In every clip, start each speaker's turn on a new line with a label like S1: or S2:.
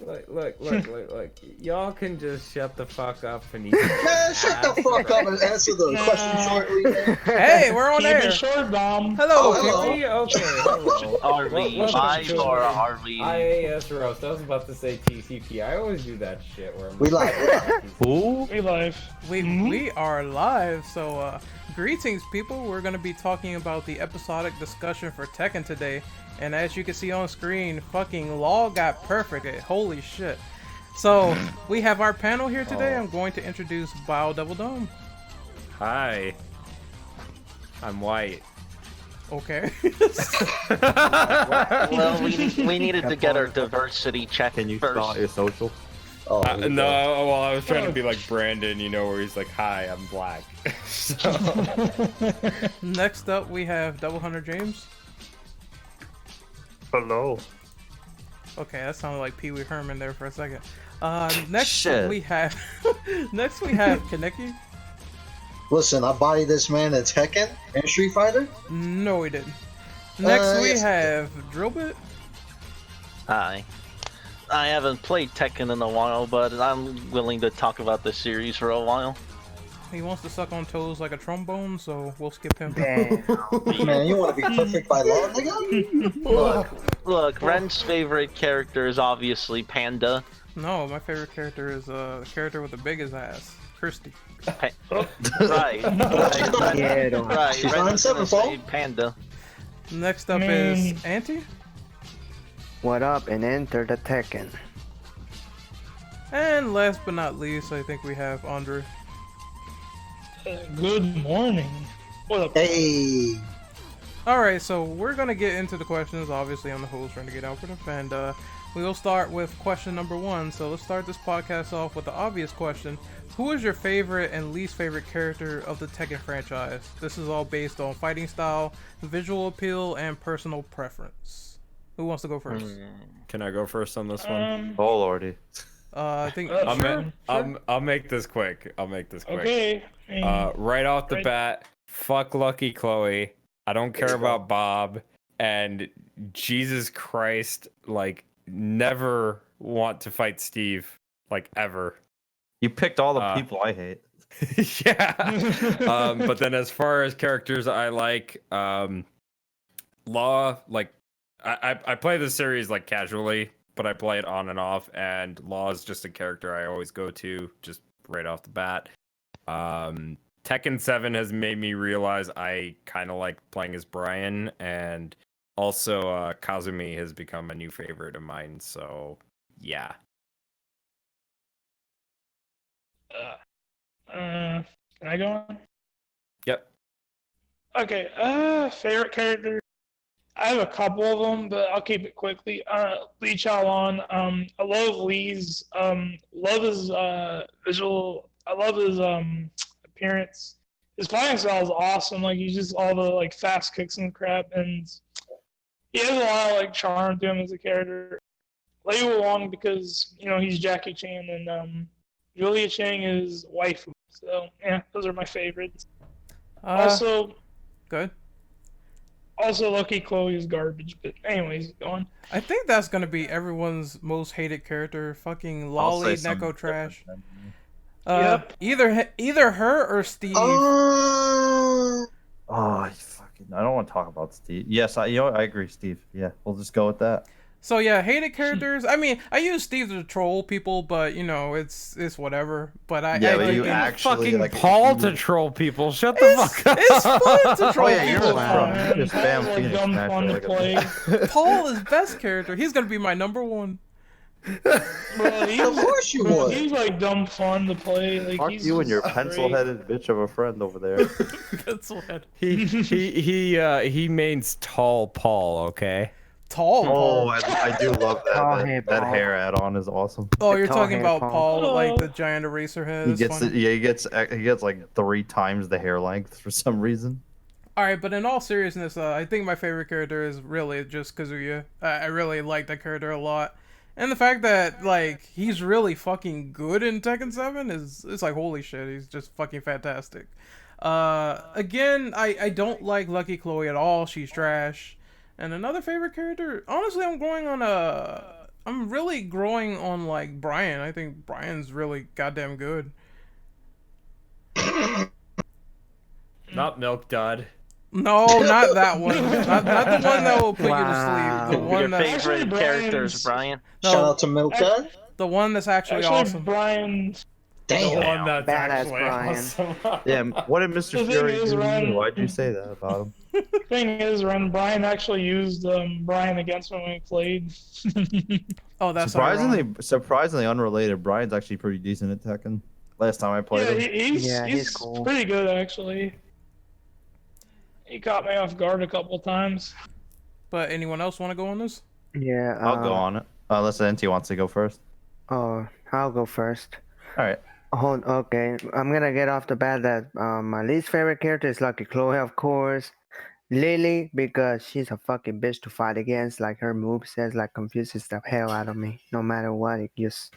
S1: Look. Y'all can just shut the fuck up and eat.
S2: Man, shut the fuck up and answer the question shortly, man.
S3: Hey, we're on
S4: Keep
S3: air.
S4: it short, Dom.
S3: Hello.
S2: Oh, hello.
S1: Pixie? Okay, hello.
S5: Are we live or are we?
S1: IAS roast. I was about to say TCP. I always do that shit where I'm
S2: We live.
S5: Who?
S4: We live.
S3: We are live, so greetings people. We're going to be talking about the episodic discussion for Tekken today, and as you can see on screen, fucking Law got perfect. Holy shit. So we have our panel here today. I'm going to introduce Bio Double Dome.
S1: Hi. I'm white.
S3: Okay.
S5: Well, we needed to get our diversity check
S6: Can you
S5: first.
S6: start your social?
S2: Oh,
S1: No, well, I was trying to be like Brandon, you know, where he's like, "Hi, I'm black." So,
S3: Next up, we have Double Hunter James.
S6: Hello.
S3: Okay, that sounded like Pee Wee Herman there for a second. Next
S5: Shit.
S3: we have Kaneki.
S2: Listen, I bodied this man at Tekken and Street Fighter.
S3: No, we didn't. Next we
S2: yes,
S3: have Drillbit.
S5: Hi. I haven't played Tekken in a while, but I'm willing to talk about the series for a while.
S3: He wants to suck on toes like a trombone, so we'll skip him.
S2: Man, you want to be perfect by law, nigga?
S5: Look, Ren's favorite character is obviously Panda.
S3: No, my favorite character is the character with the biggest ass, Christy.
S5: Right. Right.
S2: She's
S5: Ren
S2: on
S5: is gonna
S2: Sevenfold.
S5: say Panda.
S3: Next up
S4: Man.
S3: is Auntie.
S7: What up and enter the Tekken.
S3: And last but not least, I think we have Andre.
S4: Good morning. What up?
S2: Hey,
S3: Alright, so we're gonna get into the questions, obviously I'm the host, Renegade Operative, and we will start with question number 1. So let's start this podcast off with the obvious question. Who is your favorite and least favorite character of the Tekken franchise? This is all based on fighting style, visual appeal, and personal preference. Who wants to go first?
S1: can I go first on this one?
S6: Oh lordy.
S3: I think
S4: Sure.
S1: I'll make this quick.
S4: Okay.
S1: Right off the
S4: Right.
S1: bat, fuck Lucky Chloe. I don't care about Bob, and Jesus Christ, like, never want to fight Steve, like, ever.
S6: You picked all the people I hate.
S1: Yeah. But then as far as characters I like, Law, like, I play the series like casually, but I play it on and off, and Law is just a character I always go to just right off the bat. Tekken 7 has made me realize I kind of like playing as Brian, and also Kazumi has become a new favorite of mine, so yeah.
S4: Can I go on?
S1: Yep.
S4: Okay. Favorite character. I have a couple of them, but I'll keep it quickly. Lee Chaolon. I love Lee's. Love his visual. I love his appearance. His fighting style is awesome. Like, he's just all the like fast kicks and crap, and he has a lot of like charm to him as a character. Lei Wulong because he's Jackie Chan, and Julia Chang is waifu. So yeah, those are my favorites. Also,
S3: good.
S4: Also, Lucky Chloe is garbage, but anyways, go on.
S3: I think that's gonna be everyone's most hated character. Fucking
S6: I'll
S3: Lolly
S6: say something
S3: Neko Trash.
S6: different then.
S3: Yep. Either her or Steve.
S6: Oh, you fucking! I don't want to talk about Steve. Yes, I agree, Steve. Yeah, we'll just go with that.
S3: So yeah, hated characters. I mean, I use Steve to troll people, but it's whatever. But I
S6: Yeah, but
S3: think
S6: you actually
S1: Fucking
S6: like
S1: Paul to troll people. Shut the
S3: it's,
S1: fuck up.
S3: it's fun to troll
S6: Oh yeah, you're
S3: people.
S6: from. You just spam
S4: Paul's like
S6: Phoenix
S4: dumb
S6: Smash
S4: fun to
S6: like a-
S4: play.
S3: Paul is best character. He's gonna be my number 1.
S4: Bro,
S2: of course you would.
S4: He's like dumb fun to play. Like,
S6: Fuck
S4: he's
S6: you and your
S4: just great.
S6: pencil-headed bitch of a friend over there.
S3: Pencil head.
S1: He means tall Paul, okay?
S3: Tall.
S6: Oh, I do love that.
S7: Oh,
S6: that
S7: hey,
S6: that
S7: Paul.
S6: hair add-on is awesome.
S3: Oh, you're
S7: Tall
S3: talking
S7: hair,
S3: about
S7: Paul.
S3: Paul, like the giant eraser head.
S6: He
S3: It's
S6: gets
S3: funny.
S6: he gets like 3 times the hair length for some reason.
S3: All right, but in all seriousness, I think my favorite character is really just Kazuya. I really like that character a lot, and the fact that like he's really fucking good in Tekken 7 it's like holy shit, he's just fucking fantastic. Again, I don't like Lucky Chloe at all. She's trash. And another favorite character, honestly, I'm going on I'm really growing on like Brian. I think Brian's really goddamn good.
S1: Not Milk Dud.
S3: No, not that one. Not the one that will put you to
S7: Wow.
S3: sleep. The one
S5: Your
S3: that's
S5: favorite
S4: Actually,
S5: characters,
S4: Brian's-
S5: Brian?
S2: Shout
S3: no,
S2: out to Milk Dud.
S3: the one that's actually awesome.
S4: Brian's.
S1: The
S2: Damn.
S1: one that's
S7: Badass
S1: actually
S7: Brian.
S1: awesome.
S6: Yeah, what did Mr.
S4: The thing
S6: Fury
S4: is,
S6: do to
S4: Ryan-
S6: you? Why'd you say that about him?
S4: Thing is, when Brian actually used Brian against me when we played.
S3: Oh, that's ironic.
S6: Surprisingly unrelated. Brian's actually pretty decent at Tekken. Last time I played
S4: Yeah,
S6: him.
S4: he's
S7: he's cool.
S4: pretty good actually. He caught me off guard a couple times.
S3: But anyone else want to go on this?
S7: Yeah.
S6: I'll go on it. Unless NT wants to go first.
S7: Oh, I'll go first.
S6: All right.
S7: Okay, I'm gonna get off the bat that my least favorite character is Lucky Chloe, of course. Lily, because she's a fucking bitch to fight against. Like her moveset like confuses the hell out of me. No matter what, it just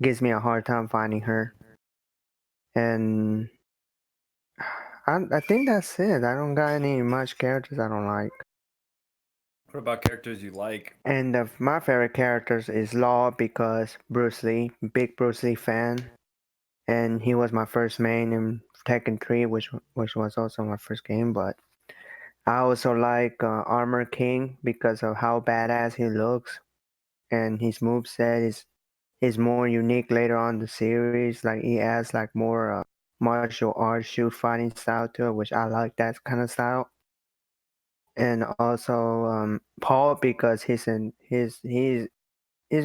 S7: gives me a hard time finding her. And I think that's it. I don't got any much characters I don't like.
S1: What about characters you like?
S7: And my favorite characters is Law because Bruce Lee, big Bruce Lee fan. And he was my first main in Tekken 3, which was also my first game. But I also like Armor King because of how badass he looks, and his moveset is more unique later on in the series. Like he adds like more martial arts shoot fighting style to it, which I like that kind of style. And also Paul because he's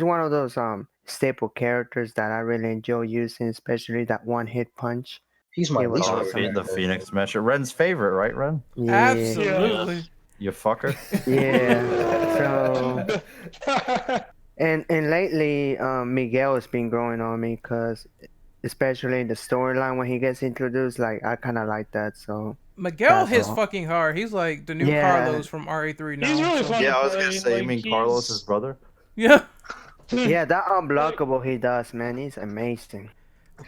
S7: one of those staple characters that I really enjoy using, especially that one hit punch.
S2: He's my
S7: He was
S2: least
S7: awesome.
S2: favorite.
S6: The Phoenix Smasher. Ren's favorite, right, Ren?
S7: Yeah.
S3: Absolutely.
S6: You fucker.
S7: Yeah. So and lately Miguel has been growing on me because especially the storyline when he gets introduced, like I kind of like that. So
S3: Miguel
S7: That's
S3: hits
S7: all.
S3: fucking hard. He's like the new
S7: Yeah.
S3: Carlos from RE3 now.
S4: He's really
S3: so-
S4: fun.
S6: Yeah, I was gonna say, you
S4: Like,
S6: mean
S4: he's-
S6: Carlos's brother?
S3: Yeah.
S7: yeah, that unblockable he does, man, he's amazing.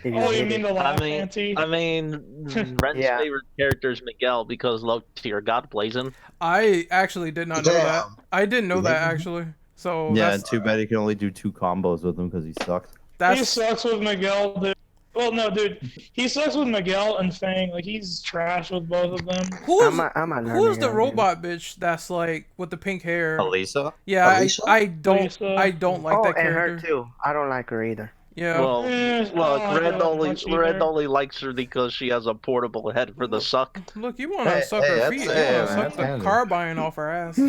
S7: If
S4: Oh, you
S7: hit
S4: mean
S7: it.
S4: the
S5: I
S4: laugh
S5: mean,
S4: anti?
S5: Ren's
S7: Yeah.
S5: favorite character is Miguel because low tier God blazing.
S3: I actually did not know that.
S2: Damn.
S3: I didn't know
S2: You
S3: that
S2: like-
S3: actually. So
S6: Yeah,
S3: that's
S6: and too bad he can only do 2 combos with him because he sucked.
S4: He
S3: that's
S4: sucks with Miguel, dude. Well, no, dude. He sucks with Miguel and Fang. Like, he's trash with both of them.
S3: who's
S7: I'm a
S3: who's the
S7: learning
S3: robot bitch that's like with the pink hair?
S6: Elisa?
S3: Yeah,
S2: Elisa?
S3: I don't
S4: Lisa?
S3: I don't like
S7: Oh,
S3: that
S7: and her
S3: character.
S7: too. I don't like her either.
S3: Yeah.
S5: Well,
S4: Eh,
S5: look,
S4: I don't
S5: Red
S4: like
S5: only
S4: much
S5: Red
S4: either.
S5: only likes her because she has a portable head for the suck.
S3: Look, you want to
S6: Hey,
S3: suck
S6: hey,
S3: her
S6: that's-
S3: feet. You
S6: hey,
S3: want to
S6: man,
S3: suck the
S6: that's
S3: carbine off her ass.
S2: Oh,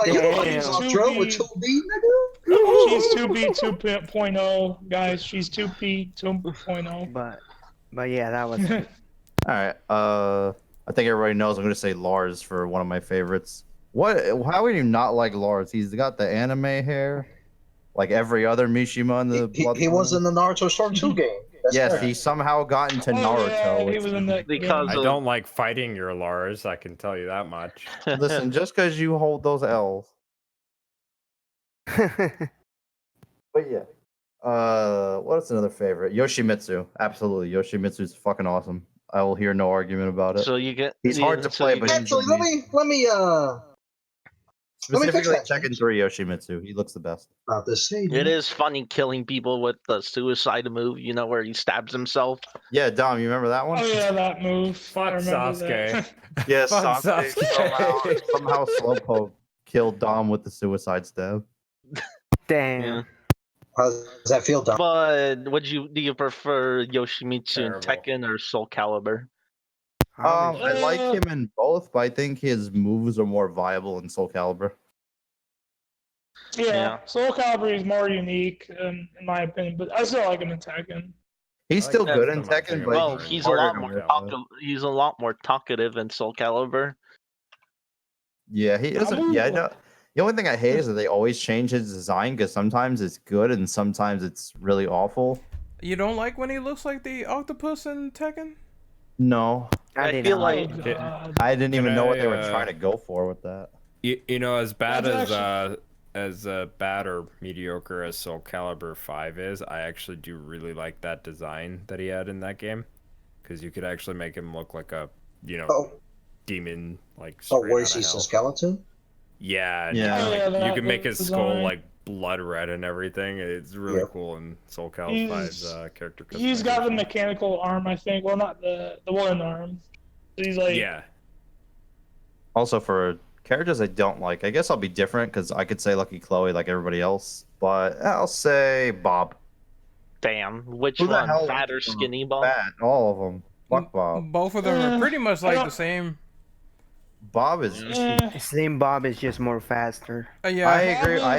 S2: you
S7: Damn.
S2: fucking off drill with 2B, nigga?
S4: She's 2B 2.0, guys. She's 2P 2.0.
S7: But yeah, that was it.
S6: Alright, I think everybody knows I'm gonna say Lars for one of my favorites. How would you not like Lars? He's got the anime hair, like every other Mishima in the
S2: He was in the Naruto Storm 2 game. That's
S6: Yes,
S2: correct.
S6: he somehow got into
S4: Oh,
S6: Naruto.
S4: yeah, he
S6: which-
S4: was in that
S5: Because
S1: I
S5: of-
S1: don't like fighting your Lars, I can tell you that much.
S6: Listen, just because you hold those L's. But yeah. What's another favorite? Yoshimitsu. Absolutely. Yoshimitsu's fucking awesome. I will hear no argument about it.
S5: So you get
S6: He's hard to
S5: so
S6: play,
S5: you
S6: but
S5: get-
S6: he's
S2: Actually, let me let me fix
S6: Specifically
S2: that,
S6: Tekken
S2: James.
S6: 3 Yoshimitsu. He looks the best.
S2: about this scene.
S5: it is funny killing people with the suicide move. You know where he stabs himself.
S6: Yeah, Dom, you remember that one?
S4: Oh yeah, that move.
S1: Fuck
S4: I remember
S1: Sasuke.
S4: that.
S6: Yeah,
S1: Fuck
S6: Sasuke
S1: Sasuke.
S6: somehow Slowpoke killed Dom with the suicide stab.
S7: Damn.
S5: Yeah.
S2: How does that feel, Dom?
S5: But do you prefer Yoshimitsu in
S1: Terrible.
S5: Tekken or Soul Calibur?
S6: I like him in both, but I think his moves are more viable in Soul Calibur.
S4: Yeah,
S5: Yeah.
S4: Soul Calibur is more unique, in my opinion, but I still like him in Tekken.
S6: He's
S1: like
S6: still
S1: that
S6: good in
S1: so much.
S6: Tekken, but
S5: Well,
S1: he's
S5: he's a
S6: harder
S5: lot
S6: to
S5: more
S6: work with.
S5: he's a lot more talkative in Soul Calibur.
S6: Yeah, he isn't. Yeah, I know. The only thing I hate is that they always change his design because sometimes it's good and sometimes it's really awful.
S3: You don't like when he looks like the octopus in Tekken?
S6: No,
S5: I
S7: did
S5: feel
S7: not.
S5: like-
S4: Oh,
S1: Okay.
S4: God.
S6: I didn't even
S1: Can
S6: know what they were
S1: I,
S6: trying to go for with that.
S1: You know, as bad
S4: That's
S1: as bad or mediocre as Soul Calibur 5 is, I actually do really like that design that he had in that game, because you could actually make him look like a,
S2: Oh,
S1: demon, like
S2: oh,
S1: straight
S2: where
S1: outta
S2: is he?
S1: hell.
S2: a skeleton?
S1: Yeah, and
S6: Yeah.
S1: you can,
S4: Yeah,
S1: you
S4: that
S1: can make his skull
S4: design.
S1: like blood red and everything. It's really cool in Soul Calibur 5's character customization.
S4: He's got the mechanical arm, I think. Well, not the one arm. He's like
S1: Yeah.
S6: Also, for characters I don't like, I guess I'll be different because I could say Lucky Chloe like everybody else, but I'll say Bob.
S5: Damn, which
S6: Who the
S5: one?
S6: hell
S5: Fat or
S6: likes
S5: skinny Bob?
S6: Fat, all of them. Fuck Bob.
S3: Both of them are pretty much
S4: I
S3: like
S4: don't-
S3: the same.
S6: Bob is.
S7: Slim Bob is just more faster.
S3: Yeah.
S6: I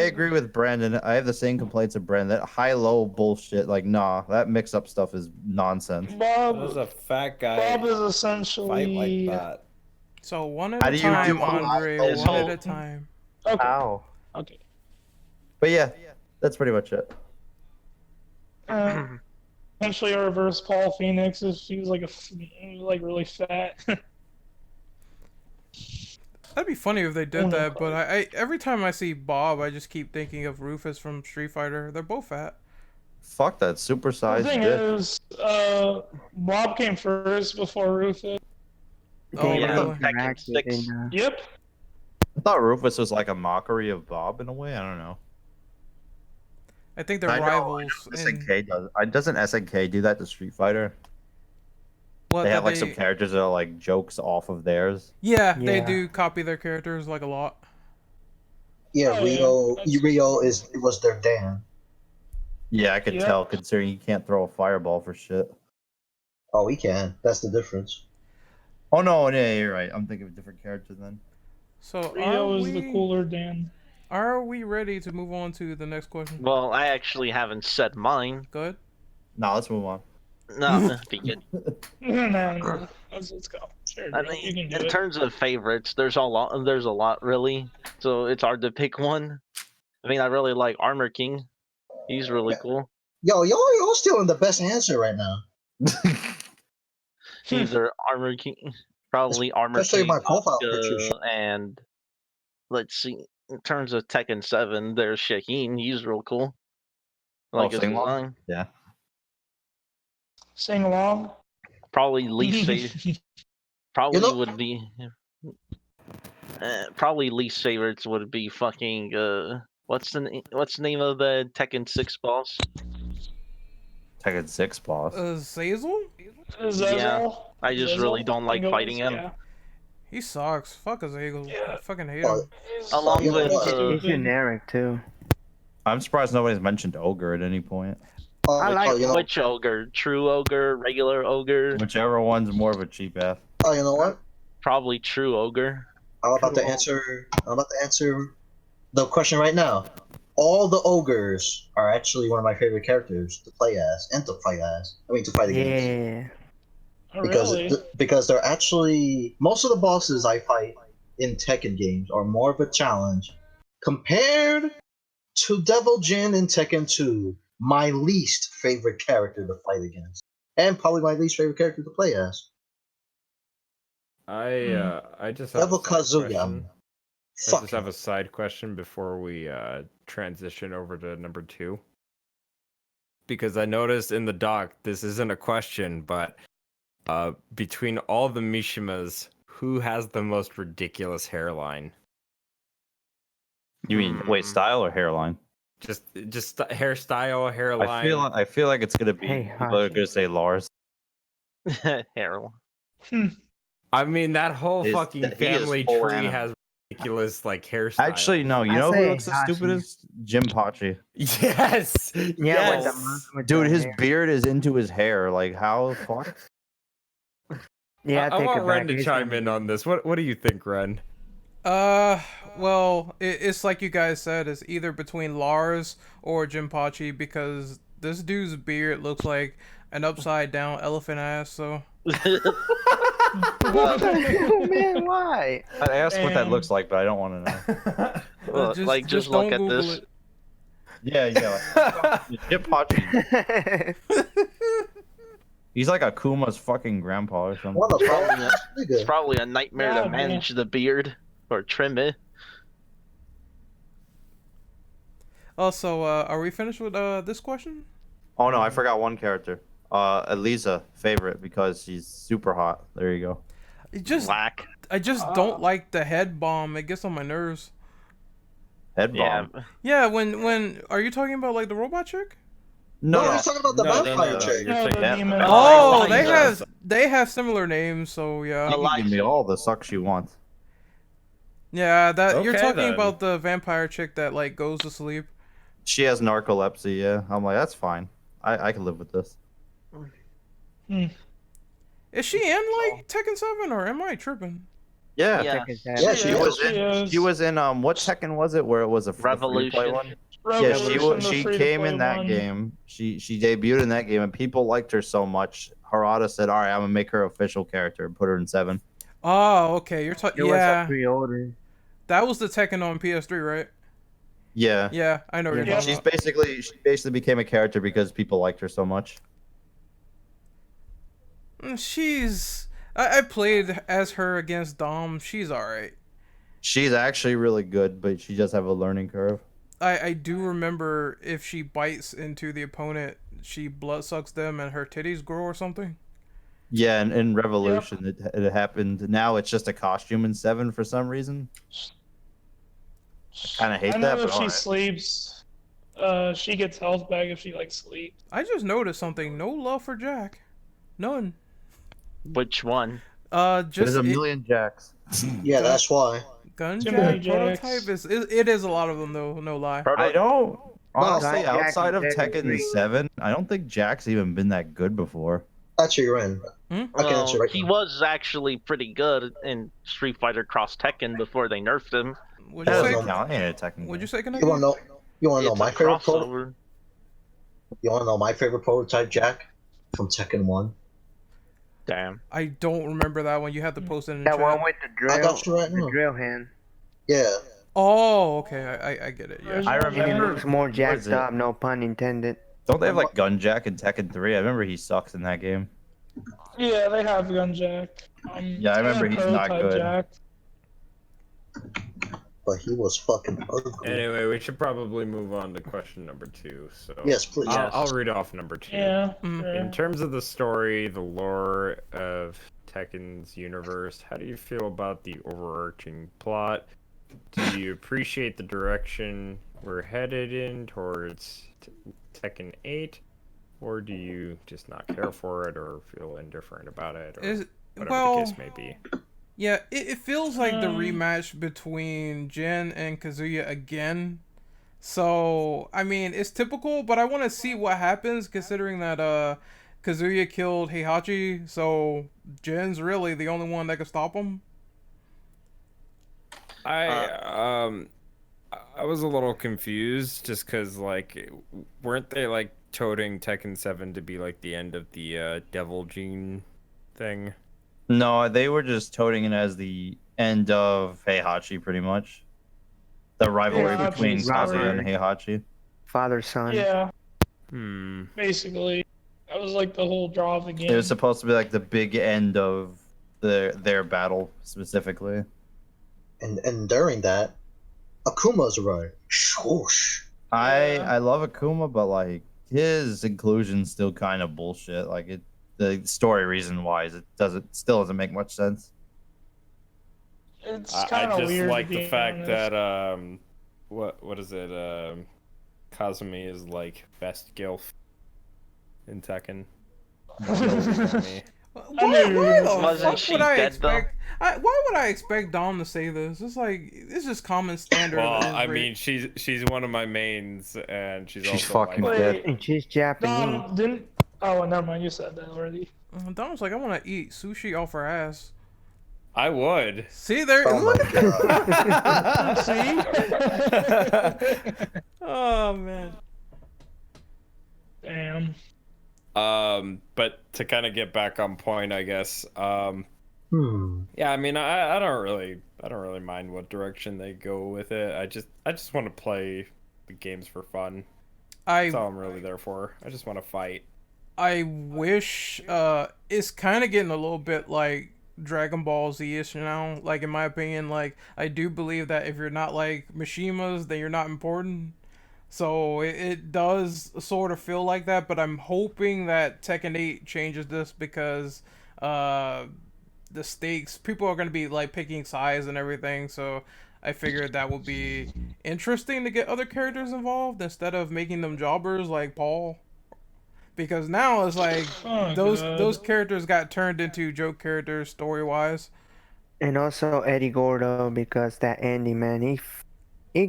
S6: agree with Brandon. I have the same complaints of Brandon. That high-low bullshit, like, nah, that mix-up stuff is nonsense.
S8: How does
S4: Bob.
S8: a fat guy
S4: Bob is
S8: fight
S4: essentially.
S8: like that?
S3: So one at
S6: How
S3: a
S6: do you
S3: time,
S6: do
S3: Andre.
S6: high-low
S3: One at
S5: bull?
S3: a time.
S4: Okay.
S7: Ow.
S4: Okay.
S6: But yeah, that's pretty much it.
S4: Essentially, a reverse Paul Phoenix if he was like really fat.
S3: That'd be funny if they did that, but I every time I see Bob, I just keep thinking of Rufus from Street Fighter. They're both fat.
S6: Fuck that
S4: The
S6: supersized
S4: thing
S6: dick.
S4: is, Bob came first before Rufus.
S3: Oh,
S5: Yeah,
S3: really?
S5: Tekken
S7: Interacted
S5: 6.
S7: in,
S4: Yep.
S6: I thought Rufus was like a mockery of Bob in a way. I don't know.
S3: I think they're
S6: I know
S3: rivals. in-
S6: SNK does. Doesn't SNK do that to Street Fighter?
S3: what,
S6: They
S3: that
S6: have like some characters that are like jokes off of theirs.
S3: Yeah, they
S7: Yeah.
S3: do copy their characters like a lot.
S2: Yeah,
S4: Oh,
S2: Rio.
S4: yeah.
S2: Rio was their Dan.
S6: Yeah, I could
S4: Yeah.
S6: tell considering you can't throw a fireball for shit.
S2: Oh, he can. That's the difference.
S6: Oh no, yeah, you're right. I'm thinking of a different character then.
S3: So
S4: Rio
S3: are
S4: is the
S3: we,
S4: cooler Dan.
S3: are we ready to move on to the next question?
S5: Well, I actually haven't said mine.
S3: Good.
S6: No, let's move on.
S5: No, be good.
S4: No. Let's go. Sure,
S5: I
S4: bro, you
S5: mean,
S4: can do
S5: in
S4: it.
S5: terms of favorites, there's a lot. There's a lot really, so it's hard to pick one. I mean, I really like Armor King. He's really cool.
S2: Yo, y'all stealing the best answer right now.
S5: Either Armor King, probably Armor
S2: Especially
S5: King,
S2: my profile picture.
S5: and let's see. In terms of Tekken 7, there's Shaheen. He's real cool. Like his
S6: Sing-Long?
S5: design.
S6: Yeah.
S4: Sing along.
S5: Probably least favorite. Probably
S2: You know-
S5: would be. Probably least favorites would be fucking. What's the name of the Tekken 6 boss?
S6: Tekken 6 boss.
S3: Zazel?
S4: Zazel.
S5: I just really don't like fighting him.
S4: Yeah.
S3: He sucks. Fuck Zazel.
S4: Yeah.
S3: I fucking hate
S2: Oh,
S3: him.
S5: Along
S2: You know
S5: with
S2: what?
S7: He's generic too.
S6: I'm surprised nobody's mentioned Ogre at any point.
S7: I like
S2: you know,
S5: which ogre? True ogre, regular ogre,
S6: Whichever one's more of a cheap ass.
S2: oh, you know what?
S5: probably true ogre.
S2: I'm about to answer the question right now. All the ogres are actually one of my favorite characters to play as and to fight as. I mean, to fight against.
S7: Yeah.
S4: Oh,
S2: Because
S4: really?
S2: because they're actually most of the bosses I fight in Tekken games are more of a challenge compared to Devil Jin in Tekken 2. My least favorite character to fight against, and probably my least favorite character to play as.
S1: I just have
S2: Devil
S1: a side
S2: Kazuya.
S1: question. I
S2: Fuck.
S1: just have a side question before we transition over to number 2. Because I noticed in the doc, this isn't a question, but between all the Mishimas, who has the most ridiculous hairline?
S6: You mean wait, style or hairline?
S1: Just hairstyle, hairline.
S6: I feel like it's gonna be
S7: Hey,
S6: people are
S7: Hashi.
S6: gonna say Lars.
S5: Harold.
S1: I mean, that whole
S6: His-
S1: fucking
S6: he is
S1: family
S6: full
S1: tree
S6: anime.
S1: has ridiculous like hairstyle.
S6: Actually, no. You
S7: I
S6: know who
S7: say
S6: looks the
S7: Hashi.
S6: stupidest? Jim Pachi.
S1: yes,
S7: Yeah,
S1: yes.
S7: with
S6: Dude,
S7: the
S6: his
S7: hair.
S6: beard is into his hair. Like how the fuck?
S7: Yeah,
S1: I
S7: take
S1: want
S7: it
S1: Ren
S7: back.
S1: to
S7: He's
S1: chime
S7: gonna
S1: in
S7: be-
S1: on this. What do you think, Ren?
S3: Well, it's like you guys said, it's either between Lars or Jinpachi because this dude's beard looks like an upside down elephant ass, so.
S7: Oh man, why?
S6: I'd ask what that
S4: Damn.
S6: looks like, but I don't want to know.
S5: Well, like, just look
S3: don't
S5: at
S3: Google
S5: this.
S3: it.
S6: Yeah. Jim Pachi. He's like Akuma's fucking grandpa or something.
S2: What the fuck?
S5: Probably not.
S2: Nigga.
S5: It's probably a nightmare
S4: Yeah,
S5: to
S4: man.
S5: manage the beard or trim it.
S3: Also, are we finished with this question?
S6: Oh no, I forgot one character. Elisa, favorite because she's super hot. There you go.
S3: It just
S5: Black.
S3: I just don't like the head bomb. It gets on my nerves.
S6: Head
S5: Yeah,
S6: bomb.
S3: Yeah, when are you talking about like the robot chick?
S2: No, he's talking about the vampire
S1: no,
S2: chick.
S1: you're
S4: No, the
S1: saying-
S4: demon.
S3: Oh,
S5: Eliza.
S3: they have similar names, so yeah.
S6: She can give me
S5: Eliza.
S6: all the suck she wants.
S3: Yeah, that you're
S1: Okay,
S3: talking
S1: then.
S3: about the vampire chick that like goes to sleep.
S6: She has narcolepsy. Yeah, I'm like, that's fine. I can live with this.
S3: Is she in like Tekken 7 or am I tripping?
S6: Yeah.
S5: Yeah.
S2: Yeah,
S6: She
S2: she
S6: was
S2: is.
S6: in. She was in. What Tekken was it? Where it was a free-to-play
S5: Revolution.
S6: one? Yeah,
S4: Revolution, the
S6: she
S4: free-to-play
S6: came in that
S4: one.
S6: game. She debuted in that game, and people liked her so much. Harada said, "All right, I'm gonna make her official character and put her in 7."
S3: Oh, okay. You're talking.
S7: It was a
S3: Yeah,
S7: pre-order.
S3: that was the Tekken on PS3, right?
S6: Yeah.
S3: Yeah, I know what you're
S4: Yeah.
S3: talking
S6: She
S3: about.
S6: basically became a character because people liked her so much.
S3: I played as her against Dom. She's alright.
S6: She's actually really good, but she does have a learning curve.
S3: I do remember if she bites into the opponent, she blood sucks them and her titties grow or something.
S6: Yeah, and in Revolution, it happened. Now it's just a costume in 7 for some reason. Kinda hate
S4: I know
S6: that,
S4: if
S6: but
S4: she
S6: alright.
S4: sleeps, she gets health back if she like sleeps.
S3: I just noticed something. No love for Jack. None.
S5: Which one?
S3: Just
S6: There's a million Jacks.
S2: Yeah, that's why.
S3: Gun
S4: Too many
S3: Jack prototype
S4: Jacks.
S3: it is a lot of them though. No lie.
S6: I don't honestly
S7: Jack
S6: outside of
S7: and Tekken
S6: Tekken
S7: 3.
S6: 7, I don't think Jack's even been that good before.
S2: Actually, you're in. I can
S5: Well,
S2: answer right
S5: he
S2: now.
S5: was actually pretty good in Street Fighter Cross Tekken before they nerfed him.
S3: Would
S6: That
S3: you
S6: doesn't
S3: say?
S6: count. Ain't a Tekken.
S3: Would you say?
S2: You wanna know? You wanna know
S5: It's
S2: my
S5: a
S2: favorite
S5: crossover.
S2: You wanna know my favorite prototype Jack from Tekken 1?
S5: Damn.
S3: I don't remember that one. You have to post it in the
S7: That
S3: chat.
S7: one with the drill.
S2: I got you right now.
S7: The drill hand.
S2: Yeah.
S3: Oh, okay. I get it. Yeah.
S6: I
S7: And he
S6: remember.
S7: looks more
S6: is
S7: jacked
S6: it?
S7: up. No pun intended.
S6: Don't they have like Gun Jack in Tekken 3? I remember he sucks in that game.
S4: Yeah, they have Gun Jack.
S6: Yeah, I remember
S4: they have
S6: he's not
S4: Prototype
S6: good.
S4: Jack.
S2: But he was fucking ugly.
S1: Anyway, we should probably move on to question number 2. So
S2: Yes, please.
S1: I'll read off number 2.
S4: Yeah.
S3: Mm.
S4: sure.
S1: In terms of the story, the lore of Tekken's universe, how do you feel about the overarching plot? Do you appreciate the direction we're headed in towards Tekken 8? Or do you just not care for it or feel indifferent about it? Or
S3: Is
S1: whatever
S3: well,
S1: the case may be.
S3: yeah. It feels like the
S4: Um,
S3: rematch between Jin and Kazuya again. So I mean, it's typical, but I want to see what happens considering that Kazuya killed Heihachi, so Jin's really the only one that can stop him.
S1: I was a little confused just because like weren't they like toting Tekken 7 to be like the end of the Devil Gene thing?
S6: No, they were just toting it as the end of Heihachi, pretty much. The rivalry
S4: Heihachi's
S6: between Kazuya and
S7: rivalry.
S6: Heihachi.
S7: Father son.
S4: Yeah,
S1: Hmm.
S4: basically. That was like the whole draw of the game.
S6: It was supposed to be like the big end of their battle specifically.
S2: And during that, Akuma's right. Shoosh.
S6: I love Akuma, but like his inclusion's still kind of bullshit. Like the story reason wise, it still doesn't make much sense.
S4: It's
S1: I
S4: kind of
S1: just
S4: weird.
S1: like the
S4: being
S1: fact
S4: honest.
S1: that what is it? Kazumi is like best gilf in Tekken. Me.
S3: Why the
S5: Wasn't
S3: fuck
S5: she
S3: would I
S5: dead, though?
S3: expect? Why would I expect Dom to say this? It's just common standard.
S1: Well,
S3: of his
S1: I
S3: race.
S1: mean, she's one of my mains, and she's also
S6: fucking
S1: like,
S6: dead.
S4: Wait,
S7: And she's Japanese.
S4: Dom didn't. Oh, never mind. You said that already.
S3: Dom's like, I want to eat sushi off her ass.
S1: I would.
S3: See there?
S2: Oh
S3: look
S2: my god.
S4: See?
S3: Oh man.
S4: Damn.
S1: But to kind of get back on point, I guess. Yeah, I mean, I don't really mind what direction they go with it. I just want to play the games for fun. That's all I'm really there for. I just want to fight.
S3: I wish it's kind of getting a little bit like Dragon Ball Z-ish now. Like in my opinion, like I do believe that if you're not like Mishimas, then you're not important. So it does sort of feel like that, but I'm hoping that Tekken 8 changes this because the stakes, people are going to be like picking sides and everything, so I figured that would be interesting to get other characters involved instead of making them jobbers like Paul. Because now it's like
S4: Oh,
S3: those
S4: God.
S3: characters got turned into joke characters story wise.
S7: And also Eddie Gordo, because that Andy man, he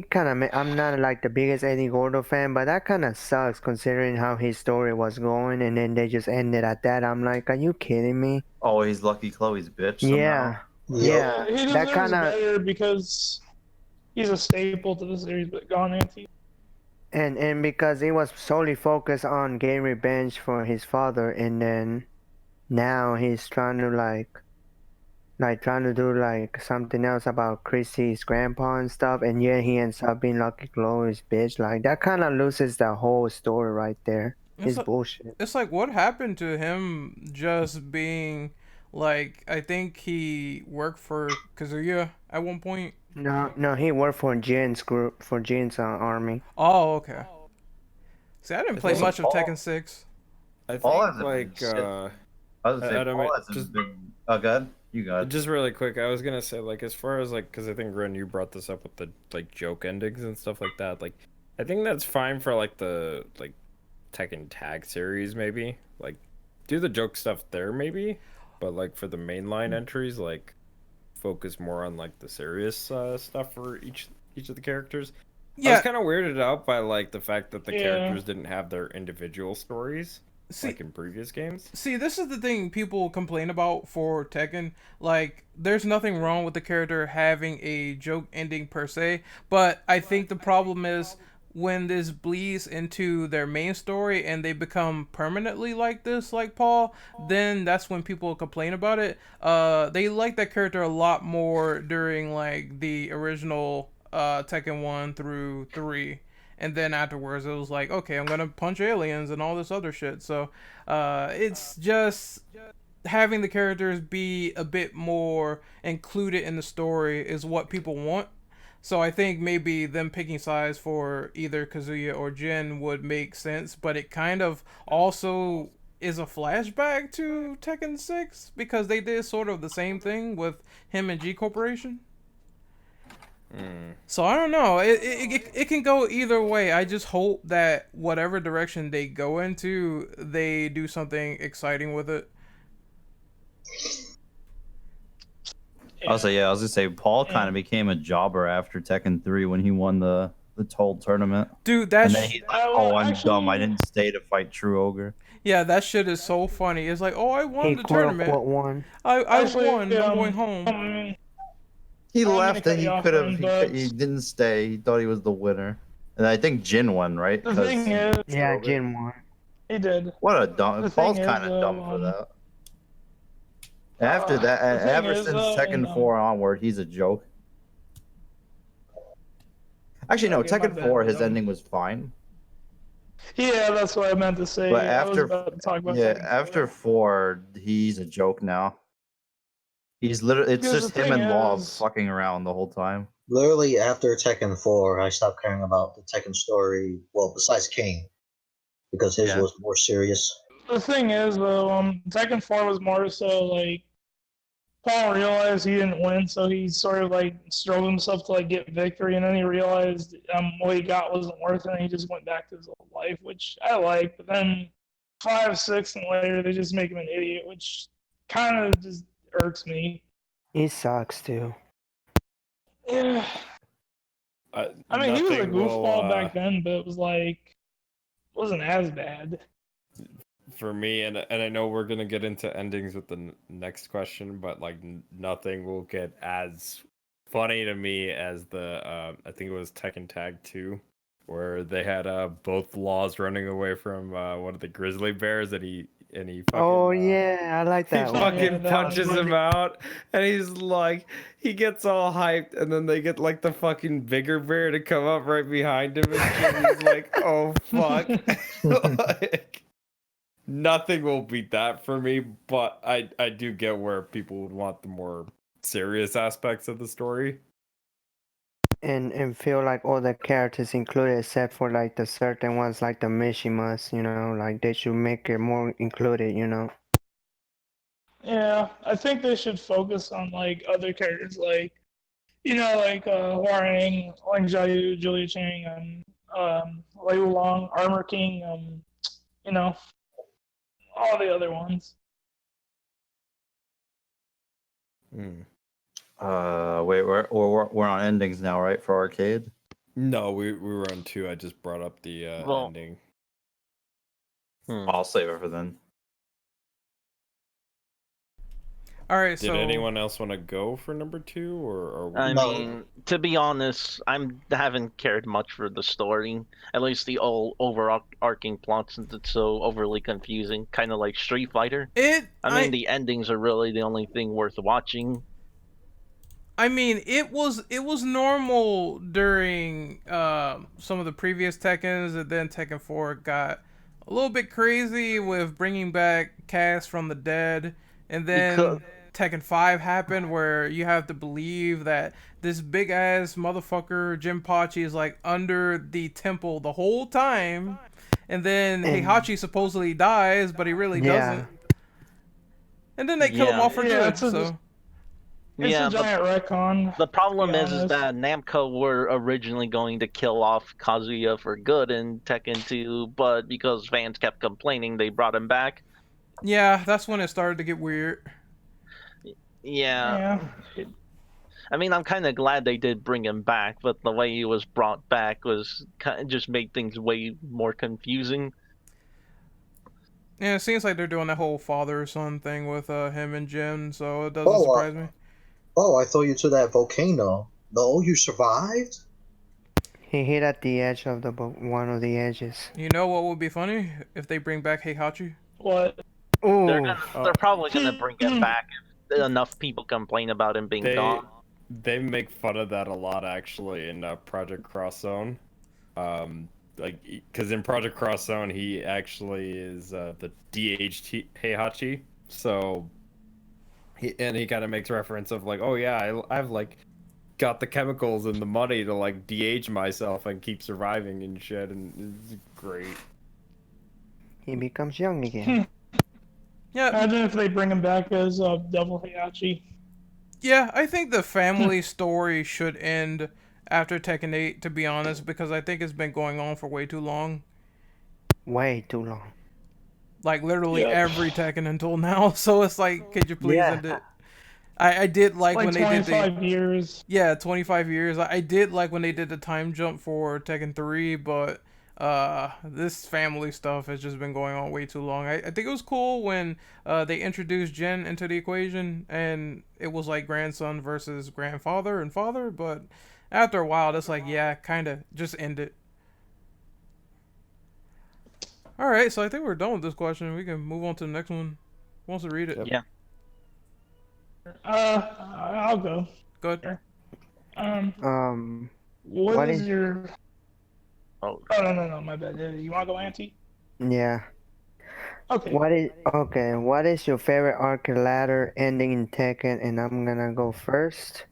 S7: kind of. I'm not like the biggest Eddie Gordo fan, but that kind of sucks considering how his story was going, and then they just ended at that. I'm like, are you kidding me?
S6: Oh, he's Lucky Chloe's bitch. Somehow.
S7: Yeah,
S2: Yep.
S7: yeah.
S4: He
S7: That
S4: deserves
S7: kind of.
S4: better because he's a staple to the series, but gone anti.
S7: And because he was solely focused on getting revenge for his father, and then now he's trying to trying to do like something else about Chrissy's grandpa and stuff, and yeah, he ends up being Lucky Chloe's bitch. Like that kind of loses the whole story right there. It's bullshit.
S3: It's like what happened to him just being like I think he worked for Kazuya at one point.
S7: No, he worked for Jin's group, for Jin's army.
S3: Oh, okay. See, I didn't play
S1: think
S3: much of
S6: Paul-
S3: Tekken 6.
S1: I
S6: Paul
S1: think
S6: hasn't
S1: like
S6: been shit. I was gonna say,
S1: Adam,
S6: Paul hasn't
S1: just-
S6: been. Oh, good. You got it.
S1: just really quick, I was gonna say like as far as like because I think Ren, you brought this up with the like joke endings and stuff like that. Like I think that's fine for like the like Tekken Tag series maybe. Like do the joke stuff there maybe, but like for the mainline entries like focus more on like the serious stuff for each of the characters. I was kind of weirded out by like the fact that the
S4: Yeah.
S1: characters didn't have their individual stories
S3: See,
S1: like in previous games.
S3: See, this is the thing people complain about for Tekken. Like, there's nothing wrong with the character having a joke ending per se, but I think the problem is when this bleeds into their main story and they become permanently like this, like Paul, then that's when people complain about it. They like that character a lot more during like the original Tekken 1 through 3. And then afterwards, it was like, okay, I'm gonna punch aliens and all this other shit. So, it's just having the characters be a bit more included in the story is what people want. So I think maybe them picking sides for either Kazuya or Jin would make sense, but it kind of also is a flashback to Tekken 6 because they did sort of the same thing with him and G Corporation. So I don't know. It can go either way. I just hope that whatever direction they go into, they do something exciting with it.
S6: I was gonna say Paul kind of became a jobber after Tekken 3 when he won the whole tournament.
S3: Dude,
S6: And
S3: that's
S6: then he's like, "Oh, I'm dumb. I didn't stay to fight True Ogre."
S3: yeah, that shit is so funny. It's like, oh, I won
S7: He
S3: the
S7: quote
S3: tournament.
S7: unquote won.
S3: I
S4: Actually,
S3: won. I'm going home.
S6: He
S4: I'm gonna
S6: left
S4: cut
S6: and
S4: you
S6: he
S4: off,
S6: could have.
S4: Ren, but-
S6: He didn't stay. He thought he was the winner, and I think Jin won, right?
S4: The thing is,
S7: Yeah, Jin won.
S4: he did.
S6: What a dumb.
S4: the
S6: Paul's
S4: thing is,
S6: kind of dumb for that. After
S4: the thing
S6: ever
S4: is,
S6: since Tekken 4 onward, he's a joke. Actually, no,
S4: Okay, my
S6: Tekken
S4: bad,
S6: 4, his
S4: but,
S6: ending was fine.
S4: Yeah, that's what I meant to say.
S6: But
S4: I was
S6: after,
S4: about to talk about
S6: yeah,
S4: Tekken
S6: after 4, he's a joke now. He's literally, it's
S4: Because
S6: just
S4: the
S6: him
S4: thing
S6: and Law
S4: is-
S6: fucking around the whole time.
S2: Literally after Tekken 4, I stopped caring about the Tekken story. Well, besides King, because his
S6: Yeah.
S2: was more serious.
S4: The thing is, though, Tekken 4 was more so like Paul realized he didn't win, so he sort of like strove himself to like get victory, and then he realized what he got wasn't worth it, and he just went back to his old life, which I like. But then 5, 6, and later they just make him an idiot, which kind of just irks me.
S7: He sucks too.
S4: Yeah, I mean he was a
S1: Nothing will,
S4: goofball back then, but it was like wasn't as bad.
S1: for me, and I know we're gonna get into endings with the next question, but like nothing will get as funny to me as the I think it was Tekken Tag 2, where they had both Laws running away from one of the grizzly bears, and he fucking,
S7: Oh yeah, I like
S1: he
S7: that one.
S1: fucking
S4: that
S1: punches
S4: was
S1: him out, and he's like, he gets all hyped, and then they get like the fucking bigger bear to come up right behind him, and shit. He's like, oh fuck. Like, nothing will beat that for me, but I do get where people would want the more serious aspects of the story.
S7: And feel like all the characters included except for like the certain ones like the Mishimas, like they should make it more included,
S4: Yeah, I think they should focus on like other characters like like Huarang, Wang Xiaoyu, Julia Chang, and Lei Wulong, Armor King, you know, all the other ones.
S6: Wait, we're on endings now, right? For arcade.
S1: No, we were on 2. I just brought up the
S5: Well-
S1: ending.
S6: I'll save it for then.
S3: All right,
S1: Did
S3: so
S1: anyone else want to go for number 2, or
S5: I
S2: No.
S5: mean, to be honest, haven't cared much for the story. At least the overarching plot, since it's so overly confusing, kind of like Street Fighter. I mean, the endings are really the only thing worth watching.
S3: I mean, it was normal during some of the previous Tekkens, and then Tekken 4 got a little bit crazy with bringing back Cass from the dead, and then
S5: Because-
S3: Tekken 5 happened where you have to believe that this big ass motherfucker Jinpachi is like under the temple the whole time, and then
S7: And-
S3: Heihachi supposedly dies, but he really doesn't. And then they kill him
S5: Yeah.
S3: off for
S4: Yeah,
S3: good.
S4: it's a-
S3: So
S4: It's
S5: Yeah,
S4: a giant retcon.
S5: The problem
S4: to be
S5: is
S4: honest.
S5: that Namco were originally going to kill off Kazuya for good in Tekken 2, but because fans kept complaining, they brought him back.
S3: yeah, that's when it started to get weird.
S5: Yeah. I mean, I'm kind of glad they did bring him back, but the way he was brought back was just made things way more confusing.
S3: Yeah, it seems like they're doing that whole father-son thing with him and Jin, so it doesn't
S2: Oh,
S3: surprise me.
S2: Oh, I throw you to that volcano. No, you survived?
S7: He hit at the edge of one of the edges.
S3: You know what would be funny? If they bring back Heihachi.
S4: What?
S7: Ooh.
S5: They're probably gonna bring him back if enough people complain about him being gone.
S1: They make fun of that a lot actually in Project Cross Zone. Because in Project Cross Zone he actually is the DHT Heihachi, so he kind of makes reference of like, oh yeah, I've like got the chemicals and the money to like de-age myself and keep surviving and shit, and it's great.
S7: He becomes young again.
S3: Yeah,
S4: Imagine if they bring him back as Devil Heihachi.
S3: yeah, I think the family story should end after Tekken 8, to be honest, because I think it's been going on for way too long.
S7: Way too long.
S3: Like literally
S4: Yep.
S3: every Tekken until now. So it's like, could you please
S7: Yeah.
S3: end it? I did like
S4: Like
S3: when they did the
S4: 25 years.
S3: Yeah, 25 years. I did like when they did the time jump for Tekken 3, but this family stuff has just been going on way too long. I think it was cool when they introduced Jin into the equation, and it was like grandson versus grandfather and father, but after a while, it's like, yeah, kind of just end it. All right, so I think we're done with this question. We can move on to the next one. Who wants to read it?
S1: Yep.
S5: Yeah.
S4: I'll go.
S3: Good.
S4: What
S7: What
S4: is
S7: is-
S4: your?
S5: Oh,
S4: Oh no, my bad. You want to go, Auntie?
S7: Yeah.
S4: Okay.
S7: What is your favorite arcade ladder ending in Tekken? And I'm gonna go first.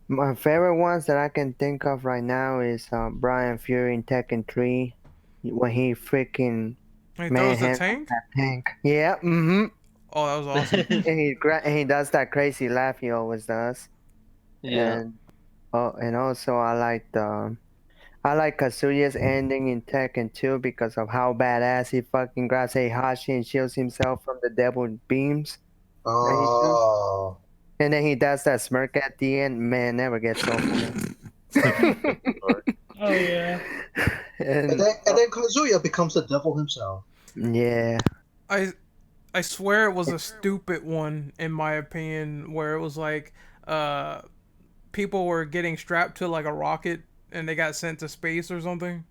S7: My favorite ones that I can think of right now is Brian Fury in Tekken 3 when he freaking
S3: He throws the
S7: manhandles
S3: tank?
S7: that tank. Yeah, mm-hmm.
S3: Oh, that was awesome.
S7: And he does that crazy laugh he always does.
S5: yeah.
S7: And also I like Kazuya's ending in Tekken 2 because of how badass he fucking grabs Heihachi and shields himself from the devil beams.
S2: Oh.
S7: And then he does that smirk at the end. Man, never gets old.
S4: Oh yeah.
S2: And
S7: And
S2: then Kazuya becomes the devil himself.
S7: yeah,
S3: I swear it was a stupid one in my opinion, where it was like people were getting strapped to like a rocket and they got sent to space or something.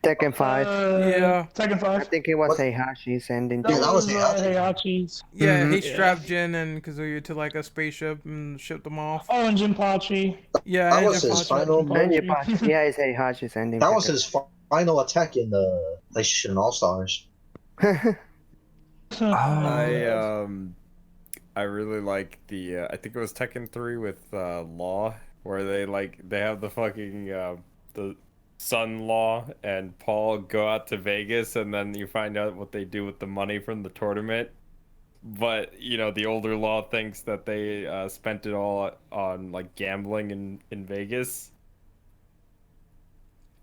S7: Tekken 5.
S3: Yeah.
S4: Tekken 5.
S7: I think it was
S2: What?
S7: Heihachi's ending.
S2: Yeah, that was
S4: Heihachi's.
S3: Yeah, he
S7: Mhm.
S3: strapped Jin and Kazuya to like a spaceship and shipped them off.
S4: Oh, and Jinpachi.
S3: Yeah,
S2: That
S3: and
S2: was his
S3: Jinpachi.
S2: final.
S7: Yeah, it's Heihachi's ending.
S2: That was his final attack in the PlayStation All Stars.
S1: I really like the I think it was Tekken 3 with Law, where they have the fucking the son Law and Paul go out to Vegas, and then you find out what they do with the money from the tournament. but you know, the older Law thinks that they spent it all on like gambling in Vegas.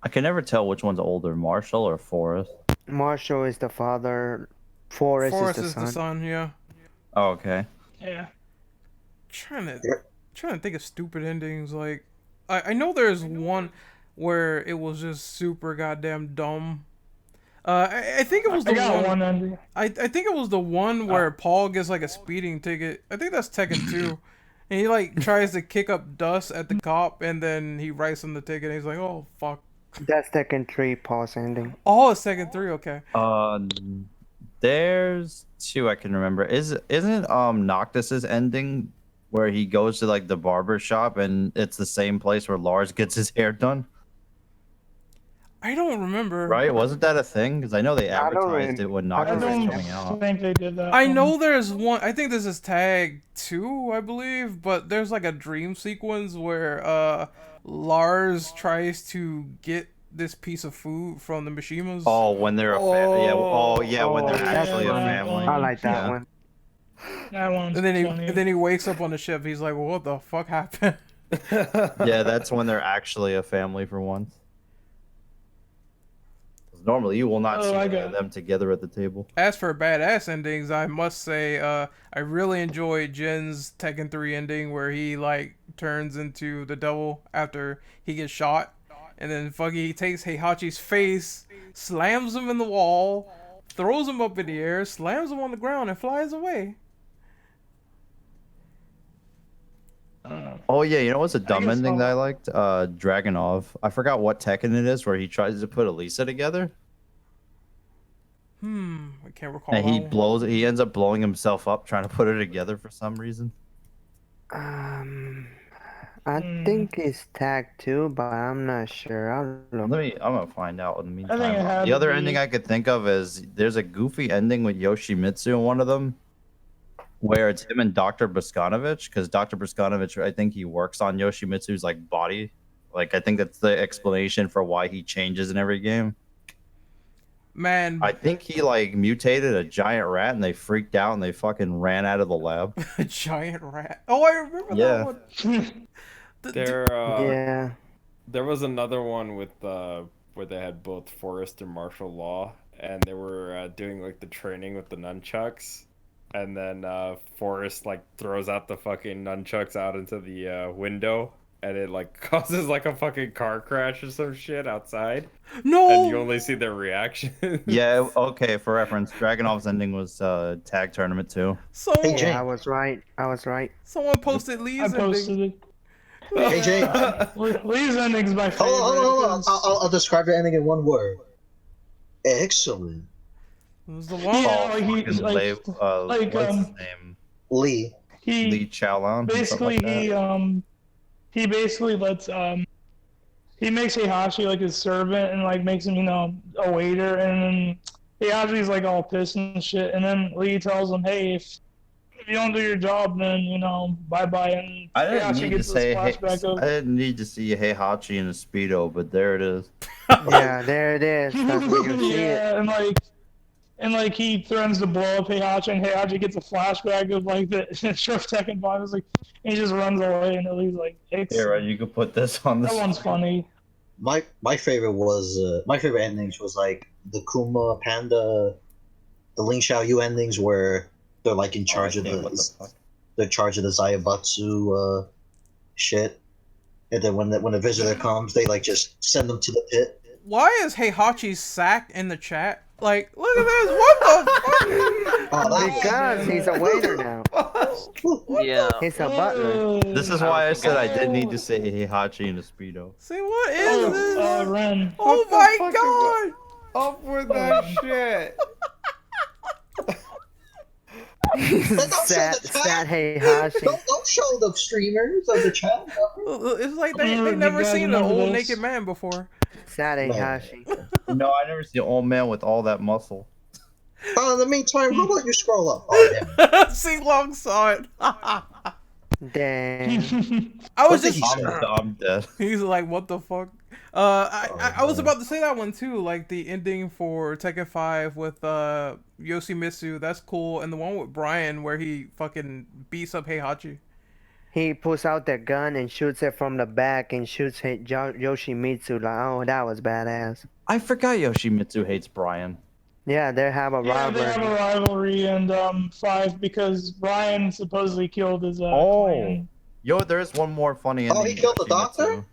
S6: I can never tell which one's older, Marshall or Forrest.
S7: Marshall is the father. Forrest
S3: is the son. Yeah.
S6: Oh, okay.
S4: Yeah.
S3: Trying to think of stupid endings. Like, I know there's one where it was just super goddamn dumb. I think it was the one.
S4: ending.
S3: I think it was the one where Paul gets like a speeding ticket. I think that's Tekken 2. And he like tries to kick up dust at the cop, and then he writes him the ticket. And he's like, "Oh fuck."
S7: That's Tekken 3, Paul's ending.
S3: Oh, it's Tekken 3. Okay.
S6: There's two I can remember. Isn't Noctis's ending where he goes to like the barber shop and it's the same place where Lars gets his hair done?
S3: I don't remember.
S6: Right? Wasn't that a thing? Because I know they
S7: I don't
S6: advertised it when
S7: I
S6: Noctis
S7: don't
S6: was coming
S4: I
S6: out.
S4: think they did that.
S3: I know there's one. I think this is tag 2, I believe. But there's like a dream sequence where Lars tries to get this piece of food from the Mishimas.
S6: Oh, when they're a family. Yeah. Oh, yeah. When they're
S7: that's
S6: actually a
S7: funny.
S6: family.
S7: I like that
S6: Yeah.
S7: one.
S4: That one's
S3: And then
S4: funny.
S3: he wakes up on the ship. He's like, well, "What the fuck happened?"
S6: Yeah, that's when they're actually a family for once. 'Cause normally you will not see
S4: I
S6: any
S4: got
S6: of
S4: it.
S6: them together at the table.
S3: As for badass endings, I must say, I really enjoyed Jin's Tekken 3 ending where he like turns into the devil after he gets shot, and then he takes Heihachi's face, slams him in the wall, throws him up in the air, slams him on the ground, and flies away.
S6: Oh yeah, you know what's a dumb
S4: guess
S6: ending
S4: I'll-
S6: that I liked? Dragonov. I forgot what Tekken it is where he tries to put Elisa together
S3: I can't recall.
S6: and
S3: that one.
S6: he ends up blowing himself up trying to put her together for some reason.
S7: I think it's tag 2, but I'm not sure. I'll look.
S6: I'm gonna find out in the
S4: I think it
S6: meantime.
S4: had
S6: The
S4: to
S6: other
S4: be-
S6: ending I could think of is there's a goofy ending with Yoshimitsu in one of them where it's him and Dr. Boskanovich, because Dr. Boskanovich, I think he works on Yoshimitsu's like body. Like I think that's the explanation for why he changes in every game.
S3: Man,
S6: I think he like mutated a giant rat and they freaked out and they fucking ran out of the lab.
S3: a giant rat. Oh, I remember
S6: Yeah.
S3: that one.
S7: Yeah.
S1: There was another one with where they had both Forrest and Martial Law, and they were doing like the training with the nunchucks, and then Forrest like throws out the fucking nunchucks out into the window, and it like causes like a fucking car crash or some shit outside,
S3: No.
S1: and you only see their reaction.
S6: Yeah, okay, for reference, Dragonov's ending was tag tournament too.
S3: Someone,
S2: Hey, Jay.
S7: Yeah, I was right.
S3: someone posted Lee's
S4: I
S3: ending.
S4: posted it.
S2: Hey Jay,
S4: Lee's ending's my favorite.
S2: hold on.
S4: 'cause-
S2: I'll describe the ending in one word. Excellent.
S3: It was the one.
S4: Yeah, like he-
S6: fucking
S4: like-
S6: Lev-
S4: like,
S6: what's his name?
S2: Lee.
S4: He
S6: Lee Chalon.
S4: basically he basically lets he makes Heihachi like his servant and like makes him a waiter, and then Heihachi's like all pissed and shit, and then Lee tells him, hey, if you don't do your job, then bye bye. And
S6: I didn't
S4: Heihachi
S6: need to
S4: gets
S6: say
S4: this flashback of
S6: I didn't need to see Heihachi in a speedo, but there it is.
S7: Yeah, there it is. That's where you see it.
S4: yeah, and like he threatens to blow up Heihachi, and Heihachi gets a flashback of like the short Tekken 5. It's like he just runs away, and Lee's like,
S6: Here, right, you could put this on the
S4: that one's funny.
S2: My favorite was my favorite endings was like the Kuma Panda, the Ling Xiaoyu endings where they're like in charge of
S6: what the
S2: the
S6: fuck?
S2: they're in charge of the Zaibatsu shit, and then when the visitor comes, they like just send them to the pit.
S3: Why is Heihachi's sack in the chat? Like, look at this. What the fuck?
S2: Oh, that-
S7: Because he's a waiter now.
S5: Yeah.
S7: He's a butler.
S6: This is why I said I didn't need to say Heihachi in a speedo.
S3: See, what is this?
S4: Ren.
S3: Oh my god!
S1: Up with that shit.
S7: Sad Heihachi.
S2: Don't show the streamers of the chat.
S3: It's like they
S4: You
S3: never
S4: guys
S3: seen an
S4: remember
S3: old
S4: this?
S3: naked man before.
S7: Sad Heihachi.
S6: No, I never see an old man with all that muscle.
S2: In the meantime, how about you scroll up? Oh, damn.
S3: See, Long saw it.
S7: Damn.
S3: I was
S2: What did
S3: just.
S2: he say?
S6: I'm dead.
S3: He's like, what the fuck? I was about to say that one too. Like the ending for Tekken 5 with Yoshimitsu, that's cool, and the one with Brian where he fucking beats up Heihachi.
S7: He pulls out the gun and shoots it from the back and shoots Yoshimitsu. Like, oh, that was badass.
S6: I forgot Yoshimitsu hates Brian.
S7: Yeah, they have a rivalry.
S4: They have a rivalry in 5 because Brian supposedly killed his clan.
S6: Yo, there is one more funny ending.
S2: Oh, he killed the doctor?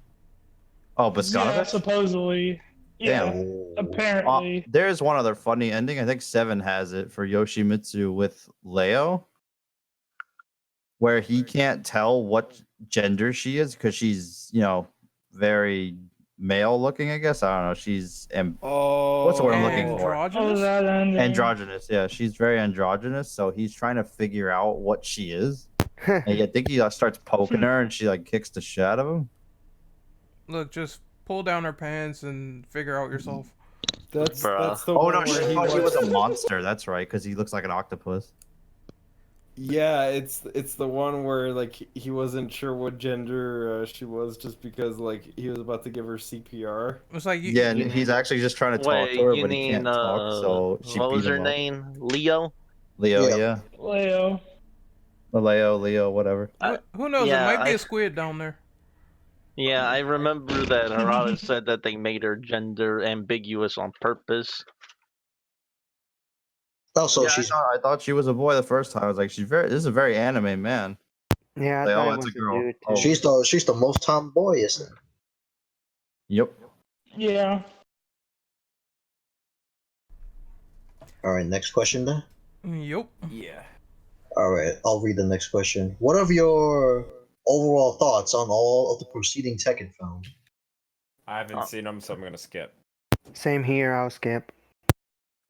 S6: Oh, Boscanovich?
S4: Yeah, supposedly. Yeah,
S6: Damn.
S4: apparently.
S6: There's one other funny ending. I think 7 has it for Yoshimitsu with Leo, where he can't tell what gender she is because she's, very male looking, I guess. I don't know. She's what's the word I'm looking for? Androgynous. Yeah, she's very androgynous. So he's trying to figure out what she is. And I think he starts poking her, and she like kicks the shit out of him.
S3: Look, just pull down her pants and figure out yourself.
S8: That's the
S6: Oh
S8: one
S6: no, she
S8: where
S6: thought he was a monster. That's right, because he looks like an octopus.
S8: Yeah, it's the one where like he wasn't sure what gender she was just because like he was about to give her CPR.
S3: It's like
S6: and he's actually just trying to talk to her, but he can't talk. So she
S5: what
S6: beat
S5: was her
S6: him up.
S5: name? Leo.
S6: Yeah. Leo, whatever.
S3: Who knows?
S5: Yeah,
S3: it might be a squid down there.
S5: Yeah, I remember that Harada said that they made her gender ambiguous on purpose.
S2: Oh, so
S6: Yeah, I thought she was a boy the first time. I was like, this is a very anime man.
S7: Yeah, I
S6: Like,
S7: thought
S6: oh,
S7: it
S6: it's
S7: was
S6: a girl.
S7: dude,
S6: Oh.
S7: too.
S2: she's the most tomboyish.
S6: Yep.
S4: Yeah.
S2: All right, next question then.
S3: Yep.
S1: Yeah.
S2: All right, I'll read the next question. What are your overall thoughts on all of the preceding Tekken films?
S1: I haven't seen them, so I'm gonna skip.
S7: Same here, I'll skip.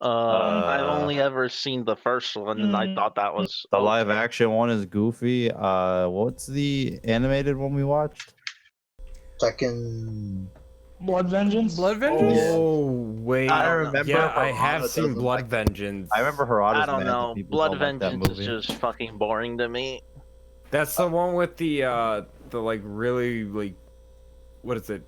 S5: I've only ever seen the first one, and I thought that was
S6: The live action one is goofy. What's the animated one we watched?
S2: Tekken.
S4: Blood Vengeance.
S3: Blood Vengeance.
S1: Oh wait,
S5: I
S6: remember
S1: Yeah, I
S6: Harada
S1: have seen
S6: doesn't
S1: Blood
S6: like-
S1: Vengeance.
S6: I remember Harada's
S5: I don't
S6: mad that
S5: know.
S6: people
S5: Blood
S6: don't like that
S5: Vengeance is
S6: movie.
S5: just fucking boring to me.
S1: That's the one with the like really like, what is it?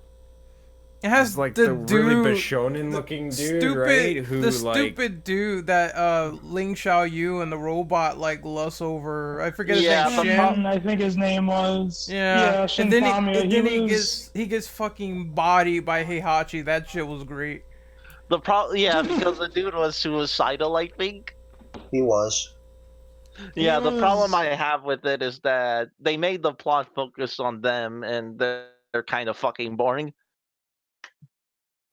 S3: It has
S1: It's like
S3: the
S1: the
S3: dude,
S1: really Bishonen looking dude,
S3: stupid,
S1: right? Who
S3: the
S1: like
S3: stupid dude that Ling Xiaoyu and the robot like lust over. I forget his
S5: Yeah,
S3: name. Shin.
S4: I think his name was.
S3: Yeah,
S4: Shin
S3: and then,
S4: Kamiya.
S3: and then he gets fucking bodied by Heihachi. That shit was great.
S5: Because the dude was suicidal, I think.
S2: He was.
S5: Yeah, the problem
S4: was-
S5: I have with it is that they made the plot focus on them, and they're kind of fucking boring.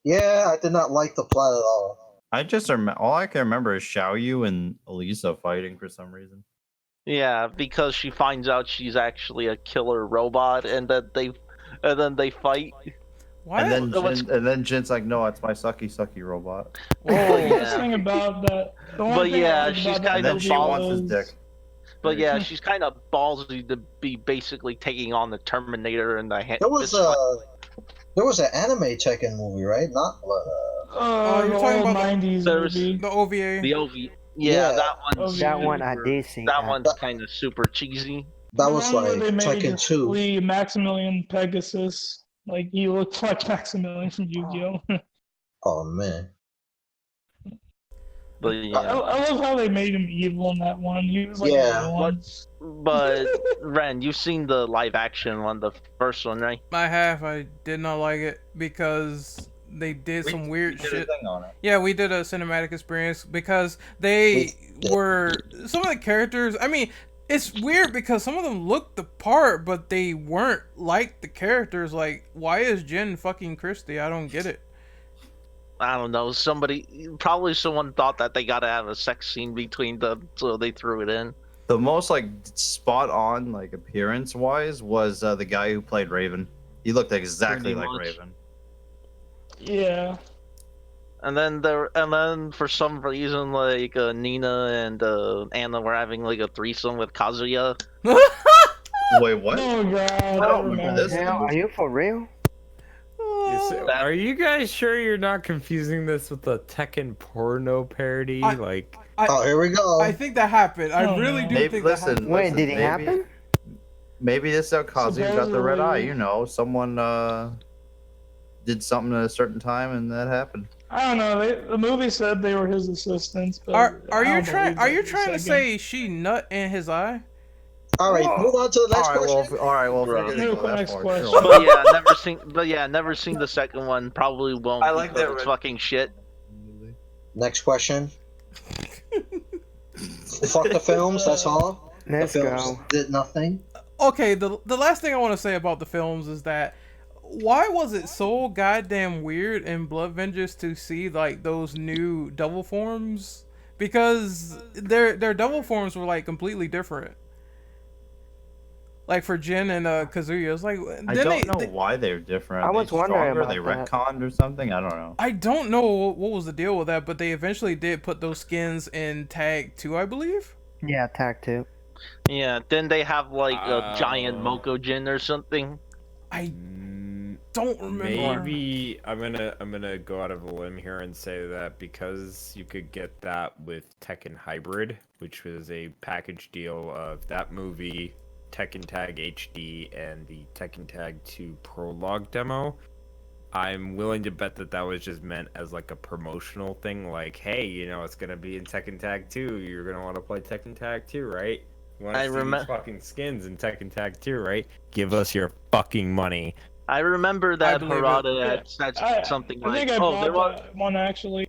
S2: Yeah, I did not like the plot at all.
S6: I just all I can remember is Xiaoyu and Elisa fighting for some reason.
S5: Yeah, because she finds out she's actually a killer robot, and then they fight.
S3: What?
S6: And then Jin's like, no, it's my sucky robot.
S4: The best thing about that. The one
S5: But
S4: thing I
S5: yeah,
S4: liked
S5: she's
S4: about that
S5: kind
S6: And then
S5: of
S6: she
S4: movie
S6: wants his
S4: was-
S6: dick.
S5: But yeah, she's kind of ballsy to be basically taking on the Terminator and the
S2: There was an anime Tekken movie, right? Not
S3: you're
S4: the
S3: talking
S4: old
S3: about
S4: 90s movie.
S3: the OVA.
S5: the OV.
S2: Yeah.
S5: Yeah, that one's
S7: I did see.
S5: that one's kind of super cheesy.
S2: that
S4: The
S2: was
S4: one where
S2: like
S4: they made
S2: Tekken 2.
S4: Lee Maximilian Pegasus. Like, he looked like Maximilian from Yu-Gi-Oh!
S2: Oh man.
S5: But
S4: I
S5: yeah,
S4: love how they made him evil in that one. He was like
S2: Yeah.
S4: the one.
S5: but Ren, you've seen the live action one, the first one, right?
S3: I did not like it because they did some weird shit. Yeah, we did a cinematic experience because they were some of the characters. I mean, it's weird because some of them looked the part, but they weren't like the characters. Like, why is Jin fucking Christy? I don't get it.
S5: I don't know. Probably someone thought that they gotta have a sex scene between them, so they threw it in.
S6: The most like spot on like appearance wise was the guy who played Raven. He looked exactly
S5: Pretty
S6: like
S5: much.
S6: Raven.
S4: Yeah.
S5: And then for some reason, like Nina and Anna were having like a threesome with Kazuya.
S6: Wait, what?
S4: Oh god. I
S6: don't remember this.
S7: Hell, are you for real?
S1: Are you guys sure you're not confusing this with the Tekken porno parody?
S2: Oh, here we go.
S3: I think that happened. I really do
S6: Maybe,
S3: think that happened.
S7: Wait, did it happen?
S6: Maybe this is how Kazuya got the red eye. You know, someone did something at a certain time, and that happened.
S4: I don't know. The movie said they were his assistants, but
S3: Are
S4: I
S3: you
S4: don't
S3: trying?
S4: believe
S3: Are
S4: that
S3: you
S4: for a
S3: trying to
S4: second.
S3: say she nut in his eye?
S2: All right, move on to the next question.
S6: All right, well, if we're
S5: Bro.
S6: gonna go that
S4: Next
S6: far,
S4: question.
S6: sure.
S5: But yeah, never seen the second one. Probably won't.
S6: I like
S5: because
S6: that
S5: it's
S6: red-
S5: fucking shit.
S2: Next question. Fuck the films. That's all.
S7: Let's
S2: the films
S7: go.
S2: did nothing.
S3: Okay, the last thing I want to say about the films is that why was it so goddamn weird in Blood Vengeance to see like those new double forms? Because their double forms were like completely different. Like for Jin and Kazuya, it's like
S6: I don't know why they're different.
S7: I
S6: Are
S7: was
S6: they
S7: wondering
S6: stronger?
S7: about
S6: They
S7: that.
S6: retconned or something? I don't know.
S3: I don't know what was the deal with that, but they eventually did put those skins in Tag 2, I believe.
S7: Yeah, Tag 2.
S5: Yeah, then they have like a giant Mokojin or something.
S3: I don't remember.
S1: Maybe I'm gonna go out of a limb here and say that because you could get that with Tekken Hybrid, which was a package deal of that movie, Tekken Tag HD, and the Tekken Tag 2 prologue demo. I'm willing to bet that that was just meant as like a promotional thing, like, hey, you know, it's gonna be in Tekken Tag 2. You're gonna want to play Tekken Tag 2, right? You want to see these fucking skins in Tekken Tag 2, right? Give us your fucking money.
S5: I remember that Harada had said something
S4: I
S5: like,
S4: think I
S5: "Oh,
S4: bought
S5: there was."
S4: that one actually.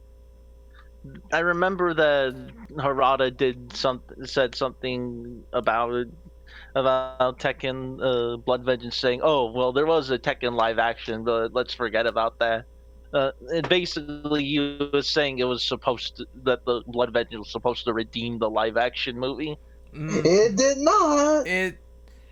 S5: I remember that Harada said something about Tekken Blood Vengeance, saying, "Oh, well, there was a Tekken live action, but let's forget about that." And basically, he was saying it was that the Blood Vengeance was supposed to redeem the live action movie.
S2: It did not.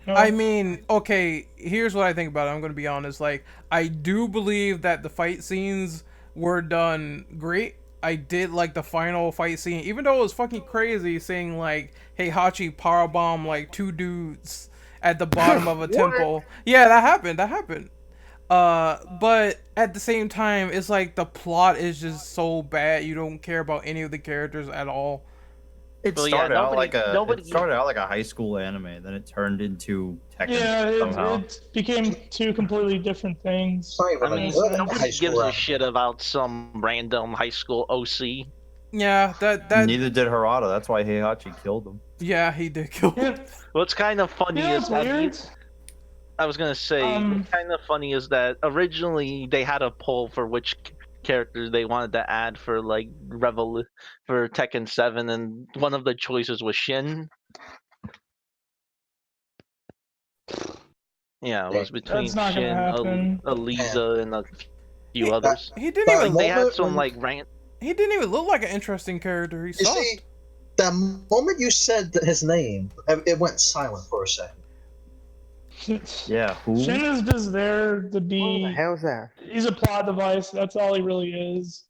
S3: I mean, okay, here's what I think about it. I'm going to be honest. Like, I do believe that the fight scenes were done great. I did like the final fight scene, even though it was fucking crazy seeing, like, Heihachi powerbomb, like, 2 dudes at the bottom of a temple. Yeah, that happened. But at the same time, it's like the plot is just so bad, you don't care about any of the characters at all.
S6: It started out like a high school anime, then it turned into Tekken.
S4: Yeah, it became two completely different things.
S5: I mean, nobody gives a shit about some random high school OC.
S3: Yeah, that
S6: Neither did Harada. That's why Heihachi killed him.
S3: Yeah, he did kill him.
S5: What's kind of funny is that I was gonna say, what's kind of funny is that originally they had a poll for which character they wanted to add for like for Tekken 7, and one of the choices was Shin. Yeah, it was between Shin, Aliza, and a few others.
S3: He didn't even.
S5: They had some like rant.
S3: He didn't even look like an interesting character. He sucked.
S2: See, the moment you said his name, it went silent for a second.
S6: Yeah, who?
S4: Shin is just there to be.
S7: What the hell's that?
S4: He's a plot device. That's all he really is.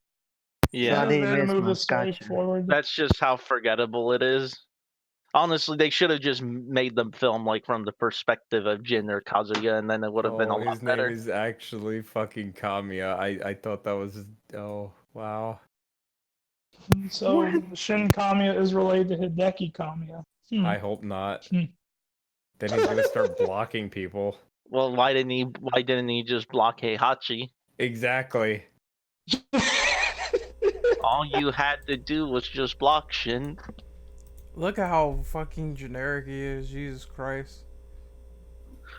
S5: Yeah,
S4: He's there to move the story forward.
S5: That's just how forgettable it is. Honestly, they should have just made them film like from the perspective of Jin or Kazuya, and then it would have been a lot better.
S1: His name is actually fucking Kamiya. I thought that was just, oh wow.
S4: So Shin Kamiya is related to Hideki Kamiya.
S1: I hope not. Then he's gonna start blocking people.
S5: Well, why didn't he just block Heihachi?
S1: Exactly.
S5: All you had to do was just block Shin.
S3: Look at how fucking generic he is. Jesus Christ.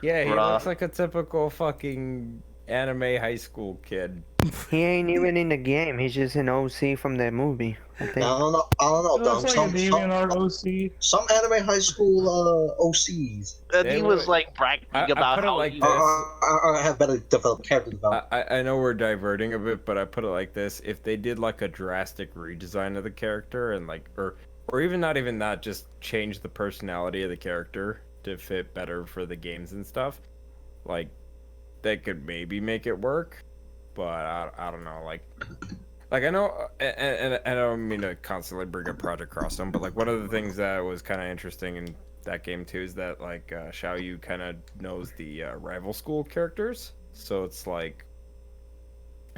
S1: Yeah, he looks like a typical fucking anime high school kid.
S7: He ain't even in the game. He's just an OC from the movie. I think.
S2: I don't know.
S4: Looks like a DeviantArt OC.
S2: Some anime high school OCs.
S5: And he was like bragging about how
S1: like
S5: he
S2: have better developed character development.
S1: I know we're diverting a bit, but I put it like this: if they did like a drastic redesign of the character and like, or even not even that, just change the personality of the character to fit better for the games and stuff, like they could maybe make it work. But I don't know, like I know, and I don't mean to constantly bring up Project Crosstone, but like one of the things that was kind of interesting in that game too is that like Xiaoyu kind of knows the rival school characters, so it's like,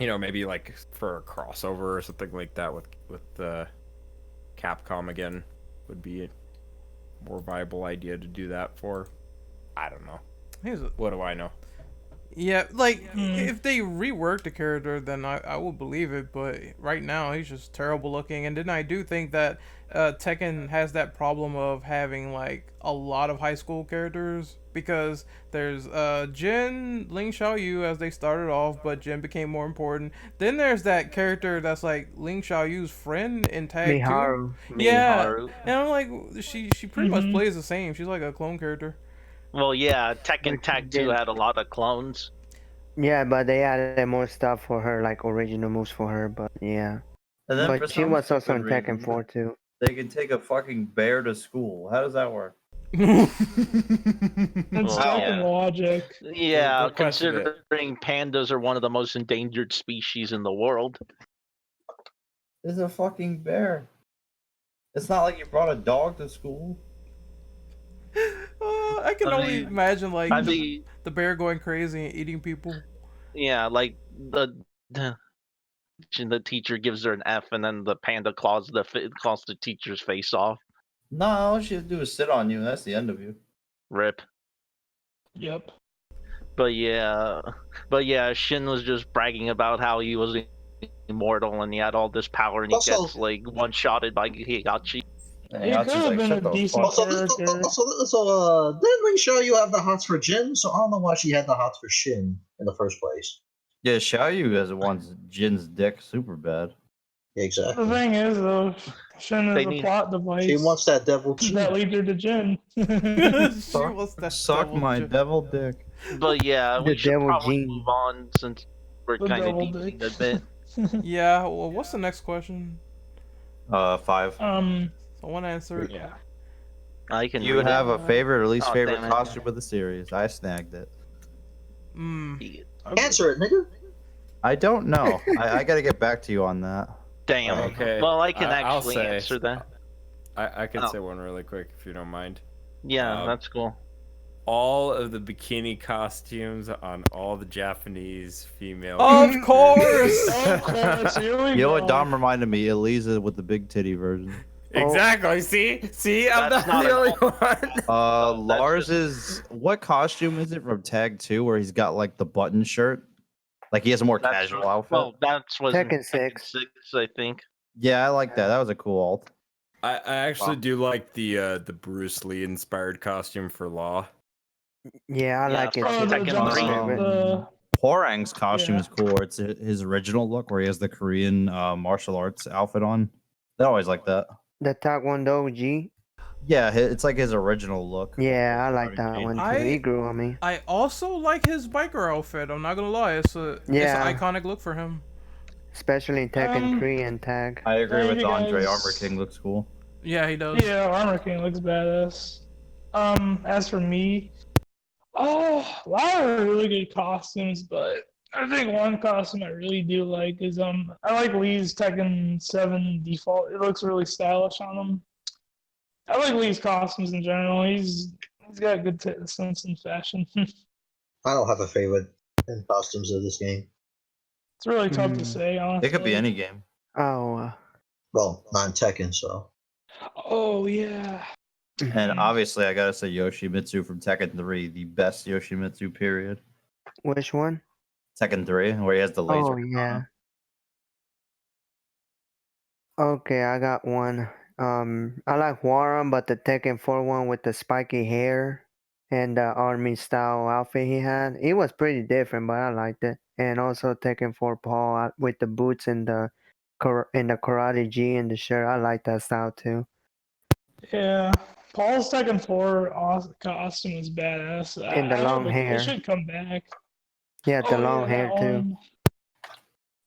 S1: you know, maybe like for a crossover or something like that with Capcom again would be a more viable idea to do that for. I don't know. What do I know?
S3: Yeah, like if they reworked the character, then I would believe it. But right now, he's just terrible looking. And then I do think that Tekken has that problem of having like a lot of high school characters because there's Jin, Ling Xiaoyu as they started off, but Jin became more important. Then there's that character that's like Ling Xiaoyu's friend in Tag 2.
S7: Miharu.
S3: Yeah,
S5: Miharu.
S3: and I'm like, she pretty much plays the same. She's like a clone character.
S5: Well, yeah, Tekken Tag 2 had a lot of clones.
S7: Yeah, but they added more stuff for her, like original moves for her. But yeah,
S6: And then for
S7: but she
S6: some
S7: was also in
S6: stupid
S7: Tekken
S6: reason,
S7: 4 too.
S6: They can take a fucking bear to school. How does that work?
S4: It's
S5: Wow.
S4: Tekken logic.
S5: Yeah,
S1: Don't question it.
S5: considering pandas are one of the most endangered species in the world.
S6: It's a fucking bear. It's not like you brought a dog to school.
S3: I can
S5: I
S3: only
S5: mean-
S3: imagine like
S5: I mean,
S3: the bear going crazy and eating people.
S5: yeah, like the teacher gives her an F, and then the panda claws the teacher's face off.
S6: No, all she has to do is sit on you, and that's the end of you.
S5: Rip.
S4: Yep.
S5: But yeah, Shin was just bragging about how he was immortal and he had all this power, and he
S2: Also-
S5: gets like one-shotted by Higachi.
S6: And
S4: He
S6: Yachi's
S4: could have
S6: like,
S4: been
S6: shut
S4: a
S6: the
S4: decent
S6: fuck up.
S2: Also,
S4: character.
S2: didn't Ling Xiaoyu have the hots for Jin? So I don't know why she had the hots for Shin in the first place.
S6: Yeah, Xiaoyu has wants Jin's dick super bad.
S2: Yeah, exactly.
S4: The thing is, though, Shin
S5: They
S4: is a
S5: need-
S4: plot device
S2: She wants that devil too.
S4: that leads her to Jin.
S3: She wants that
S6: Suck
S3: devil
S6: my
S3: shit.
S6: devil dick.
S5: But yeah, we
S7: The
S5: should
S7: devil
S5: probably
S7: gene.
S5: move on since we're
S4: The
S5: kind of
S4: devil
S5: deeping
S4: dick.
S5: a bit.
S3: Yeah, well, what's the next question?
S6: 5.
S3: Someone answer it.
S4: Yeah.
S5: I can.
S6: You
S5: read it.
S6: have a favorite or least
S5: Oh,
S6: favorite
S5: damn it.
S6: costume of the series? I snagged it.
S2: Answer it, nigga.
S6: I don't know. I gotta get back to you on that.
S5: Damn.
S1: Okay.
S5: Well, I can
S1: I'll
S5: actually
S1: say-
S5: answer that.
S1: I can
S5: Oh.
S1: say one really quick if you don't mind.
S5: Yeah,
S1: Um,
S5: that's cool.
S1: All of the bikini costumes on all the Japanese female.
S3: Of
S1: characters.
S3: course.
S4: Of course, here we
S6: You know
S4: go.
S6: what Dom reminded me? Elisa with the big titty version.
S1: Exactly. See, I'm
S5: That's
S1: not
S5: not
S1: the
S5: an-
S1: only one.
S6: Lars is what costume is it from Tag 2 where he's got like the button shirt? Like he has a more
S5: That's
S6: casual
S5: what-
S6: outfit.
S5: Well, that's was in
S7: Tekken 6.
S5: 6, I think.
S6: Yeah, I like that. That was a cool alt.
S1: I actually do like the Bruce Lee inspired costume for Law.
S7: Yeah, I
S5: Yeah,
S7: like it
S5: from
S4: Oh,
S7: too.
S4: the
S5: Tekken
S4: jump
S5: three.
S4: shot, the-
S6: Hwoarang's costume
S4: Yeah.
S6: is cool. Where it's his original look where he has the Korean martial arts outfit on. I always like that.
S7: The Taekwondo G.
S6: Yeah, it's like his original look.
S7: Yeah, I like that one too.
S3: I-
S7: He grew on me.
S3: I also like his biker outfit. I'm not gonna lie, it's an
S7: Yeah.
S3: iconic look for him.
S7: Especially in Tekken 3 and Tag.
S6: I agree
S4: Thank
S6: with
S4: you,
S6: Andre.
S4: guys.
S6: Armor King looks cool.
S3: Yeah, he does.
S4: Yeah, Armor King looks badass. As for me, a lot of really good costumes, but I think one costume I really do like is I like Lee's Tekken 7 default. It looks really stylish on him. I like Lee's costumes in general. He's got good sense in fashion.
S2: I don't have a favorite in costumes of this game.
S4: It's really tough to say, honestly.
S6: It could be any game.
S7: Oh,
S2: Well, not in Tekken, so.
S4: Oh yeah.
S6: And obviously, I gotta say Yoshimitsu from Tekken 3, the best Yoshimitsu period.
S7: which one?
S6: Tekken 3, where he has the laser.
S7: Oh, yeah. Okay, I got one. I like Warren, but the Tekken 4 one with the spiky hair and the army style outfit he had, it was pretty different, but I liked it. And also Tekken 4 Paul with the boots and the karate G and the shirt, I like that style too.
S4: Yeah. Paul's Tekken 4 costume is badass.
S7: And the
S4: I
S7: long
S4: hope
S7: hair.
S4: It should come back.
S7: Yeah, the
S4: Oh,
S7: long
S4: yeah,
S7: hair
S4: that
S7: too.
S4: one.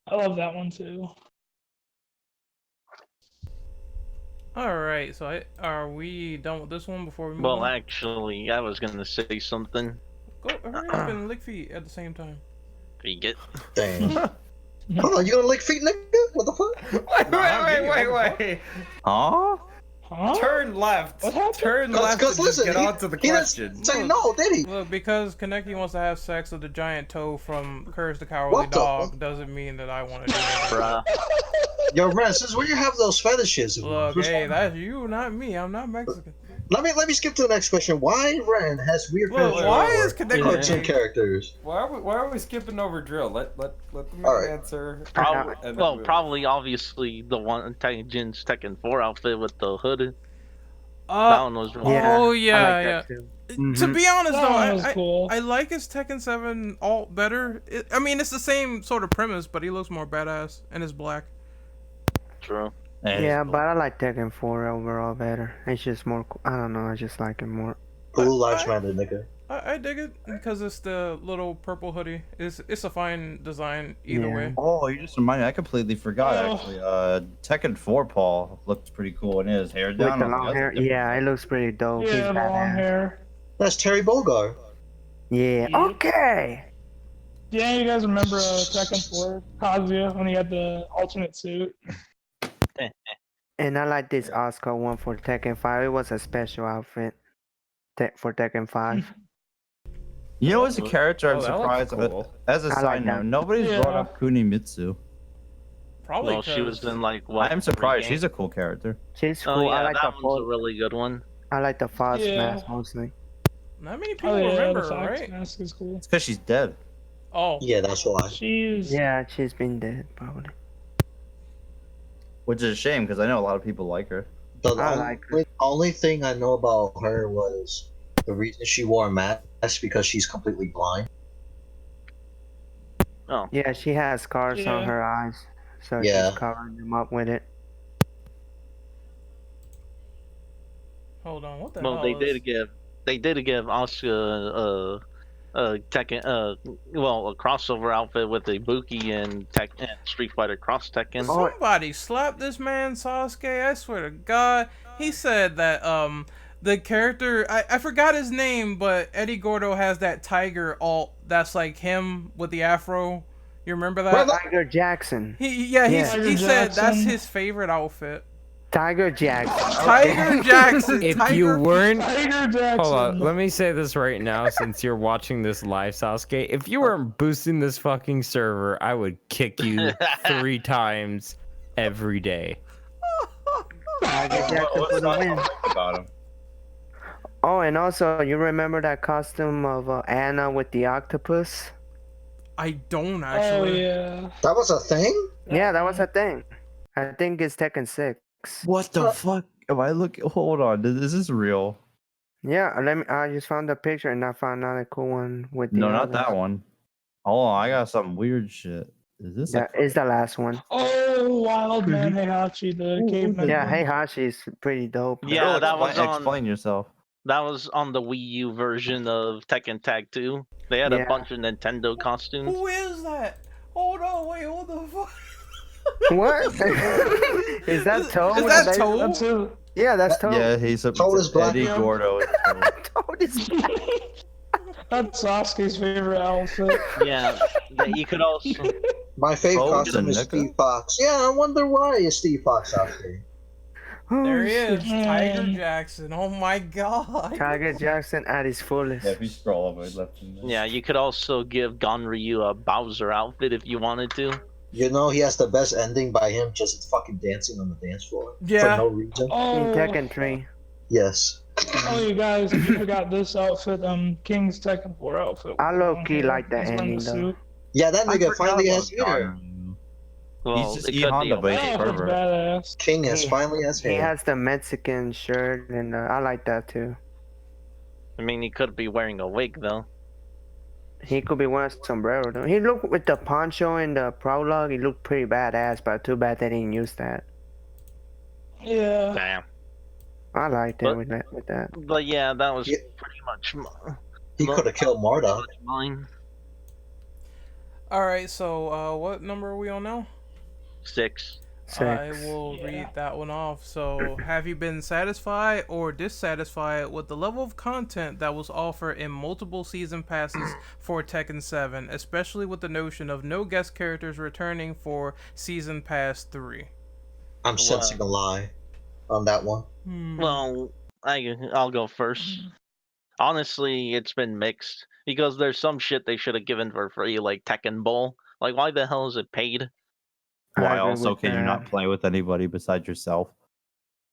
S4: I love that one too.
S3: All right, so are we done with this one before we move
S5: Well,
S3: on?
S5: actually, I was gonna say something.
S3: Go hurry up and lick feet at the same time.
S5: You get
S2: Dang. Hold on, you gonna lick feet, nigga? What the fuck?
S1: Wait.
S6: Huh?
S4: Huh?
S1: Turn left.
S4: What happened?
S1: Turn
S2: Cause,
S1: left.
S2: cause
S1: and just
S2: listen,
S1: get on to the
S2: he
S1: question.
S2: didn't say no, did he?
S3: Look, because Kaneki wants to have sex with the giant toe from Courage the Cowardly
S2: What the
S3: Dog
S2: fuck?
S3: doesn't mean that I want to do it.
S5: bruh.
S2: Yo, Ren, since where you have those fetishes?
S3: Look, hey, that's you, not me. I'm not Mexican.
S2: Let me skip to the next question. Why Ren has weird
S3: Well,
S2: feelings
S3: why
S2: for
S3: is connected
S2: cartoon
S3: to-
S2: characters?
S8: Why are we skipping over Drill? Let the man
S2: Alright.
S8: answer.
S5: Probably,
S8: and then
S5: well,
S8: we'll-
S5: probably obviously the one Jin's Tekken 4 outfit with the hood. That one was really
S7: Yeah,
S3: Oh
S7: I
S3: yeah,
S7: like
S3: yeah.
S7: that too.
S3: To
S7: Mhm.
S3: be honest
S4: That
S3: though,
S4: one was
S3: I
S4: cool.
S3: like his Tekken 7 alt better. I mean, it's the same sort of premise, but he looks more badass and is black.
S5: true.
S6: And
S7: Yeah, but I like Tekken 4 overall better. It's just more. I don't know. I just like it more.
S2: Blue Lives Matter, nigga.
S3: I dig it because it's the little purple hoodie. It's a fine design either
S7: Yeah.
S3: way.
S6: Oh, you just reminded me. I completely forgot.
S4: Oh.
S6: Actually, Tekken 4 Paul looked pretty cool in his hair
S7: With
S6: down.
S7: the
S6: I was like,
S7: long
S6: that's a
S7: hair,
S6: different
S7: yeah,
S6: look.
S7: it looks pretty dope. He's
S4: Yeah, the long
S7: badass.
S4: hair.
S2: That's Terry Bogard.
S7: Yeah.
S4: Yeah.
S7: Okay.
S4: Yeah, you guys remember Tekken 4, Kazuya, when he had the alternate suit?
S7: And I like this Oscar one for Tekken 5. It was a special outfit for Tekken 5.
S6: You know, as a character, I'm
S1: Oh, that looks
S6: surprised.
S1: cool.
S6: As a
S7: I
S6: side
S7: like
S6: note,
S7: that.
S6: nobody's
S4: Yeah.
S6: brought up Kunimitsu.
S3: Probably
S5: Well, she was
S3: 'cause-
S5: in like what?
S6: I'm
S5: 3
S6: surprised.
S5: games?
S6: She's a cool character.
S7: She's cool.
S5: Oh yeah,
S7: I like the
S5: that one's a
S7: Fox.
S5: really good one.
S7: I like the Fox
S4: Yeah.
S7: mask mostly.
S3: Not many people
S4: Oh yeah,
S3: remember,
S4: the Fox
S3: right?
S4: mask is cool.
S6: It's because she's dead.
S3: Oh,
S2: Yeah, that's why.
S4: She's
S7: Yeah, she's been dead probably.
S6: Which is a shame because I know a lot of people like her.
S2: The
S7: I
S2: only,
S7: like her.
S2: only thing I know about her was the reason she wore a mask because she's completely blind.
S5: Oh,
S7: Yeah, she has scars on
S4: Yeah.
S7: her eyes, so
S2: Yeah.
S7: she's covering them up with it.
S3: hold on. What the
S5: well,
S3: hell?
S5: they
S3: is...
S5: did give Asuka Tekken well a crossover outfit with a Buki and Street Fighter Cross Tekken.
S7: Oh.
S3: Somebody slapped this man Sasuke. I swear to God. He said that the character I forgot his name, but Eddie Gordo has that tiger alt that's like him with the afro. You remember that?
S7: Tiger Jackson.
S3: He
S4: Tiger
S3: said that's
S4: Jackson.
S3: his favorite outfit.
S7: Tiger Jackson.
S3: Tiger Jackson.
S1: If
S3: Tiger...
S1: you weren't,
S4: Tiger Jackson.
S1: hold on, let me say this right now, since you're watching this live, Sasuke. If you weren't boosting this fucking server, I would kick you 3 times every day.
S7: Tiger Jackson for the win.
S6: About him.
S7: Oh, and also, you remember that costume of Anna with the octopus?
S3: I don't
S4: Oh
S3: actually.
S4: yeah.
S2: That was a thing?
S7: Yeah, that was a thing. I think it's Tekken 6.
S6: What the fuck? Am I looking? Hold on. Is this real?
S7: Yeah, I just found the picture and I found another cool one with the
S6: No, not
S7: others.
S6: that one. Hold on. I got some weird shit. Is this
S7: That is the last one.
S4: Oh, Wild Man Heihachi, the caveman.
S7: Yeah, Heihachi's pretty dope.
S5: Yeah, that was on.
S6: Explain yourself.
S5: That was on the Wii U version of Tekken Tag 2. They had
S7: Yeah.
S5: a bunch of Nintendo costumes.
S3: Who is that? Hold on, wait, what the fuck?
S7: What? Is that Toad?
S3: Is that
S7: They-
S3: Toad?
S4: That's who.
S7: Yeah, that's Toad.
S6: Yeah, he's a
S2: Toad is black.
S6: Eddie Gordo. is Toad.
S7: Toad is
S4: That's Sasuke's favorite outfit.
S5: Yeah, you could also.
S2: My favorite
S6: Oh,
S2: costume is
S6: Danica?
S2: Steve Fox. Yeah, I wonder why is Steve Fox out there.
S3: There he is,
S4: shit.
S3: Tiger Jackson. Oh my God.
S7: Tiger Jackson at his fullest.
S6: Yeah, if you scroll over, it left him there.
S5: Yeah, you could also give Gonryu a Bowser outfit if you wanted to.
S2: You know he has the best ending by him just fucking dancing on the dance floor
S3: Yeah.
S2: for no reason.
S7: In
S4: Oh,
S7: Tekken 3.
S2: Yes.
S4: oh, you guys, you forgot this outfit. King's Tekken 4 outfit.
S7: I low-key like that
S4: He's wearing
S7: ending,
S4: the
S7: though.
S4: suit.
S2: Yeah, that
S6: I
S2: nigga
S6: forgot
S2: finally
S6: about
S2: has hair.
S6: Gonryu.
S5: Well,
S6: just
S5: it
S6: E
S5: could
S6: Honda,
S5: be
S6: but
S5: a-
S6: he's
S4: That outfit's
S6: pervert.
S4: badass.
S2: King has
S7: He-
S2: finally has
S7: He
S2: hair.
S7: has the Mexican shirt, and I like that too.
S5: I mean, he could be wearing a wig though.
S7: He could be wearing a sombrero though. He looked with the poncho in the prologue. He looked pretty badass, but too bad they didn't use that.
S4: Yeah.
S5: Damn.
S7: I liked it
S5: But-
S7: with that.
S5: But yeah, that was
S2: Yeah.
S5: pretty much
S2: He could have killed Marduk.
S5: mine.
S3: All right, so what number are we on now?
S5: 6.
S3: I
S7: 6.
S3: will
S4: Yeah.
S3: read that one off. So, have you been satisfied or dissatisfied with the level of content that was offered in multiple season passes for Tekken 7, especially with the notion of no guest characters returning for Season Pass 3?
S2: I'm sensing a lie on that one.
S5: Well, I'll go first. Honestly, it's been mixed because there's some shit they should have given for free, like Tekken Bowl. Like, why the hell is it paid?
S7: I
S6: Why
S7: agree
S6: also
S7: with
S6: can you
S7: that.
S6: not play with anybody besides yourself?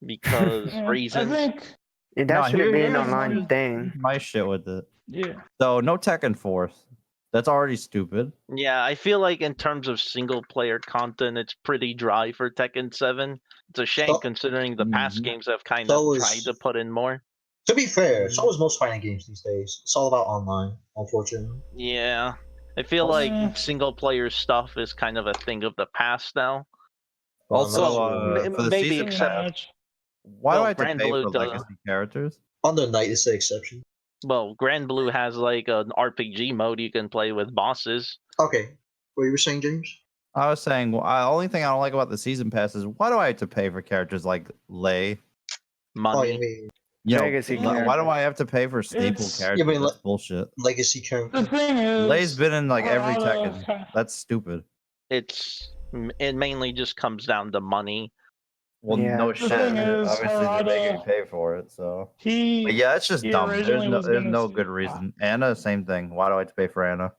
S5: Because
S4: Yeah,
S5: reasons.
S4: I think
S7: That shouldn't be an
S4: here's
S7: online
S4: one-
S7: thing.
S6: My shit with it.
S4: Yeah.
S6: So no Tekken 4. That's already stupid.
S5: Yeah, I feel like in terms of single player content, it's pretty dry for Tekken 7. It's a shame
S2: So-
S5: considering the past
S6: Mhm.
S5: games have kind
S2: So
S5: of
S2: is-
S5: tried to put in more.
S2: To be fair, so is most fighting games these days. It's all about online, unfortunately.
S5: Yeah. I feel like single player stuff is kind of a thing of the past now.
S6: Also,
S2: Unless
S5: m-
S6: for the
S5: maybe
S6: season
S5: except-
S6: pass,
S4: Match.
S6: why do
S5: well,
S6: I have to
S5: Grand
S6: pay
S5: Blue
S6: for
S5: does-
S6: legacy characters?
S2: Under Night is the exception.
S5: Well, Grand Blue has like an RPG mode you can play with bosses.
S2: Okay, what you were saying, James?
S6: I was saying, the only thing I don't like about the season pass is why do I have to pay for characters like Lei?
S2: Oh, you
S5: Money.
S2: mean
S6: You know,
S7: Legacy
S6: why do I have to pay for staple
S4: It's-
S6: characters?
S2: mean,
S6: That's bullshit.
S2: legacy character?
S4: The thing is,
S6: Lei's been in like every
S4: Harada-
S6: Tekken. That's stupid.
S5: It mainly just comes down to money.
S6: Well,
S7: Yeah.
S6: no
S7: The
S6: shit.
S4: thing is,
S6: Obviously, they're making you
S4: Harada-
S6: pay for it. So,
S4: He.
S6: but yeah, it's just
S4: he
S6: dumb. There's
S4: originally
S6: no,
S4: was
S6: there's
S4: gonna
S6: no
S4: say-
S6: good reason. Anna, same thing. Why do I have to pay for Anna?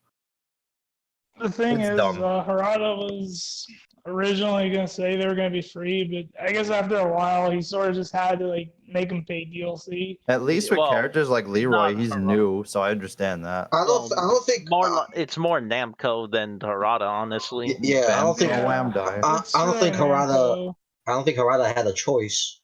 S4: The thing
S6: It's
S4: is,
S6: dumb.
S4: Harada was originally gonna say they were gonna be free, but I guess after a while he sort of just had to like make them pay DLC.
S6: At least with
S5: Well,
S6: characters like Leroy,
S5: not
S6: he's
S5: Harada.
S6: new, so I understand that.
S2: I don't think.
S5: It's more Namco than Harada, honestly.
S2: Yeah, I don't think.
S6: Bam,
S4: Yeah.
S6: wham, die.
S2: I don't think Harada.
S4: Namco.
S2: I don't think Harada had a choice.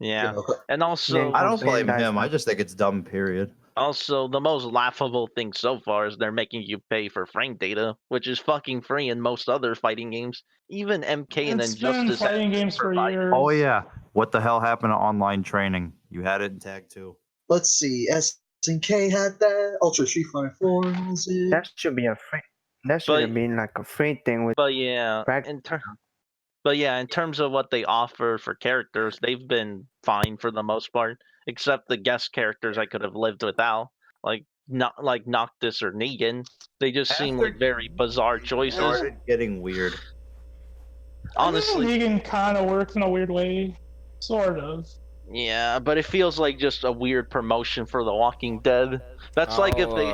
S5: Yeah,
S2: You know,
S5: and also,
S6: I don't blame
S7: Bandai
S6: him. I
S7: stuff.
S6: just think it's dumb. Period.
S5: also the most laughable thing so far is they're making you pay for frame data, which is fucking free in most other fighting games. Even MK and
S4: It's been
S5: Injustice. have
S4: fighting games for
S5: provide-
S4: years.
S6: Oh yeah. What the hell happened to online training? You had it in Tag 2.
S2: let's see. SNK had that. Ultra Street Fighter 4 was it?
S7: That should be a free. That should have been like a free thing with.
S5: But yeah,
S7: Prac-
S5: in terms of what they offer for characters, they've been fine for the most part. Except the guest characters, I could have lived without, not like Noctis or Negan. They just seem
S6: After-
S5: like very bizarre choices.
S6: Started getting weird.
S5: Honestly,
S4: Negan kind of works in a weird way, sort of.
S5: yeah, but it feels like just a weird promotion for The Walking Dead. That's like if they.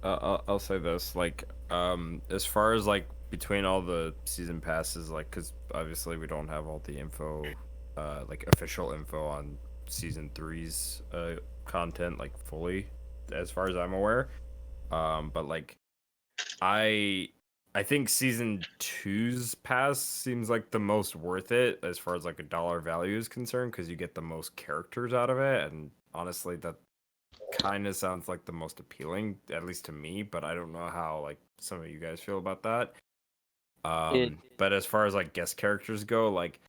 S1: I'll say this, like, as far as like between all the season passes, like, because obviously we don't have all the info, like official info on season 3's content, like fully, as far as I'm aware. But like, I think season 2's pass seems like the most worth it as far as like a dollar value is concerned, because you get the most characters out of it, and honestly, that kind of sounds like the most appealing, at least to me. But I don't know how like some of you guys feel about that. But as far as like guest characters go, like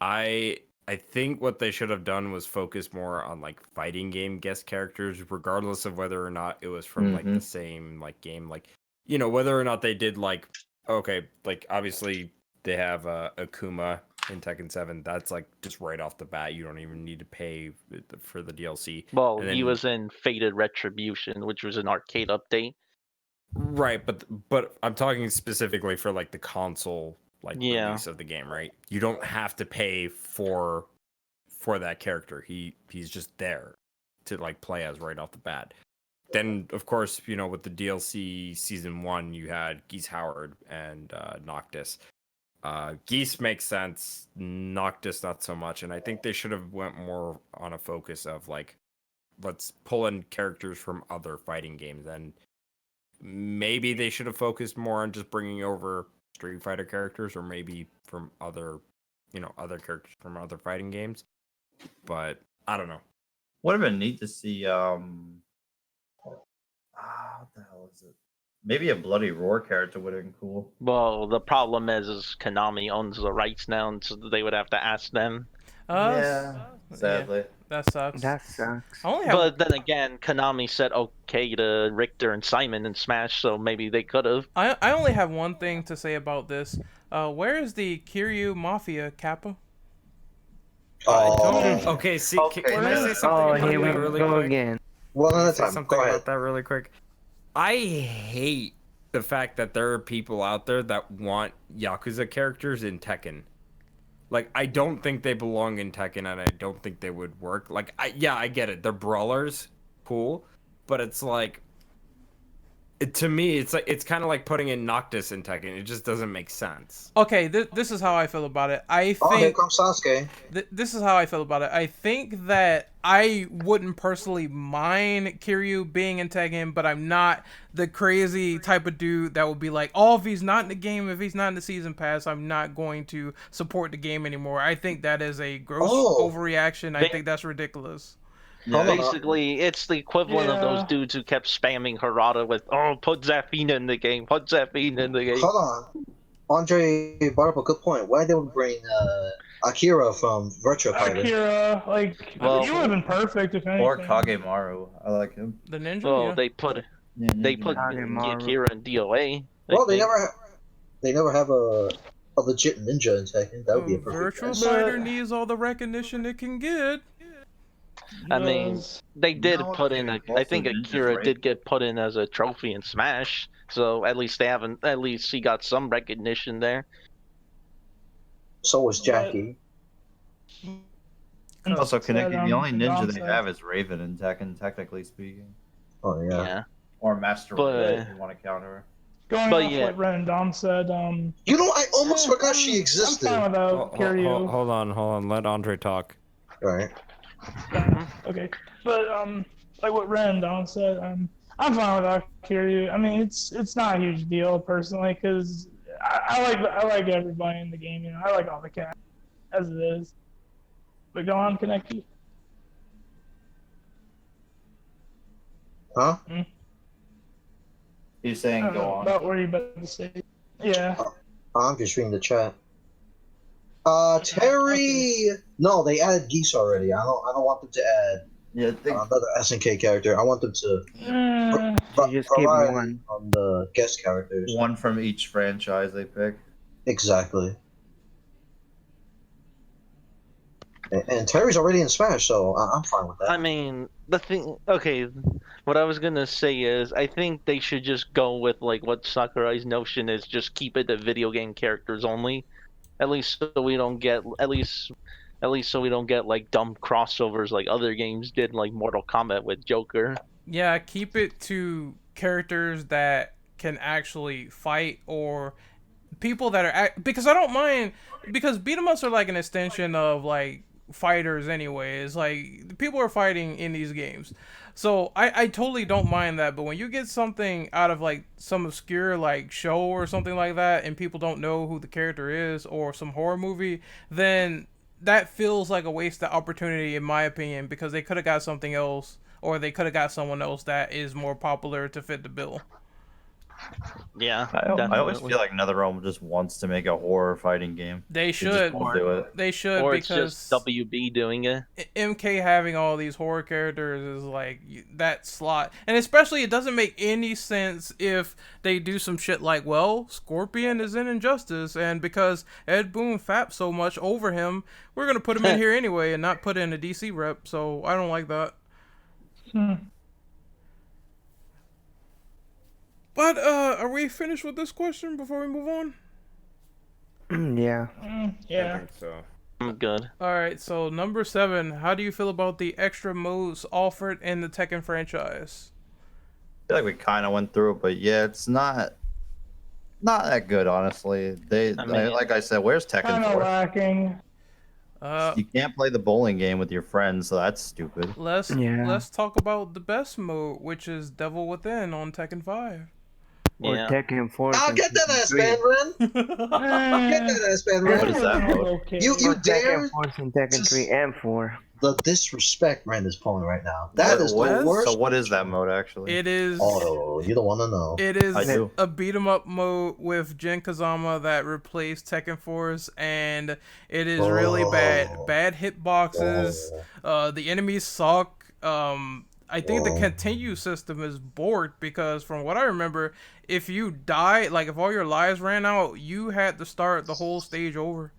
S1: I think what they should have done was focus more on like fighting game guest characters, regardless of whether or not it was from like the same like game, like, you know, whether or not they did like, okay, like obviously they have Akuma in Tekken 7. That's like just right off the bat, you don't even need to pay for the DLC.
S5: Well,
S1: And
S5: he
S1: then-
S5: was in Fated Retribution, which was an arcade update.
S1: Right, but I'm talking specifically for like the console like
S5: Yeah.
S1: release of the game, right? You don't have to pay for that character. He's just there to like play as right off the bat. Then of course, you know, with the DLC season 1, you had Geese Howard and Noctis. Geese makes sense, Noctis not so much, and I think they should have went more on a focus of like, let's pull in characters from other fighting games, and maybe they should have focused more on just bringing over Street Fighter characters, or maybe from other, you know, other characters from other fighting games. But I don't know.
S6: Would have been neat to see. What the hell is it? Maybe a Bloody Roar character would have been cool.
S5: Well, the problem is Konami owns the rights now, and so they would have to ask them.
S6: Sadly.
S3: That sucks.
S7: That sucks.
S3: I only have
S5: But then again, Konami said okay to Richter and Simon in Smash, so maybe they could have.
S3: I only have one thing to say about this. Where is the Kiryu Mafia Kappa?
S1: Okay, see, can I say something
S7: Oh,
S1: about
S7: here we
S1: that really
S7: go
S1: quick?
S7: again.
S2: One at a
S1: Say
S2: time.
S1: something
S2: Go ahead.
S1: about that really quick. I hate the fact that there are people out there that want Yakuza characters in Tekken. Like, I don't think they belong in Tekken, and I don't think they would work. Like, I get it. They're brawlers. Cool. But it's like, To me, it's kind of like putting in Noctis in Tekken. It just doesn't make sense.
S3: Okay, this is how I feel about it. I
S2: Oh, here
S3: think
S2: comes Sasuke.
S3: this is how I feel about it. I think that I wouldn't personally mind Kiryu being in Tekken, but I'm not the crazy type of dude that would be like, oh, if he's not in the game, if he's not in the season pass, I'm not going to support the game anymore. I think that is a gross overreaction. I think that's ridiculous.
S6: Yeah.
S5: Basically, it's the equivalent of those
S4: Yeah.
S5: dudes who kept spamming Harada with, "Oh, put Zafina in the game, put Zafina in the game."
S2: Hold on. Andre brought up a good point. Why didn't we bring Akira from Virtua Fighter?
S4: Akira, like,
S5: Well-
S4: he would have been perfect if anything.
S6: Or Kagemaru. I like him.
S3: The ninja.
S5: Well,
S3: yeah.
S5: they put
S7: Kagemaru.
S5: Akira in DOA.
S2: Well, they
S5: think.
S2: never have a legit ninja in Tekken. That would be a perfect
S3: Virtual
S2: match.
S3: Fighter needs all the recognition it can get.
S5: I mean,
S4: Yes.
S5: they did
S6: No,
S5: put in. I
S6: also
S5: think
S6: ninjas,
S5: Akira
S6: right?
S5: did get put in as a trophy in Smash, so at least they haven't. At least he got some recognition there.
S2: So was Jackie.
S6: Also, Kaneki, the only ninja
S4: Dom
S6: they
S4: said-
S6: have is Raven in Tekken, technically speaking.
S2: Oh yeah.
S5: Yeah.
S6: Or Master
S5: But-
S6: Raven, if you want to counter her.
S4: Going
S5: But
S4: off
S5: yeah.
S4: what Ren and Dom said,
S2: You know, I almost
S4: yeah,
S2: forgot she existed.
S4: I'm fine without Kiryu.
S1: Hold on. Let Andre talk.
S2: Right.
S4: Okay, but like what Ren and Dom said, I'm fine without Kiryu. I mean, it's not a huge deal personally because I like everybody in the game. You know, I like all the cats as it is. But go on, Kaneki.
S2: Huh?
S6: He's saying
S4: I don't
S6: go
S4: know
S6: on.
S4: about what you about to say. Yeah.
S2: I'm just reading the chat. Terry. No, they added geese already. I don't want them to add
S6: Yeah, I think
S2: another SNK character. I want them to
S7: You just keep
S2: variety
S7: one.
S2: on the guest characters.
S6: one from each franchise they pick.
S2: Exactly. And Terry's already in Smash, so I'm fine with that.
S5: I mean, the thing. Okay, what I was gonna say is, I think they should just go with like what Sakurai's notion is, just keep it to video game characters only. At least so we don't get so we don't get like dumb crossovers like other games did, like Mortal Kombat with Joker.
S3: Yeah, keep it to characters that can actually fight or people that are because I don't mind because beat 'em ups are like an extension of like fighters anyways. Like people are fighting in these games. So I totally don't mind that, but when you get something out of like some obscure like show or something like that and people don't know who the character is or some horror movie, then that feels like a wasted opportunity in my opinion because they could have got something else or they could have got someone else that is more popular to fit the bill.
S5: Yeah,
S6: I always
S5: definitely.
S6: feel like NetherRealm just wants to make a horror fighting game.
S3: They
S6: They just
S3: should.
S6: won't do it.
S3: They should
S5: Or it's
S3: because
S5: just WB doing it.
S3: MK having all these horror characters is like that slot, and especially it doesn't make any sense if they do some shit like, well, Scorpion is in Injustice, and because Ed Boon fapped so much over him, we're gonna put him in here anyway and not put in a DC rep. So I don't like that. But are we finished with this question before we move on?
S7: Yeah.
S1: I
S4: Yeah.
S1: think so.
S5: I'm good.
S3: All right, so number 7, how do you feel about the extra modes offered in the Tekken franchise?
S6: I feel like we kind of went through it, but yeah, it's not that good, honestly. Like I said, where's Tekken
S4: Kind of
S6: 4?
S4: lacking.
S6: You can't play the bowling game with your friends, so that's stupid.
S3: Let's talk about the best mode, which is Devil Within on Tekken 5.
S7: Or
S5: Yeah.
S7: Tekken 4.
S2: I'll get that ass, man, Ren. Get that ass, man,
S6: What
S2: Ren.
S6: is that mode?
S4: Okay.
S2: You dare
S7: Tekken 4 and Tekken 3 and 4.
S2: the disrespect Ren is pulling right now. That is the worst.
S6: So what is that mode actually?
S3: It is
S2: Oh, you don't want to know.
S3: it is
S6: I do.
S3: a beat 'em up mode with Jin Kazama that replaced Tekken Force, and it is really bad hitboxes. The enemies suck. I think the continue system is borked because from what I remember, if you die, like if all your lives ran out, you had to start the whole stage over.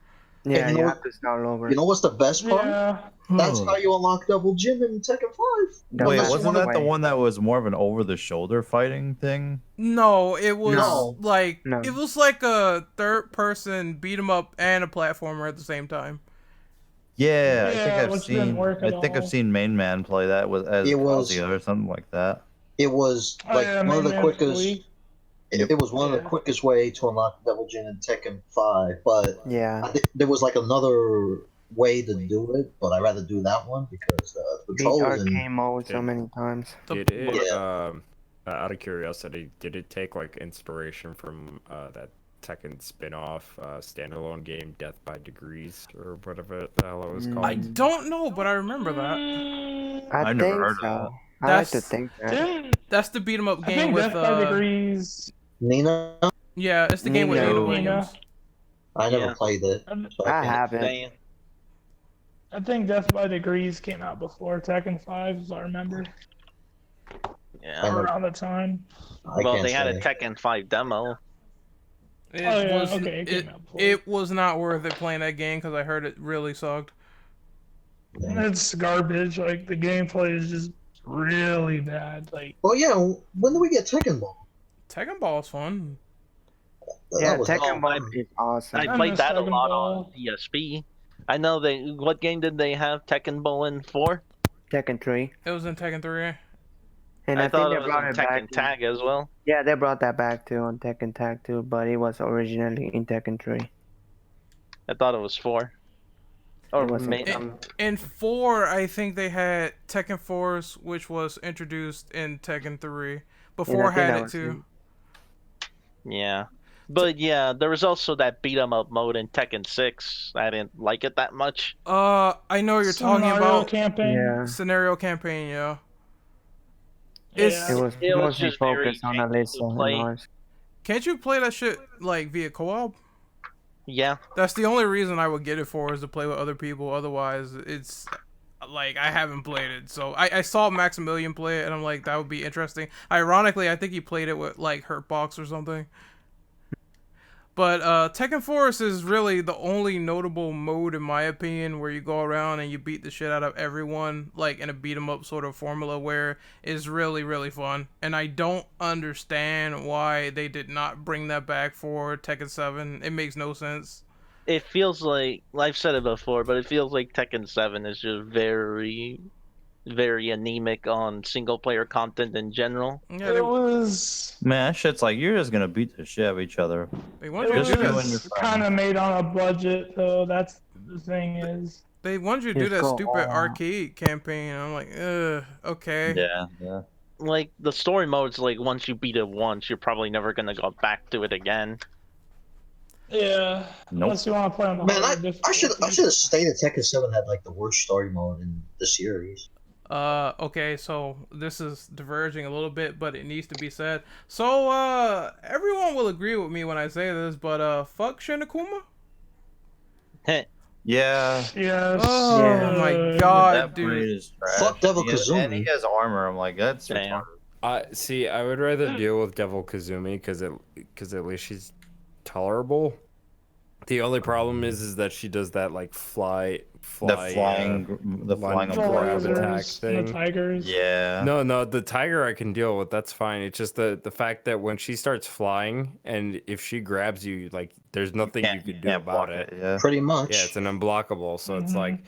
S7: Yeah,
S2: you know
S7: you
S2: what-
S7: have to start over.
S2: You know what's the best part?
S4: Yeah.
S2: That's how you unlock double Jim in Tekken 5.
S6: Wait,
S2: That's
S6: wasn't
S2: one of
S6: that the one that was more of an over-the-shoulder fighting thing?
S3: No, it was
S2: No.
S3: like
S7: No.
S3: it was like a third person beat 'em up and a platformer at the same time.
S6: Yeah, I
S4: Yeah,
S6: think I've
S4: which didn't
S6: seen.
S4: work
S6: I
S4: at
S6: think I've
S4: all.
S6: seen Main Man play that as
S2: It was-
S6: Kazuya or something like that.
S2: It was
S4: Oh,
S2: like
S4: yeah,
S2: one of the
S4: main man
S2: quickest.
S4: Lee.
S2: It was one of the
S4: Yeah.
S2: quickest way to unlock Devil Jin in Tekken 5, but
S7: Yeah.
S2: I think there was like another way to do it, but I'd rather do that one because the
S7: Beat
S2: controls and
S7: arcade mode so
S1: Did-
S7: many times.
S1: Did it?
S2: Yeah.
S1: Out of curiosity, did it take like inspiration from that Tekken spin-off standalone game, Death by Degrees, or whatever the hell it was called?
S3: I don't know, but I remember that.
S7: I
S6: I've never
S7: think
S6: heard of
S7: so. I like to
S3: That's-
S7: think that.
S4: Didn't,
S3: That's the beat 'em up
S4: I
S3: game
S4: think
S3: with
S4: Death by Degrees.
S2: Nina.
S3: yeah, it's the game with
S7: Nina.
S3: Nina
S5: No.
S3: Williams.
S2: I never
S5: Yeah.
S2: played it. So
S7: I
S2: can't-
S7: have it.
S5: Damn.
S4: I think Death by Degrees came out before Tekken 5, if I remember,
S5: Yeah.
S2: I know.
S4: around the time.
S2: I
S5: Well,
S2: can't
S5: they had a
S2: say.
S5: Tekken 5 demo.
S3: It
S4: Oh, yeah,
S3: was
S4: okay, it came out before.
S3: it was not worth it playing that game because I heard it really sucked.
S4: It's garbage. Like the gameplay is just really bad. Like
S2: Well, yeah. When do we get Tekken Ball?
S3: Tekken Ball is fun.
S7: Yeah,
S2: That was
S7: Tekken
S5: Oh,
S7: Ball
S5: I'm-
S7: is awesome.
S5: I
S4: I
S5: played
S4: miss
S5: that a
S4: Tekken
S5: lot
S4: Ball.
S5: on PSP. I know they. What game did they have Tekken Ball in for?
S7: Tekken 3.
S3: It was in Tekken 3.
S7: And
S5: I
S7: I,
S5: thought
S7: think
S5: it
S7: they
S5: was
S7: brought
S5: in
S7: it back.
S5: Tekken Tag as well.
S7: Yeah, they brought that back too on Tekken Tag too, but it was originally in Tekken 3.
S5: I thought it was 4. Or
S7: It wasn't.
S5: maybe
S3: In 4, I think they had Tekken Force, which was introduced in Tekken 3. Before
S7: think
S3: had
S7: that
S3: it
S7: was
S3: too.
S5: yeah. But yeah, there was also that beat 'em up mode in Tekken 6. I didn't like it that much.
S3: I know what you're talking
S4: Scenario
S3: about
S4: campaign.
S7: Yeah.
S3: scenario campaign, yeah.
S4: Yeah.
S3: It's
S7: It was
S5: It was
S7: mostly
S5: just very
S7: focused on
S5: janky to
S7: Alyssa and
S5: play.
S7: ours.
S3: Can't you play that shit like via co-op?
S5: Yeah.
S3: That's the only reason I would get it for is to play with other people. Otherwise, it's like I haven't played it. So I saw Maximilian play it, and I'm like, that would be interesting. Ironically, I think he played it with like Hurtbox or something. But Tekken Force is really the only notable mode, in my opinion, where you go around and you beat the shit out of everyone, like in a beat 'em up sort of formula, where it's really, really fun. And I don't understand why they did not bring that back for Tekken 7. It makes no sense.
S5: It feels like I've said it before, but it feels like Tekken 7 is just very, very anemic on single player content in general.
S3: Yeah,
S4: It was.
S6: Man, that shit's like you're just gonna beat the shit out of each other.
S3: they wanted
S4: It
S3: you
S6: Just
S3: to do
S6: you and
S3: that.
S6: your
S4: kind of made on a budget, though. That's the thing is.
S3: They wanted you to do
S7: Just
S3: that
S7: go
S3: stupid
S7: all out.
S3: arcade campaign. I'm like, okay.
S6: Yeah.
S5: Like the story mode's like once you beat it once, you're probably never gonna go back to it again.
S4: Yeah.
S6: Nope.
S4: Unless you want to play on the
S2: Man,
S4: harder
S2: I should
S4: difficulty.
S2: have stated Tekken 7 had like the worst story mode in the series.
S3: Okay, so this is diverging a little bit, but it needs to be said. So, everyone will agree with me when I say this, but, fuck Shinakuma?
S6: Yeah.
S4: Yes.
S3: Oh
S7: Yeah.
S3: my god,
S6: That
S3: dude.
S6: breed is trash.
S2: Fuck Devil
S6: And he
S2: Kazumi.
S6: has armor. I'm like, that's
S5: Damn.
S6: retarded.
S1: See, I would rather deal with Devil Kazumi because at least she's tolerable. The only problem is that she does that like fly
S6: The flying
S1: lunge
S4: The
S1: grab
S4: lasers
S1: attack
S4: and
S1: thing.
S4: the tigers.
S6: Yeah.
S1: No, the tiger I can deal with. That's fine. It's just the fact that when she starts flying and if she grabs you, like there's nothing you can do
S6: can't
S1: about
S6: block
S1: it.
S6: Yeah.
S2: Pretty much.
S1: Yeah, it's an unblockable. So it's
S4: Mhm.
S1: like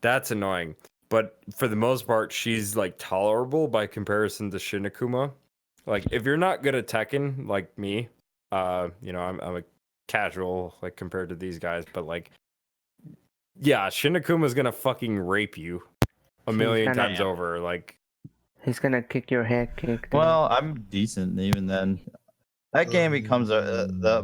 S1: that's annoying. But for the most part, she's like tolerable by comparison to Shinakuma. Like if you're not good at Tekken, like me, I'm a casual like compared to these guys, but like yeah, Shinakuma's gonna fucking rape you a million
S7: gonna-
S1: times over. Like
S7: He's gonna kick your head kicked.
S6: Well, I'm decent even then. That game becomes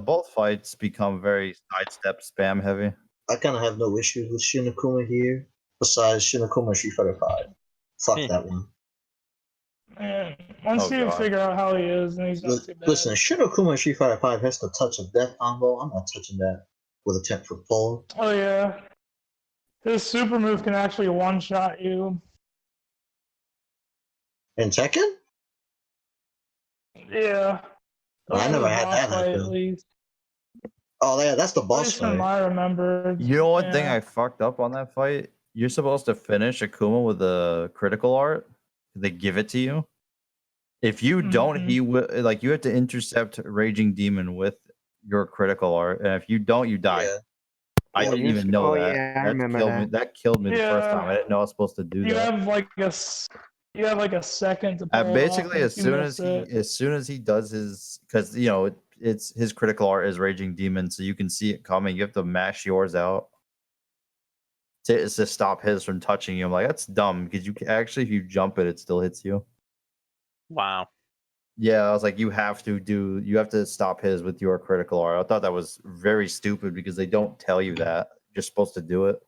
S6: both fights become very sidestep spam heavy.
S2: I kind of have no issues with Shinakuma here, besides Shinakuma Street Fighter 5. Fuck that one.
S4: Man, once
S6: Oh,
S4: you
S6: God.
S4: figure out how he is, then he's not too bad.
S2: Listen, Shinakuma Street Fighter 5 has to touch a death combo. I'm not touching that with a 10-foot pole.
S4: Oh yeah. His super move can actually one-shot you.
S2: In Tekken?
S4: Yeah.
S2: I never had that
S4: Boss fight,
S2: happen.
S4: at least.
S2: Oh, yeah, that's the
S4: At
S2: boss
S4: least from
S2: fight.
S4: I remember.
S6: You know one thing
S4: Yeah.
S6: I fucked up on that fight? You're supposed to finish Akuma with a critical art. They give it to you. If you don't,
S4: Mhm.
S6: he will like you have to intercept Raging Demon with your critical art, and if you don't, you die.
S2: Yeah.
S6: I
S2: Oh,
S6: didn't
S7: you-
S6: even know
S7: oh,
S6: that.
S7: yeah, I
S6: That
S7: remember
S6: killed
S7: that.
S6: me. That killed me the first
S4: Yeah.
S6: time. I didn't know I was supposed to do
S4: You
S6: that.
S4: have like You have like a second to pull it off,
S6: Basically,
S4: and
S6: as
S4: if you
S6: soon as he does his, because you know it's his critical art is Raging Demon, so you can see it coming. You have to mash yours out to stop his from touching you. I'm like, that's dumb because you actually, if you jump it, it still hits you.
S5: Wow.
S6: Yeah, I was like, you have to stop his with your critical art. I thought that was very stupid because they don't tell you that. You're supposed to do it.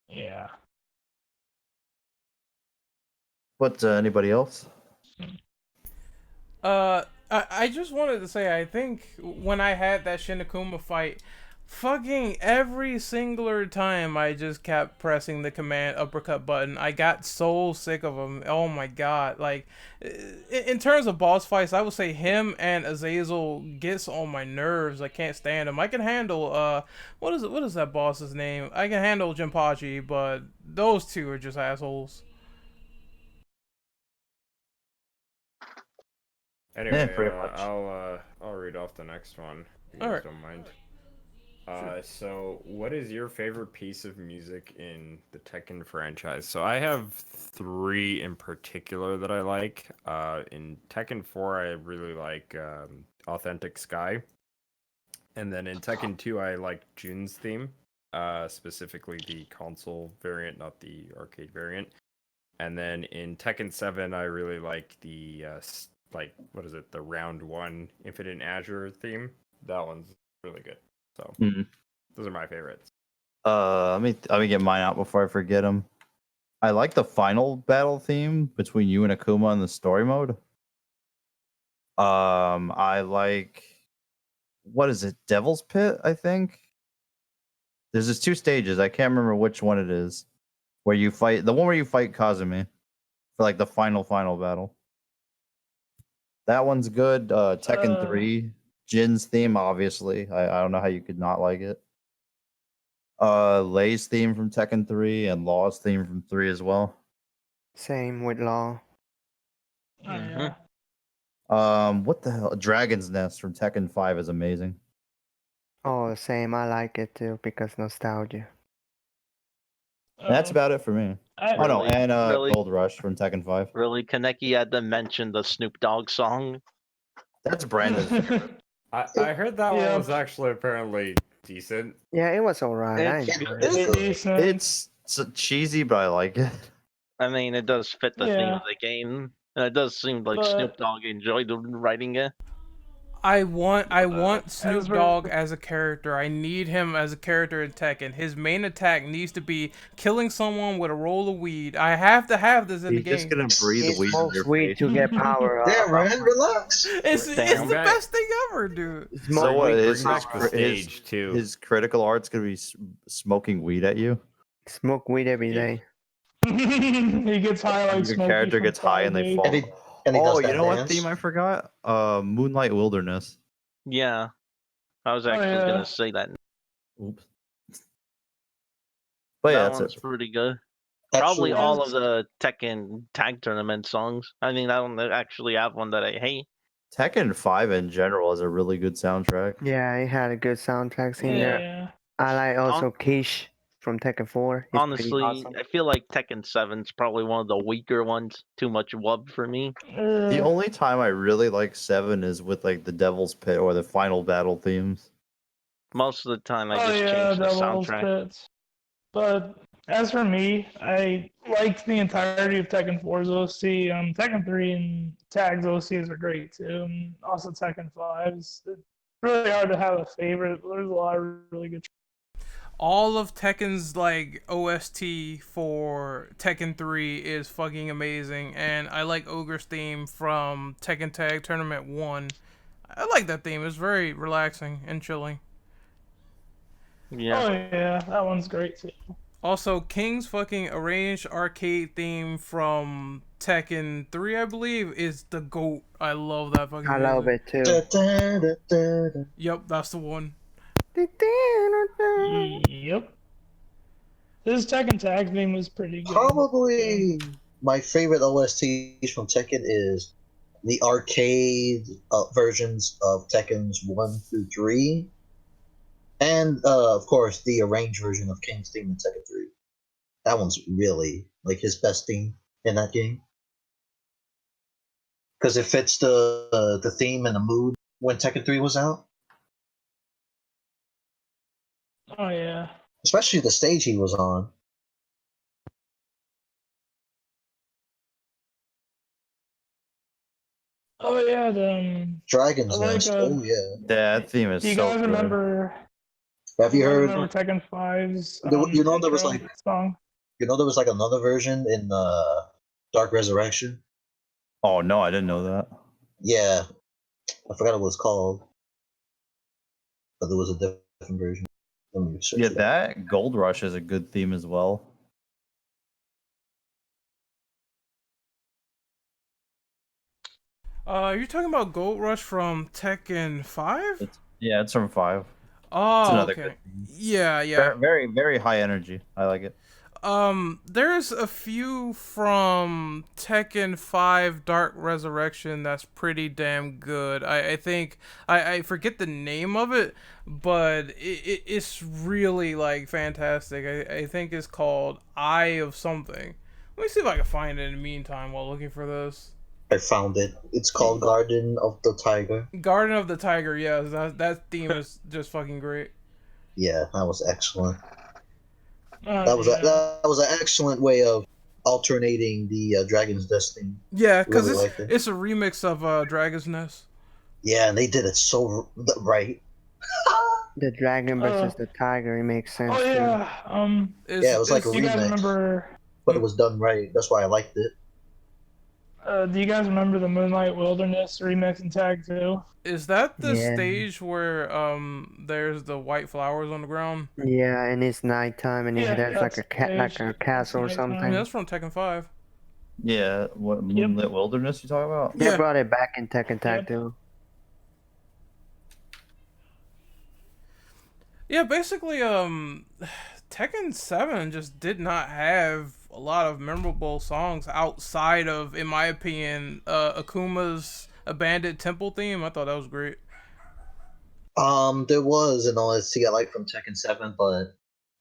S4: Yeah.
S6: But anybody else?
S3: I just wanted to say, I think when I had that Shinakuma fight, fucking every singular time I just kept pressing the command uppercut button. I got so sick of him. Oh my god. Like, in terms of boss fights, I would say him and Azazel gets on my nerves. I can't stand him. I can handle, what is that boss's name? I can handle Jinpachi, but those two are just assholes.
S1: Anyway,
S6: Yeah, pretty much.
S1: I'll read off the next one. If you guys
S3: Alright.
S1: don't mind. So what is your favorite piece of music in the Tekken franchise? So I have 3 in particular that I like. In Tekken 4, I really like Authentic Sky. And then in Tekken 2, I like Jun's theme, specifically the console variant, not the arcade variant. And then in Tekken 7, I really like the what is it? The round 1 Infinite Azure theme. That one's really good. So those are my favorites.
S6: Let me get mine out before I forget them. I like the final battle theme between you and Akuma in the story mode. I like, what is it? Devil's Pit, I think. There's just 2 stages. I can't remember which one it is. Where you fight the one where you fight Kazumi for like the final battle. That one's good. Tekken 3, Jin's theme, obviously. I don't know how you could not like it. Lei's theme from Tekken 3 and Law's theme from 3 as well.
S7: Same with Law.
S4: Oh, yeah.
S6: What the hell? Dragon's Nest from Tekken 5 is amazing.
S7: Oh, same. I like it too because nostalgia.
S6: That's about it for me. Oh no, and
S5: really?
S6: Gold Rush from Tekken 5.
S5: Really, Kaneki had to mention the Snoop Dogg song.
S6: That's Brandon's favorite.
S1: I heard that one was actually apparently decent.
S7: Yeah, it was alright. I enjoyed it.
S6: It's cheesy, but I like it.
S5: I mean, it does fit the theme of the game. And it does seem like Snoop Dogg enjoyed writing it.
S3: I want Snoop Dogg as a character. I need him as a character in Tekken. His main attack needs to be killing someone with a roll of weed. I have to have this in the game.
S6: He's just gonna breathe weed in your face
S7: to get power up.
S2: Damn, Ryan, relax.
S3: It's the best thing ever, dude.
S6: So what is
S1: too?
S6: His critical art's gonna be smoking weed at you?
S7: Smoke weed every day.
S4: He gets high like
S6: Your character gets high and they fall.
S2: And he
S6: oh,
S2: does
S6: you know
S2: dance.
S6: what theme I forgot? Moonlight Wilderness.
S5: Yeah. I was actually gonna say that.
S6: Oops. But yeah,
S5: that one's pretty good.
S2: That's
S5: Probably
S2: true.
S5: all of the Tekken tag tournament songs. I think I don't actually have one that I hate.
S6: Tekken 5 in general is a really good soundtrack.
S7: Yeah, it had a good soundtrack scene there. I like also Kish from Tekken 4. He's
S5: Honestly,
S7: awesome.
S5: I feel like Tekken 7's probably one of the weaker ones. Too much wub for me.
S6: The only time I really like 7 is with like the Devil's Pit or the final battle themes.
S5: Most of the time, I just change the soundtrack.
S4: Pits. But as for me, I liked the entirety of Tekken 4's OC. Tekken 3 and Tag's OCs are great too. And also Tekken 5's. It's really hard to have a favorite. There's a lot of really good.
S3: All of Tekken's like OST for Tekken 3 is fucking amazing, and I like Ogre's theme from Tekken Tag Tournament 1. I like that theme. It's very relaxing and chilling.
S5: Yeah.
S4: Oh yeah, that one's great too.
S3: Also, King's fucking arranged arcade theme from Tekken 3, I believe, is the GOAT. I love that fucking music.
S7: I love it too.
S3: Yep, that's the one.
S4: Yep. This Tekken tag theme was pretty good.
S2: Probably my favorite OSTs from Tekken is the arcade versions of Tekken's 1 through 3. And, of course, the arranged version of King's theme in Tekken 3. That one's really like his best theme in that game because it fits the theme and the mood when Tekken 3 was out.
S4: Oh yeah.
S2: Especially the stage he was on.
S4: Oh yeah, the
S2: Dragon's
S4: like,
S2: Nest. Oh yeah.
S6: That theme is
S4: do you
S6: so
S4: guys
S6: good.
S4: remember?
S2: Have you heard?
S4: Remember Tekken 5's
S2: You know there was
S4: intro
S2: like
S4: song?
S2: you know there was like another version in Dark Resurrection.
S6: Oh no, I didn't know that.
S2: Yeah, I forgot what it was called, but there was a different version. Let me search
S6: Yeah,
S2: it up.
S6: that Gold Rush is a good theme as well.
S3: You're talking about Gold Rush from Tekken 5?
S6: Yeah, it's from 5.
S3: Oh,
S6: another
S3: okay.
S6: good theme.
S3: Yeah, yeah.
S6: Very, very, very high energy. I like it.
S3: There's a few from Tekken 5 Dark Resurrection that's pretty damn good. I think I forget the name of it, but it's really like fantastic. I think it's called Eye of something. Let me see if I can find it in the meantime while looking for this.
S2: I found it. It's called Garden of the Tiger.
S3: Garden of the Tiger, yes, that theme is just fucking great.
S2: Yeah, that was excellent.
S4: Oh,
S2: That was
S4: yeah.
S2: that was an excellent way of alternating the Dragon's Destiny.
S3: Yeah, because
S2: Really liked it.
S3: it's a remix of Dragon's Nest.
S2: Yeah, and they did it so right.
S7: The dragon versus the tiger, it makes sense.
S4: Oh yeah.
S2: Yeah, it was like a
S4: Do you guys
S2: remix,
S4: remember?
S2: but it was done right. That's why I liked it.
S4: Do you guys remember the Moonlight Wilderness remix in Tag 2?
S3: Is that the
S7: Yeah.
S3: stage where there's the white flowers on the ground?
S7: Yeah, and it's nighttime, and
S4: Yeah,
S7: there's like a
S4: that's
S7: like a castle or
S4: nighttime.
S3: I mean,
S7: something.
S3: that's from Tekken 5.
S6: Yeah, what Moonlit Wilderness you talking about?
S7: They
S3: Yeah.
S7: brought it back in Tekken Tag
S4: Yep.
S7: 2.
S3: Yeah, basically, Tekken 7 just did not have a lot of memorable songs outside of, in my opinion, Akuma's Abandoned Temple theme. I thought that was great.
S2: There was an OST like from Tekken 7, but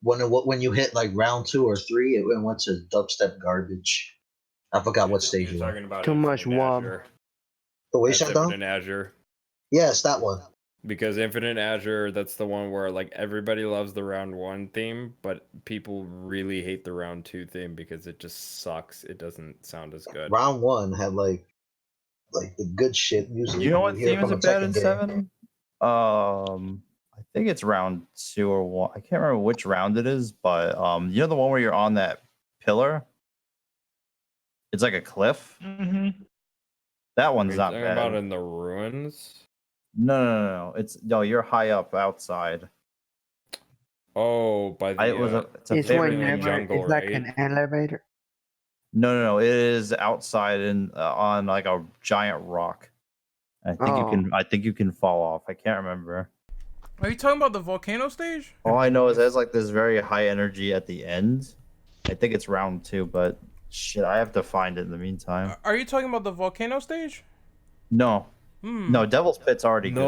S2: when you hit like round 2 or 3, it went to dubstep garbage. I forgot what stage
S1: You're
S2: it was.
S1: talking about
S7: Too much
S1: Infinite
S7: wob.
S1: Azure.
S2: The way
S1: That's
S2: shut down?
S1: Infinite Azure.
S2: Yes, that one.
S1: Because Infinite Azure, that's the one where like everybody loves the round 1 theme, but people really hate the round 2 theme because it just sucks. It doesn't sound as good.
S2: Round 1 had like the good shit music.
S6: You know what
S2: hear
S6: theme is
S2: from a
S6: bad
S2: Tekken
S6: in
S2: game.
S6: 7? I think it's round 2 or 1. I can't remember which round it is, but you know the one where you're on that pillar? It's like a cliff.
S4: Mm-hmm.
S6: That one's not
S1: Talking
S6: bad.
S1: about in the ruins.
S6: No. No, you're high up outside.
S1: Oh, by the
S6: It's a
S7: It's
S6: very
S7: whenever
S1: jungle,
S7: it's like
S1: right?
S7: an elevator.
S6: No. It is outside and on like a giant rock. I think you can fall off. I can't remember.
S3: Are you talking about the volcano stage?
S6: All I know is there's like this very high energy at the end. I think it's round 2, but shit, I have to find it in the meantime.
S3: Are you talking about the volcano stage?
S6: No,
S3: Hmm.
S6: no, Devil's Pit's already good.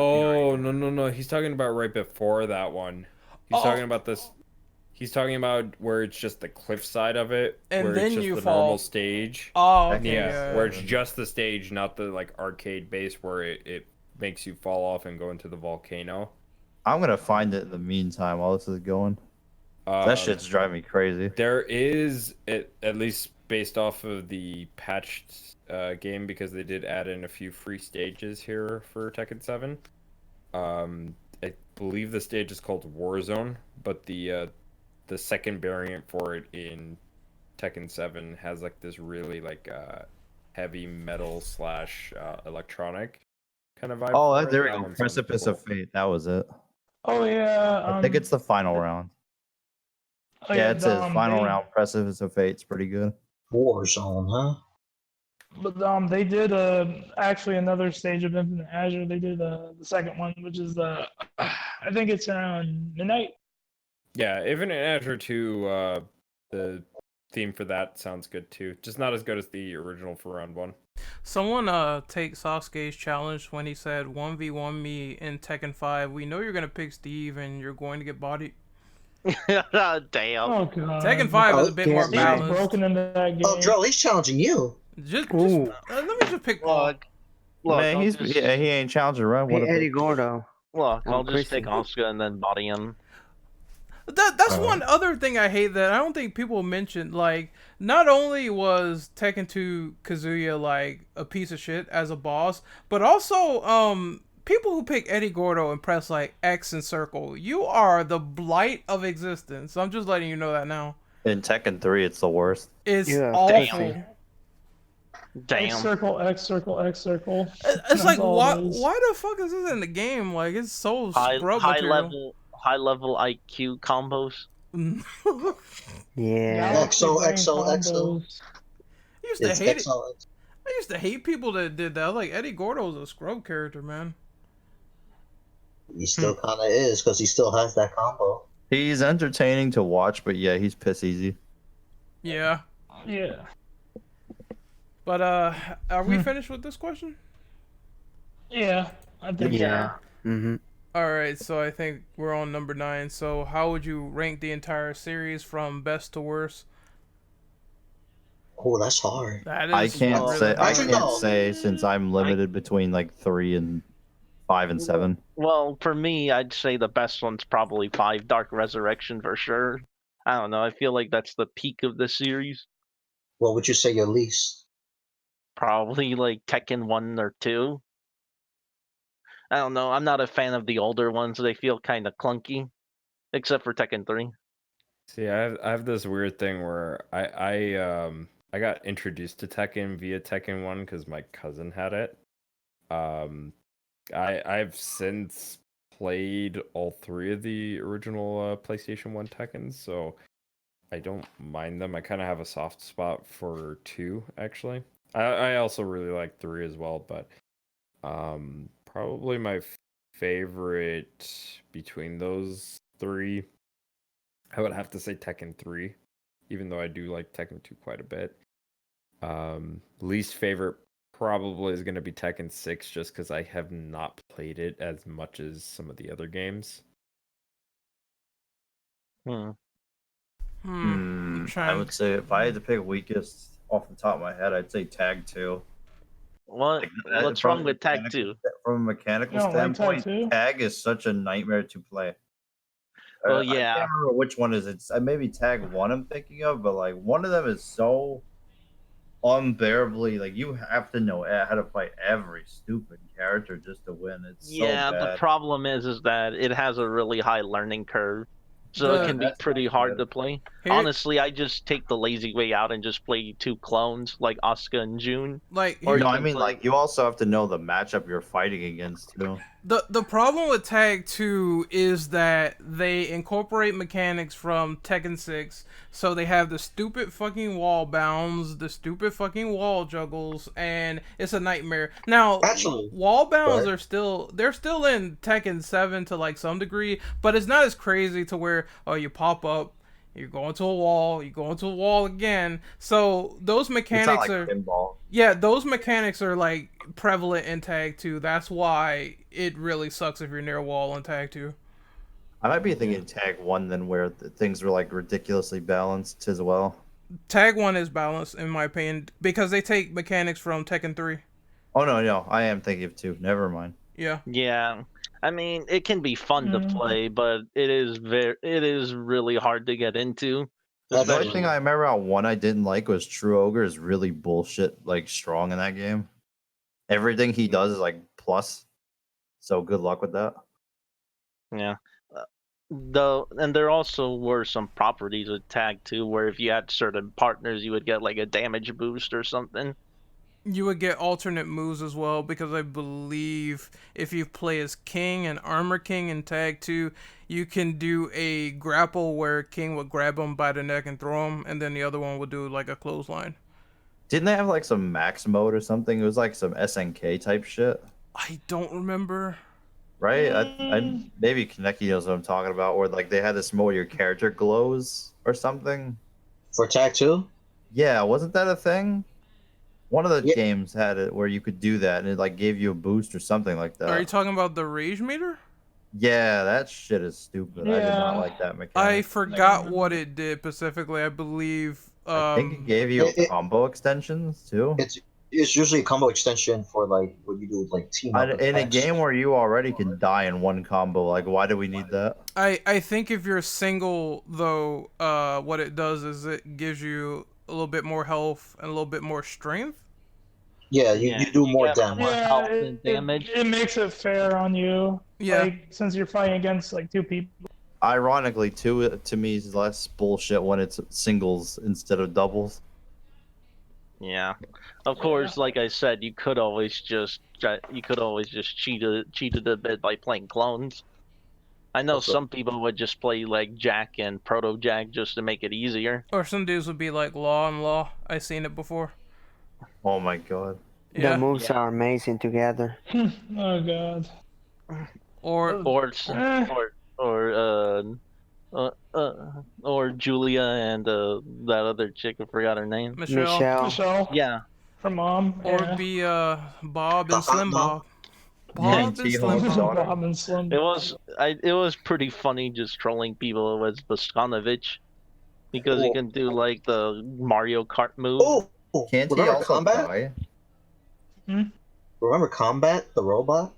S1: No. He's talking about right before that one. He's
S3: Oh.
S1: talking about this. He's talking about where it's just the cliff side of it,
S3: And
S1: where
S3: then
S1: it's just
S3: you
S1: the
S3: fall.
S1: normal stage.
S3: Oh, okay.
S1: Yeah, where it's just the stage, not the like arcade base where it makes you fall off and go into the volcano.
S6: I'm gonna find it in the meantime while this is going. That
S1: Um,
S6: shit's driving me crazy.
S1: There is, at least based off of the patched game, because they did add in a few free stages here for Tekken 7. I believe the stage is called Warzone, but the second variant for it in Tekken 7 has like this really like heavy metal slash electronic kind of vibe.
S6: Oh,
S1: for it.
S6: there we
S1: That
S6: go.
S1: one sounds
S6: Precipice
S1: cool.
S6: of Fate. That was it.
S4: Oh yeah.
S6: I think it's the final round.
S4: Oh,
S6: Yeah, it says final
S4: they,
S6: round. Precipice of Fate. It's pretty good.
S2: Warzone, huh?
S4: But they did actually another stage of Infinite Azure. They did the second one, which is the I think it's around midnight.
S1: Yeah, Infinite Azure 2, the theme for that sounds good too. Just not as good as the original for round 1.
S3: Someone take Sasuke's challenge when he said 1v1 me in Tekken 5. We know you're gonna pick Steve and you're going to get bodied.
S5: Damn.
S4: Oh god.
S3: Tekken 5 is a bit more
S7: can't
S4: He was
S3: balanced.
S4: broken into that game.
S2: Oh, Joe, he's challenging you.
S3: Just
S7: Ooh.
S3: let me just pick Paul.
S5: Look,
S6: Man,
S5: I'll
S6: he's
S5: just,
S6: he ain't challenging run. What
S7: Hey,
S6: a
S7: Eddie
S6: bitch.
S7: Gordo.
S5: look,
S7: I'm
S5: I'll just
S7: Chrissy.
S5: take Oscar and then body him.
S3: That's one other thing I hate that I don't think people mentioned. Like, not only was Tekken 2 Kazuya like a piece of shit as a boss, but also people who pick Eddie Gordo and press like X and circle, you are the blight of existence. I'm just letting you know that now.
S6: In Tekken 3, it's the worst.
S3: It's
S7: Yeah,
S3: awful.
S5: Damn.
S4: X circle, X circle, X circle.
S3: It's
S4: That's
S3: like
S4: all
S3: why
S4: it is.
S3: the fuck is this in the game? Like, it's so
S5: High
S3: scrub material.
S5: level IQ combos.
S7: Yeah.
S4: Galaxy
S2: XO,
S4: brain
S2: XO, XO.
S4: combos.
S3: I used to
S2: It's
S3: hate it.
S2: excellent.
S3: I used to hate people that did that. Like, Eddie Gordo was a scrub character, man.
S2: He still kind of is because he still has that combo.
S6: He's entertaining to watch, but yeah, he's piss easy.
S3: Yeah.
S4: Yeah.
S3: But are we finished with this question?
S4: Yeah. I think
S7: Yeah. Mm-hmm.
S3: All right, so I think we're on number 9. So how would you rank the entire series from best to worst?
S2: Oh, that's hard.
S3: That is
S6: I can't
S3: really
S6: say. I
S3: hard.
S2: Actually,
S6: can't
S2: no.
S6: say since I'm limited between like 3 and 5 and 7.
S5: Well, for me, I'd say the best one's probably 5, Dark Resurrection for sure. I don't know. I feel like that's the peak of the series.
S2: What would you say your least?
S5: Probably like Tekken 1 or 2. I don't know. I'm not a fan of the older ones. They feel kind of clunky, except for Tekken 3.
S1: See, I have this weird thing where I got introduced to Tekken via Tekken 1 because my cousin had it. I've since played all 3 of the original PlayStation 1 Tekkens, so I don't mind them. I kind of have a soft spot for 2, actually. I also really like 3 as well, but probably my favorite between those 3, I would have to say Tekken 3, even though I do like Tekken 2 quite a bit. Least favorite probably is going to be Tekken 6, just because I have not played it as much as some of the other games.
S3: I'm
S6: I
S3: trying.
S6: would say if I had to pick weakest off the top of my head, I'd say Tag 2.
S5: What?
S6: Like,
S5: What's
S6: from
S5: wrong with Tag
S6: mechanical-
S5: 2?
S6: From a mechanical
S4: You don't like Tag
S6: standpoint,
S4: 2?
S6: Tag is such a nightmare to play.
S5: Well,
S6: I
S5: yeah.
S6: can't remember which one is. It's maybe Tag 1 I'm thinking of, but like one of them is so unbearably like you have to know how to fight every stupid character just to win. It's
S5: Yeah,
S6: so
S5: the
S6: bad.
S5: problem is that it has a really high learning curve. So
S3: The-
S5: it can be
S6: That's
S5: pretty
S6: not
S5: hard
S6: good.
S5: to play.
S3: Here-
S5: Honestly, I just take the lazy way out and just play 2 clones like Asuka and June.
S3: Like,
S5: Or
S3: here-
S6: No,
S5: you
S6: I
S5: can
S6: mean
S5: play-
S6: like you also have to know the matchup you're fighting against too.
S3: the problem with Tag 2 is that they incorporate mechanics from Tekken 6, so they have the stupid fucking wall bounds, the stupid fucking wall juggles, and it's a nightmare. Now,
S2: Actually,
S3: wall bounds
S2: right.
S3: are still in Tekken 7 to like some degree, but it's not as crazy to where you pop up, you go into a wall, you go into a wall again. So those
S6: It's not
S3: mechanics
S6: like
S3: are
S6: pinball.
S3: yeah, those mechanics are like prevalent in Tag 2. That's why it really sucks if you're near a wall in Tag 2.
S6: I might be thinking Tag 1 then where things were like ridiculously balanced as well.
S3: Tag 1 is balanced in my opinion because they take mechanics from Tekken 3.
S6: Oh no, I am thinking of 2. Never mind.
S3: Yeah.
S5: Yeah. I mean, it can be fun to play, but it is really hard to get into.
S6: The only
S2: Especially-
S6: thing I remember on 1 I didn't like was True Ogre is really bullshit like strong in that game. Everything he does is like plus. So good luck with that.
S5: Yeah. Though, and there also were some properties with Tag 2 where if you had certain partners, you would get like a damage boost or something.
S3: You would get alternate moves as well because I believe if you play as King and Armor King in Tag 2, you can do a grapple where King would grab him by the neck and throw him, and then the other one would do like a clothesline.
S6: Didn't they have like some max mode or something? It was like some SNK type shit,
S3: I don't remember.
S6: right? I maybe Kaneki knows what I'm talking about, or like they had this mode where your character glows or something.
S2: For Tag 2?
S6: Yeah, wasn't that a thing? One of the
S2: Yeah.
S6: games had it where you could do that, and it like gave you a boost or something like that.
S3: Are you talking about the Rage Meter?
S6: Yeah, that shit is stupid. I did not
S4: Yeah.
S6: like that mechanic.
S3: I forgot what it did specifically. I believe.
S6: I think it gave you
S2: It-
S6: combo extensions too.
S2: It's usually a combo extension for like when you do like team up
S6: In a
S2: attacks.
S6: game where you already can die in one combo, like why do we need that?
S3: I think if you're single though, what it does is it gives you a little bit more health and a little bit more strength.
S2: Yeah,
S5: Yeah,
S2: you do
S5: you
S2: more
S5: get
S2: damage.
S5: more
S4: Yeah,
S5: health and damage.
S4: It makes it fair on you.
S3: Yeah.
S4: Like, since you're fighting against like two people.
S6: Ironically, too, to me, is less bullshit when it's singles instead of doubles.
S5: Yeah, of course. Like I said, you could always just cheat it a bit by playing clones. I know
S2: Also-
S5: some people would just play like Jack and Proto Jack just to make it easier.
S3: Or some dudes would be like Law and Law. I seen it before.
S6: Oh my god.
S3: Yeah.
S7: The moves
S5: Yeah.
S7: are amazing together.
S4: Oh god.
S3: Or
S4: Eh.
S5: Or Julia and that other chick, I forgot her name.
S3: Michelle.
S4: Michelle.
S5: Yeah,
S4: Her mom.
S3: Or
S4: Yeah.
S3: be Bob and
S2: The
S3: Slim
S2: hot
S3: Bob.
S6: Yeah,
S3: Bob and
S6: T-Hawk's
S3: Slim Bob.
S6: daughter.
S4: Bob and Slim.
S5: it was pretty funny just trolling people with Bosconovich because he
S2: Oh.
S5: can do like the Mario Kart move.
S2: Oh,
S6: Can't he
S2: remember
S6: also
S2: Combat?
S6: die?
S2: Remember Combat, the robot?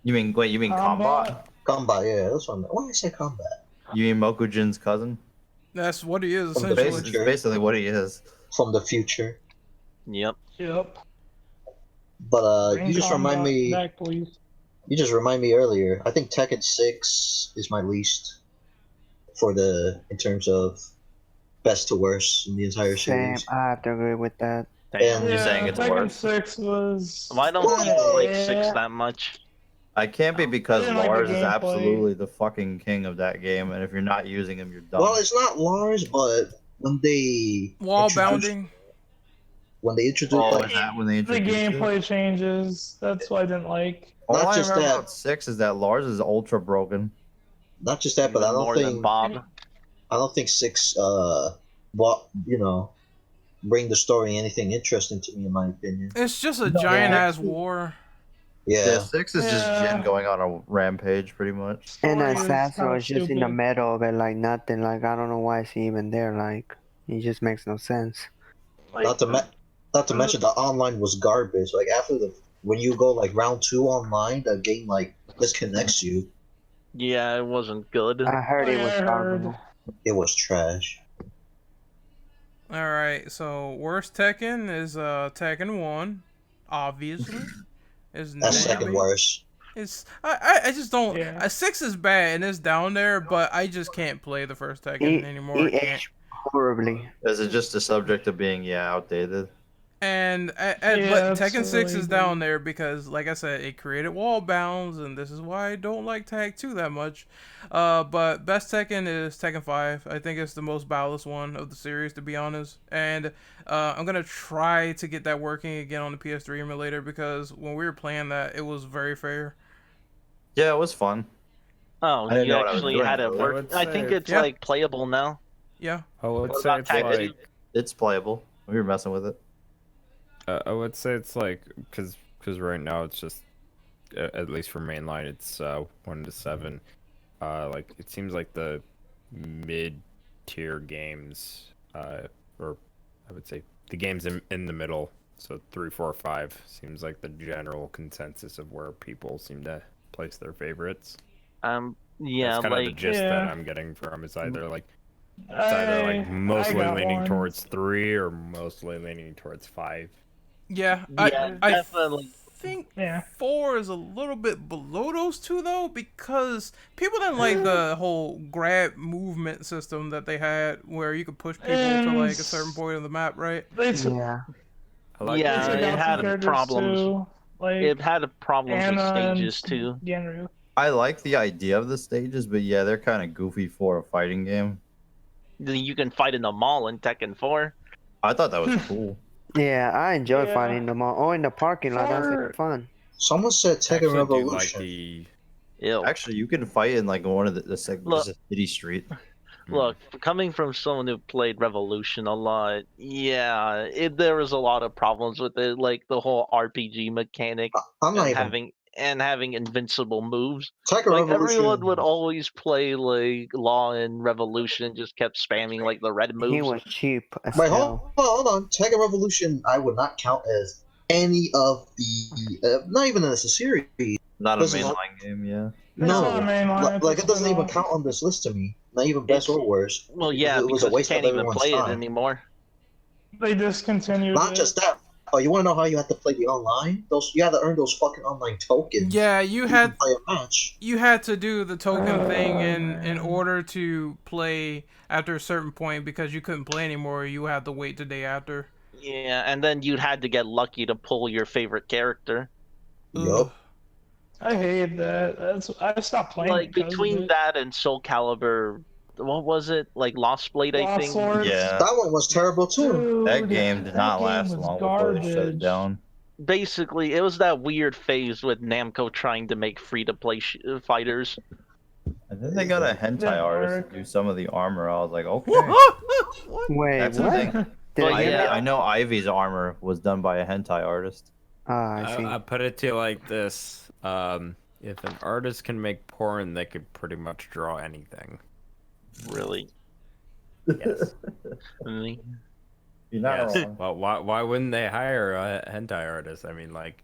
S6: You mean Combat?
S2: Combat, yeah, that's what I meant. Why did I say Combat?
S6: You mean Mokujin's cousin?
S3: That's what he is
S2: From the
S3: essentially.
S6: It's basically what he is.
S2: From the future.
S5: Yep.
S4: Yep.
S2: But
S4: Bring
S2: you just
S4: Combat
S2: remind me.
S4: back, please.
S2: You just remind me earlier. I think Tekken 6 is my least in terms of best to worst in the entire
S7: Same.
S2: series.
S7: I have to agree with that.
S5: Damn.
S2: And-
S6: You're saying it's
S4: Tekken
S6: worse?
S4: 6 was.
S5: Why don't you
S2: Whoa!
S5: like 6 that much?
S6: I can't be because
S4: I didn't like the
S6: Lars is
S4: gameplay.
S6: absolutely the fucking king of that game, and if you're not using him, you're dumb.
S2: Well, it's not Lars, but when they
S3: Wall
S2: introduced-
S3: bounding.
S2: when they introduced
S6: Oh,
S2: like,
S6: is that when they
S4: The
S6: introduced it?
S4: gameplay changes. That's what I didn't like.
S6: All
S2: Not
S6: I
S2: just
S6: remember
S2: that.
S6: about 6 is that Lars is ultra broken.
S2: not just that, but I
S5: Even
S2: don't
S5: more than
S2: think
S5: Bob.
S2: 6 bring the story anything interesting to me in my opinion.
S3: It's just a
S4: No,
S3: giant ass
S4: actually-
S3: war.
S6: Yeah,
S2: Yeah.
S6: 6 is just
S4: Yeah.
S6: Jin going on a rampage, pretty much.
S7: And
S4: Story is
S7: Assassin
S4: kinda
S7: was just in the
S4: stupid.
S7: middle of it, like nothing. Like I don't know why is he even there. Like he just makes no sense.
S4: Like,
S2: Not to mention the online was garbage. Like when you go like round 2 online, the game like disconnects you.
S5: Yeah, it wasn't good.
S7: I heard it
S4: Oh,
S7: was
S4: yeah, I heard.
S7: horrible.
S2: It was trash.
S3: All right, so worst Tekken is Tekken 1, obviously. Is
S2: That's second
S3: Navi.
S2: worst.
S3: It's I just don't.
S4: Yeah.
S3: 6 is bad and it's down there, but I just can't play the first Tekken anymore. I
S7: He
S3: can't.
S7: aged horribly.
S6: Is it just a subject of being, outdated?
S3: And
S4: Yeah,
S3: but
S4: it's
S3: Tekken 6
S4: really
S3: is down there because, like I said, it created wall bounds, and this is why I don't like Tag 2 that much. But best Tekken is Tekken 5. I think it's the most balanced one of the series, to be honest. And I'm gonna try to get that working again on the PS3 emulator because when we were playing that, it was very fair.
S6: Yeah, it was fun.
S5: Oh,
S6: I didn't
S5: you
S6: know what I was
S5: actually
S6: doing,
S5: had it
S6: though.
S5: work.
S1: would
S5: I
S1: say
S5: think
S1: it's-
S5: it's
S3: Yeah.
S5: like playable now.
S3: Yeah.
S1: I would
S5: What
S1: say
S5: about
S1: it's
S5: Tag 2?
S1: like
S6: It's playable. We were messing with it.
S1: I would say it's like because right now it's just at least for mainline it's 1 to 7. Like it seems like the mid-tier games, or I would say the games in the middle. So 3, 4, 5 seems like the general consensus of where people seem to place their favorites.
S5: Yeah,
S1: That's kind of the
S5: like
S1: gist that
S4: Yeah.
S1: I'm getting from. It's either mostly
S4: got
S1: leaning
S4: one.
S1: towards 3 or mostly leaning towards 5.
S3: Yeah.
S5: yeah,
S3: I
S5: definitely.
S3: think
S4: Yeah.
S3: 4 is a little bit below those two though, because people didn't like the whole grab movement system that they had, where you could push people to like a certain point of the map, right?
S4: They took,
S7: Yeah.
S1: I like
S5: Yeah,
S4: they took
S5: it
S4: out some
S5: had
S4: characters
S5: problems.
S4: too, like
S5: It had problems with
S4: Anna
S5: stages
S4: and
S5: too.
S4: Genru.
S6: I like the idea of the stages, but yeah, they're kind of goofy for a fighting game.
S5: You can fight in the mall in Tekken 4.
S6: I thought that was cool.
S7: Yeah, I enjoy
S4: Yeah.
S7: fighting them all. Oh, in the parking lot, that's
S4: For-
S7: like fun.
S2: Someone said
S1: I
S2: Tekken
S1: actually do
S2: Revolution.
S1: like the
S5: Ew.
S6: Actually, you can fight in like one of the just a city street.
S5: Look, coming from someone who played Revolution a lot, yeah, there was a lot of problems with it, like the whole RPG mechanic
S2: I'm not
S5: and
S2: even.
S5: having and having invincible moves.
S2: Tekken
S5: Like
S2: Revolution.
S5: everyone would always play like Law and Revolution, just kept spamming like the red moves.
S7: He was cheap as
S2: Wait,
S7: hell.
S2: hold on. Tekken Revolution, I would not count as any of the. Not even as a series.
S6: Not a
S2: This is-
S6: mainline game, yeah.
S4: It's not a mainline,
S2: like
S4: it's
S2: it doesn't even
S4: spin-off.
S2: count on this list to me. Not even best or worst.
S5: Well, yeah,
S2: it was
S5: because
S2: a
S5: you
S2: waste
S5: can't
S2: of
S5: even
S2: everyone's
S5: play it
S2: time.
S5: anymore.
S4: They discontinued
S2: Not
S4: it.
S2: just that. Oh, you want to know how you had to play the online? You had to earn those fucking online tokens.
S3: Yeah, you
S2: to
S3: had
S2: play a match.
S3: you had to do the token thing in
S4: man.
S3: order to play after a certain point because you couldn't play anymore. You had to wait the day after.
S5: Yeah, and then you had to get lucky to pull your favorite character.
S2: Yup.
S4: I hate that. I stopped playing
S5: Like
S4: it because of
S5: between
S4: it.
S5: that and Soul Calibur, what was it? Like Lost Blade, I
S4: Lost
S5: think.
S4: Swords.
S6: Yeah.
S2: That one was terrible too.
S4: Dude,
S6: That game did not
S4: game
S6: last
S4: was
S6: long before they shut it
S4: garbage.
S6: down.
S5: Basically, it was that weird phase with Namco trying to make free-to-play fighters.
S6: And then they got a hentai
S4: Didn't
S6: artist
S4: work.
S6: to do some of the armor. I was like, okay.
S7: Wait,
S6: That's the
S7: what?
S6: thing.
S7: Did
S5: But
S7: I get
S5: yeah.
S7: that?
S6: I know Ivy's armor was done by a hentai artist.
S7: Ah, I see.
S1: I put it to you like this: if an artist can make porn, they could pretty much draw anything.
S5: Really?
S1: Yes.
S5: Really?
S6: You're not
S1: Yes.
S6: wrong.
S1: Well, why wouldn't they hire a hentai artist? I mean, like,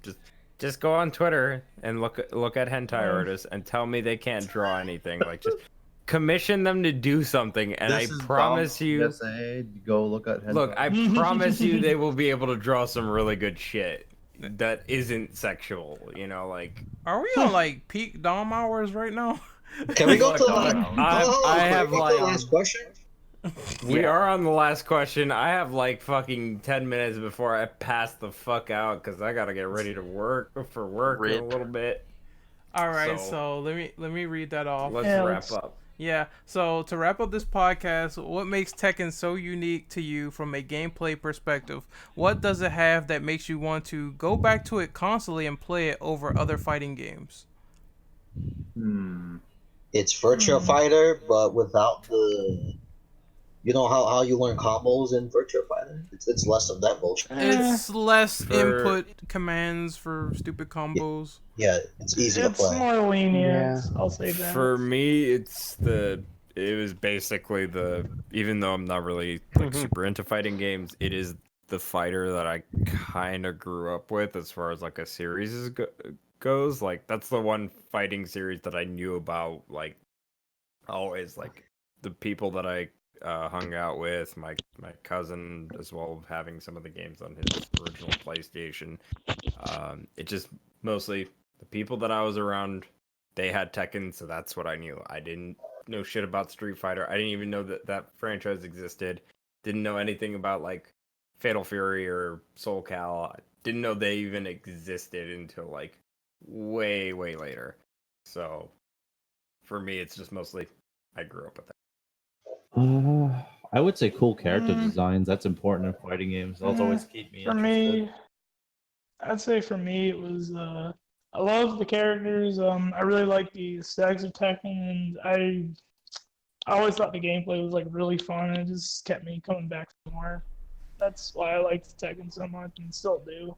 S1: just go on Twitter and look at hentai artists and tell me they can't draw anything. Like, just commission them to do something, and
S6: This
S1: I
S6: is
S1: promise
S6: dumb
S1: you.
S6: PSA. Go look at hentai.
S1: Look, I promise you, they will be able to draw some really good shit that isn't sexual. You know, like.
S3: Are we on like peak Dom hours right now?
S2: Can we go to the
S6: Look,
S2: last?
S1: I have,
S2: Can we go to the
S1: like-
S2: last question?
S1: We are on the last question. I have like fucking 10 minutes before I pass the fuck out because I gotta get ready to work in a
S5: Rip.
S1: little bit.
S3: All right,
S1: So-
S3: so let me read that off.
S1: Let's
S4: Yeah,
S1: wrap
S4: let's-
S1: up.
S3: Yeah, so to wrap up this podcast, what makes Tekken so unique to you from a gameplay perspective? What does it have that makes you want to go back to it constantly and play it over other fighting games?
S2: It's Virtua Fighter, but without the. You know how you learn combos in Virtua Fighter? It's less of that bullshit.
S3: It's less
S1: For-
S3: input commands for stupid combos.
S2: Yeah, it's easy to
S4: It's
S2: play.
S4: more lenient.
S7: Yeah.
S4: I'll say that.
S1: For me, it was basically even though I'm not really like super into fighting games, it is the fighter that I kind of grew up with as far as like a series goes. Like that's the one fighting series that I knew about, like always, like the people that I hung out with, my cousin, as well as having some of the games on his original PlayStation. It just mostly the people that I was around, they had Tekken, so that's what I knew. I didn't know shit about Street Fighter. I didn't even know that franchise existed. Didn't know anything about like Fatal Fury or Soul Cal. Didn't know they even existed until like way later. So for me, it's just mostly I grew up with that.
S9: I would say cool character designs. That's important in fighting games. Those always keep me
S4: For
S9: interested.
S4: me, I'd say for me it was I love the characters. I really like the stacks of Tekken, and I always thought the gameplay was like really fun, and it just kept me coming back for more. That's why I liked Tekken so much, and still do.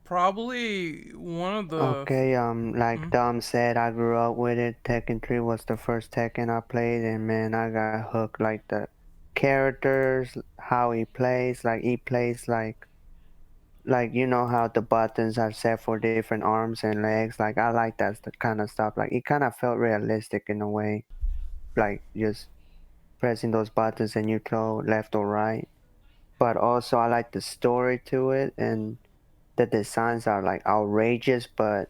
S3: Probably one of the
S7: Okay, like Dom said, I grew up with it. Tekken 3 was the first Tekken I played, and man, I got hooked. Like the characters, how he plays, like you know how the buttons are set for different arms and legs. Like I like that kind of stuff. Like it kind of felt realistic in a way, like just pressing those buttons and you throw left or right. But also I like the story to it, and the designs are like outrageous, but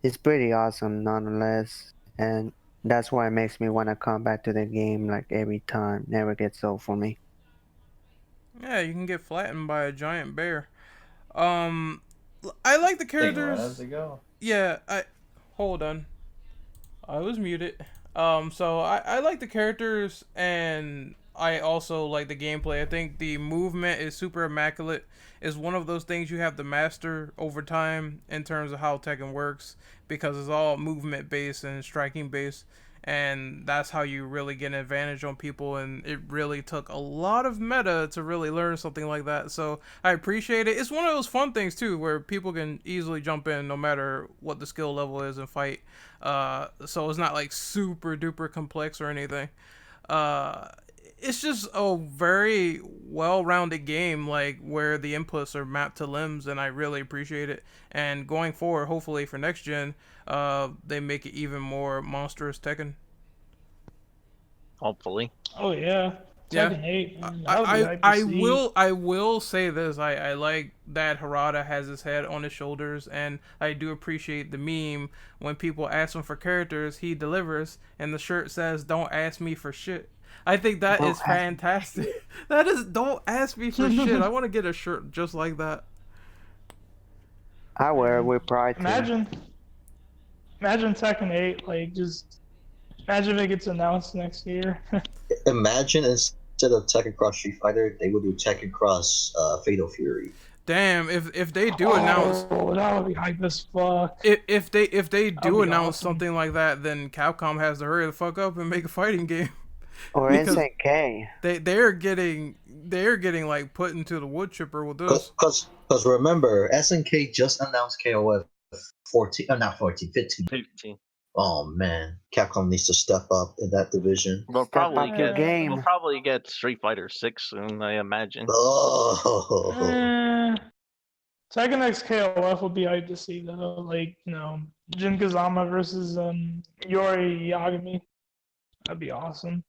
S7: it's pretty awesome nonetheless. And that's why it makes me want to come back to the game like every time. Never gets old for me.
S3: Yeah, you can get flattened by a giant bear. I like the characters.
S6: Go.
S3: Yeah, hold on. I was muted. So I like the characters and I also like the gameplay. I think the movement is super immaculate. It's one of those things you have to master over time in terms of how Tekken works, because it's all movement based and striking based, and that's how you really get an advantage on people. And it really took a lot of meta to really learn something like that. So I appreciate it. It's one of those fun things too, where people can easily jump in no matter what the skill level is and fight. So it's not like super duper complex or anything. It's just a very well-rounded game, like where the inputs are mapped to limbs, and I really appreciate it. And going forward, hopefully for next gen, they make it even more monstrous Tekken.
S5: Hopefully.
S4: Oh yeah.
S3: Yeah.
S4: Tekken 8. Man, that would be hype to
S3: I
S4: see.
S3: will say this. I like that Harada has his head on his shoulders, and I do appreciate the meme when people ask him for characters, he delivers, and the shirt says, "Don't ask me for shit." I think that is fantastic. That is, don't ask me for shit. I want to get a shirt just like that.
S7: I wear it with pride.
S4: Imagine Tekken 8, like, just imagine if it gets announced next year.
S2: Imagine instead of Tekken Cross Street Fighter, they would do Tekken Cross Fatal Fury.
S3: Damn, if they do announce,
S4: that would be hype as fuck.
S3: If they do announce
S4: awesome.
S3: something like that, then Capcom has to hurry the fuck up and make a fighting game.
S7: Or
S3: Because
S7: SNK.
S3: they're getting like put into the wood chipper with this.
S2: Because remember, SNK just announced KOF 14, not 14, 15.
S5: 15.
S2: Oh man, Capcom needs to step up in that division.
S5: We'll probably
S7: up your
S5: get
S7: game.
S5: we'll probably get Street Fighter 6 soon, I imagine.
S2: Oh,
S4: Tekken X KOF would be hype to see though. Like, Jin Kazama versus Yori Yagami. That'd be awesome.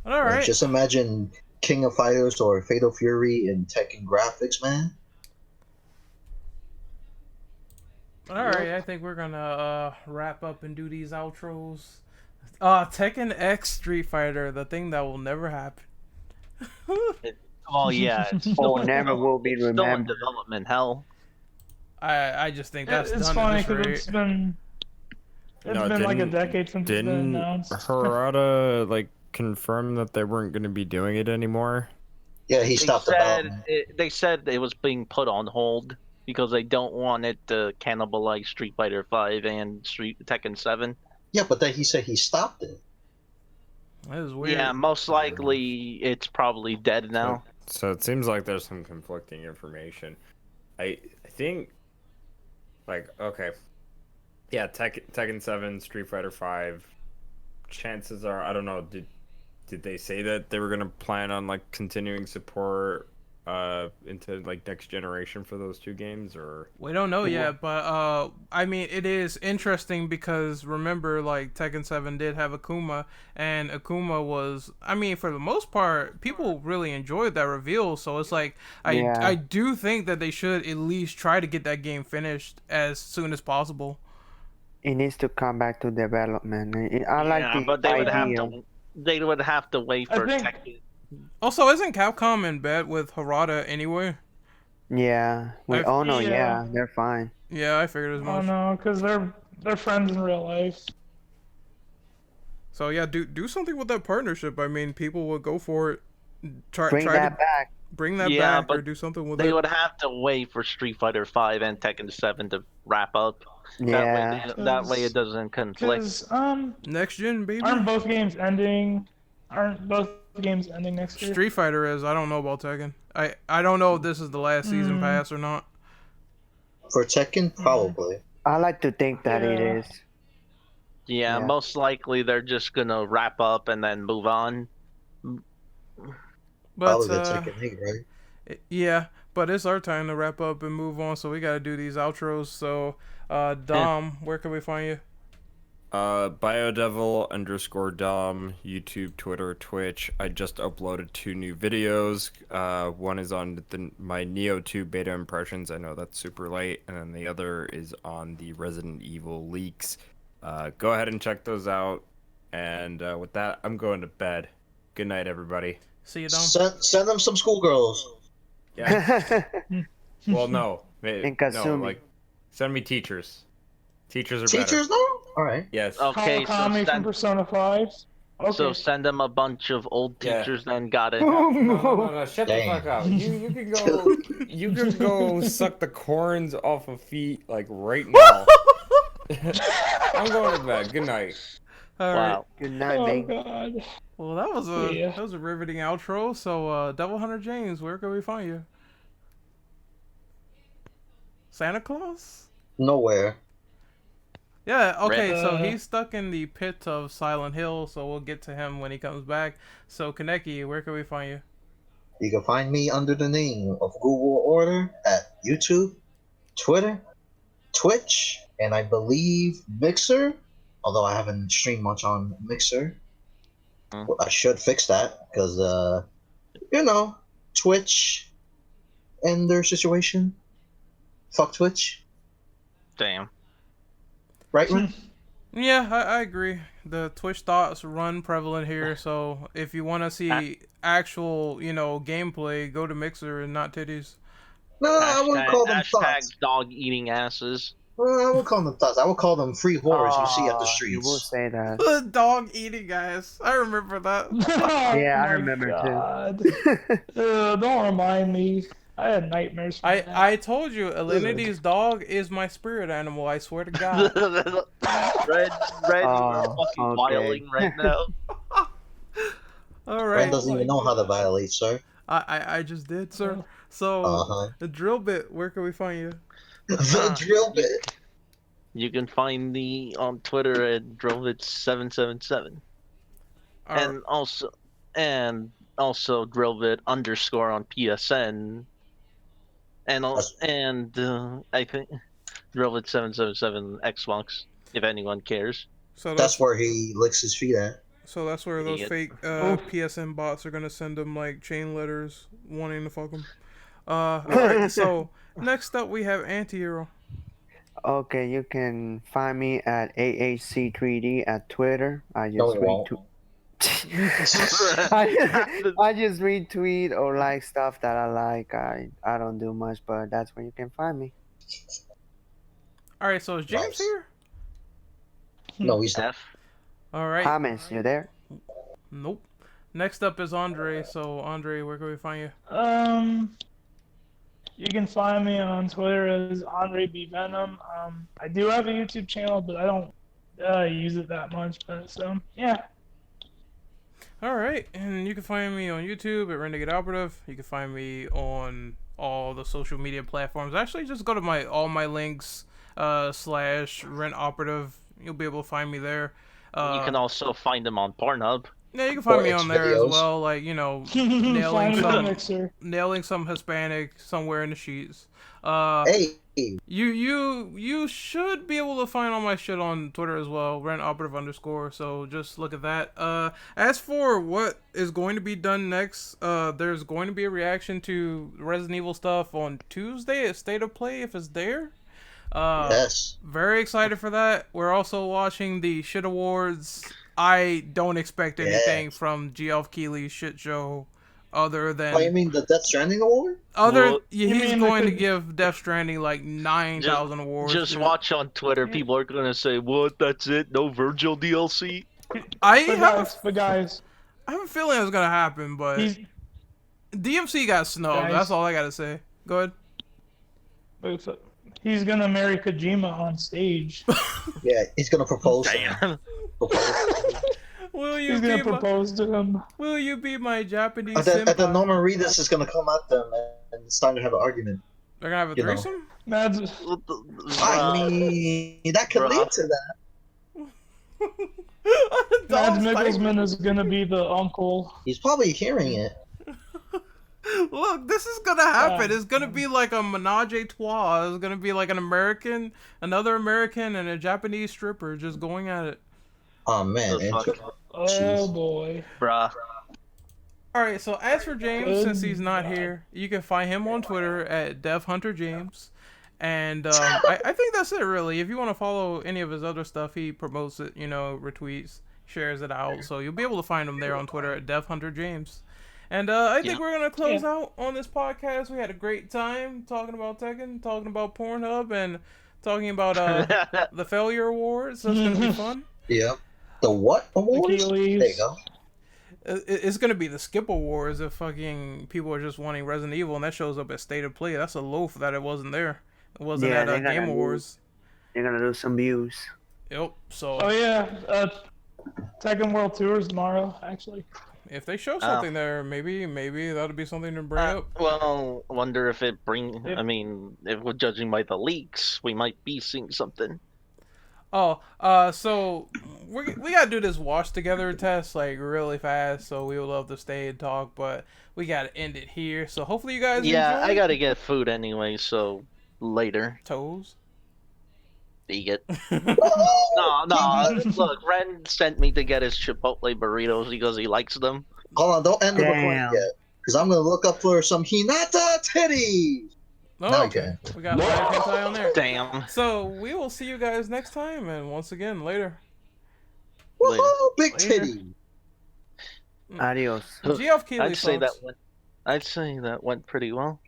S3: All right.
S2: just imagine King of Fighters or Fatal Fury in Tekken graphics, man.
S3: All right, I think we're gonna wrap up and do these outros. Tekken X Street Fighter, the thing that will never happen.
S5: Oh yeah, it's still
S7: never will be
S5: still in
S7: remembered.
S5: development hell.
S3: I just think that's
S4: It's
S3: done
S4: funny
S3: at this
S4: because
S3: rate.
S4: it's been like a decade since it's been
S1: Didn't
S4: announced.
S1: Harada like confirm that they weren't going to be doing it anymore?
S2: Yeah, he stopped development.
S5: They said it was being put on hold because they don't want it to cannibalize Street Fighter 5 and Tekken 7.
S2: Yeah, but then he said he stopped it.
S3: That is weird.
S5: Yeah, most likely it's probably dead now.
S1: So it seems like there's some conflicting information. I think, like, okay, yeah, Tekken 7, Street Fighter 5. Chances are, I don't know. Did they say that they were gonna plan on like continuing support into like next generation for those two games, or
S3: We don't know yet, but I mean, it is interesting because remember, like Tekken 7 did have Akuma, and Akuma was, I mean, for the most part, people really enjoyed that reveal. So it's like I do think that they should at least try to get that game finished as soon as possible.
S7: It needs to come back to development. I like the
S5: but they would have
S7: idea.
S5: to wait for
S4: think-
S5: Tekken.
S3: Also, isn't Capcom in bed with Harada anyway?
S7: Yeah. With Ono,
S4: Yeah.
S7: they're fine.
S3: Yeah, I figured as
S4: Oh
S3: much.
S4: no, because they're friends in real life.
S3: So yeah, do something with that partnership. I mean, people would go for it. Try
S7: Bring
S3: to
S7: that back.
S3: bring that
S5: Yeah,
S3: back or
S5: but
S3: do something with
S5: They
S3: it.
S5: would have to wait for Street Fighter 5 and Tekken 7 to wrap up.
S7: Yeah.
S5: That way it doesn't conflict.
S4: Because
S3: Next gen, baby.
S4: aren't both games ending? Aren't both games ending next year?
S3: Street Fighter is. I don't know about Tekken. I don't know if this is the last season pass or not.
S2: For Tekken, probably.
S7: I like to think that it
S4: Yeah.
S7: is.
S5: Yeah,
S7: Yeah.
S5: most likely they're just gonna wrap up and then move on.
S3: But
S2: Probably the Tekken 8, right?
S3: yeah, but it's our time to wrap up and move on. So we gotta do these outros. So Dom, where can we find you?
S1: Biodevil_Dom, YouTube, Twitter, Twitch. I just uploaded 2 new videos. One is on my Neo 2 beta impressions. I know that's super late. And then the other is on the Resident Evil leaks. Go ahead and check those out. And with that, I'm going to bed. Good night, everybody.
S3: See you, Dom.
S2: Send them some schoolgirls.
S1: Yeah. Well, no.
S7: In
S1: No,
S7: Kasumi.
S1: like, send me teachers. Teachers are better.
S2: Teachers, though? Alright.
S1: Yes.
S5: Okay, so
S4: Kawakami from
S5: send,
S4: Persona 5. Okay.
S5: So send them a bunch of old
S1: Yeah.
S5: teachers then got it.
S1: No, shut
S2: Dang.
S1: the fuck up. You can go. You can go suck the corns off of feet like right now. I'm going to bed. Good night.
S3: All right.
S5: Wow.
S7: Good night,
S4: Oh
S7: mate.
S4: God.
S3: Well, that was a riveting outro. So, Devil Hunter James, where can we find you? Santa Claus?
S2: Nowhere.
S3: Yeah, okay, so
S4: Red-
S3: he's stuck in the pit of Silent Hill, so we'll get to him when he comes back. So, Kaneki, where can we find you?
S2: You can find me under the name of Google Order at YouTube, Twitter, Twitch, and I believe Mixer. Although I haven't streamed much on Mixer. Well, I should fix that because, Twitch and their situation. Fuck Twitch.
S5: Damn.
S2: Right, Ren?
S3: Yeah, I agree. The Twitch thoughts run prevalent here, so if you want to see actual, gameplay, go to Mixer and not titties.
S2: No, I wouldn't call them
S5: Hashtag
S2: thoughts.
S5: dog eating asses.
S2: I would call them thoughts. I would call them free whores you see at the
S7: You will
S2: streets.
S7: say that.
S3: The dog eating guys. I remember that.
S7: Yeah, I
S4: Oh my
S7: remember
S4: God.
S7: too.
S4: Don't remind me. I had nightmares. From that.
S3: I told you, Elenity's dog is my spirit animal, I swear to God.
S5: Red, you're
S7: Oh,
S5: fucking
S7: okay.
S5: violating right now.
S3: All
S2: Ren
S3: right.
S2: doesn't even know how to violate, sir.
S3: I just did, sir. So,
S2: Uh-huh.
S3: the drill bit, where can we find you?
S2: The drill bit.
S5: You can find me on Twitter at Drillbit777. And also Drillbit _ on PSN. And I think Drillbit777 Xbox, if anyone cares.
S3: So
S2: That's where he licks his feet at.
S3: So that's where those
S5: Idiot.
S3: fake PSN bots are gonna send them like chain letters wanting to fuck them. Alright, so next up we have Antihero.
S7: Okay, you can find me at AHC3D at Twitter. I just
S2: No, you won't.
S7: I just retweet or like stuff that I like. I don't do much, but that's where you can find me.
S3: Alright, so is James
S2: Nice.
S3: here?
S2: No, he's not.
S5: F.
S3: Alright.
S7: Comments, you there?
S3: Nope. Next up is Andre. So Andre, where can we find you?
S4: You can find me on Twitter as Andre B Venom. I do have a YouTube channel, but I don't use it that much. But yeah.
S3: Alright, and you can find me on YouTube at Renegade Operative. You can find me on all the social media platforms. Actually, just go to all my links /Rent Operative. You'll be able to find me there.
S5: You can also find them on Pornhub.
S3: Yeah, you can find
S2: Or
S3: me on there as
S2: Xvideos.
S3: well. Like, nailing some Hispanic somewhere in the sheets.
S2: Hey,
S3: You should be able to find all my shit on Twitter as well, RentOperative_. So just look at that. As for what is going to be done next, there's going to be a reaction to Resident Evil stuff on Tuesday at State of Play if it's there.
S2: yes.
S3: Very excited for that. We're also watching the Shit Awards. I don't expect anything from Geoff Keighley's shit show other than
S2: Claiming the Death Stranding award?
S5: Well,
S3: he's going to give Death Stranding like 9,000 awards.
S5: Just
S3: dude.
S5: watch on Twitter. People are gonna say, "What? That's it? No Virgil DLC?"
S3: I have
S4: But guys,
S3: I have a feeling it's gonna happen, but
S4: he's
S3: DMC got snubbed.
S4: Guys.
S3: That's all I gotta say. Go ahead.
S4: he's gonna marry Kojima on stage.
S2: Yeah, he's gonna propose. to him.
S5: Damn.
S3: Will you
S4: He's
S3: be
S4: gonna
S3: my,
S4: propose to him.
S3: Will you be my Japanese
S2: And then
S3: senpai?
S2: Norman Reedus is gonna come at them and start to have an argument.
S3: They're gonna have a
S2: you know.
S3: threesome.
S4: That's
S2: I mean, that could lead to that.
S4: Mads
S3: Dog's like-
S4: Mikkelsen is gonna be the uncle.
S2: He's probably hearing it.
S3: Look, this is gonna happen.
S4: Yeah.
S3: It's gonna be like a menage a trois. It's gonna be like another American, and a Japanese stripper just going at it.
S2: Oh man.
S5: The fuck?
S4: Oh
S2: Jeez.
S4: boy.
S5: Bruh.
S3: All right. So as for James,
S4: Good
S3: since he's not
S4: God.
S3: here, you can find him on Twitter at DevHunterJames. And I think that's it, really. If you want to follow any of his other stuff, he promotes it, retweets, shares it out. So you'll be able to find him there on Twitter at DevHunterJames. And I think we're going to close out on this podcast. We had a great time talking about Tekken, talking about Pornhub, and talking about the Failure Awards. So it's going to be fun.
S2: Yeah. The what awards?
S4: Achilles.
S2: There you go.
S3: It's gonna be the Skip Awards if fucking people are just wanting Resident Evil and that shows up at State of Play. That's a loaf that it wasn't there. It wasn't
S7: Yeah,
S3: at
S7: they gotta
S3: Game
S7: do-
S3: Awards.
S7: They're gonna lose some views.
S3: Yep. So
S4: Oh yeah, Tekken World Tour is tomorrow, actually.
S3: if they show something there, maybe that'll be something to bring up.
S5: Well, wonder if it bring.
S4: Yep.
S5: I mean, if we're judging by the leaks, we might be seeing something.
S3: Oh, so we gotta do this wash together test like really fast. So we would love to stay and talk, but we gotta end it here. So hopefully you guys
S5: Yeah,
S3: enjoy.
S5: I gotta get food anyway, so later.
S3: Toes.
S5: Eat it.
S2: Woohoo!
S5: No. Look, Ren sent me to get his Chipotle burritos because he likes them.
S2: Hold on, don't end the recording
S7: Damn.
S2: yet. Because I'm going to look up for some Hinata titties.
S3: Oh,
S2: No,
S3: okay. We got live hentai on there.
S5: Damn.
S3: So we will see you guys next time, and once again later.
S2: Woohoo! Big
S3: Later.
S2: titty.
S7: Adios.
S3: Geoff Keighley
S5: I'd say
S3: sucks.
S5: that went pretty well.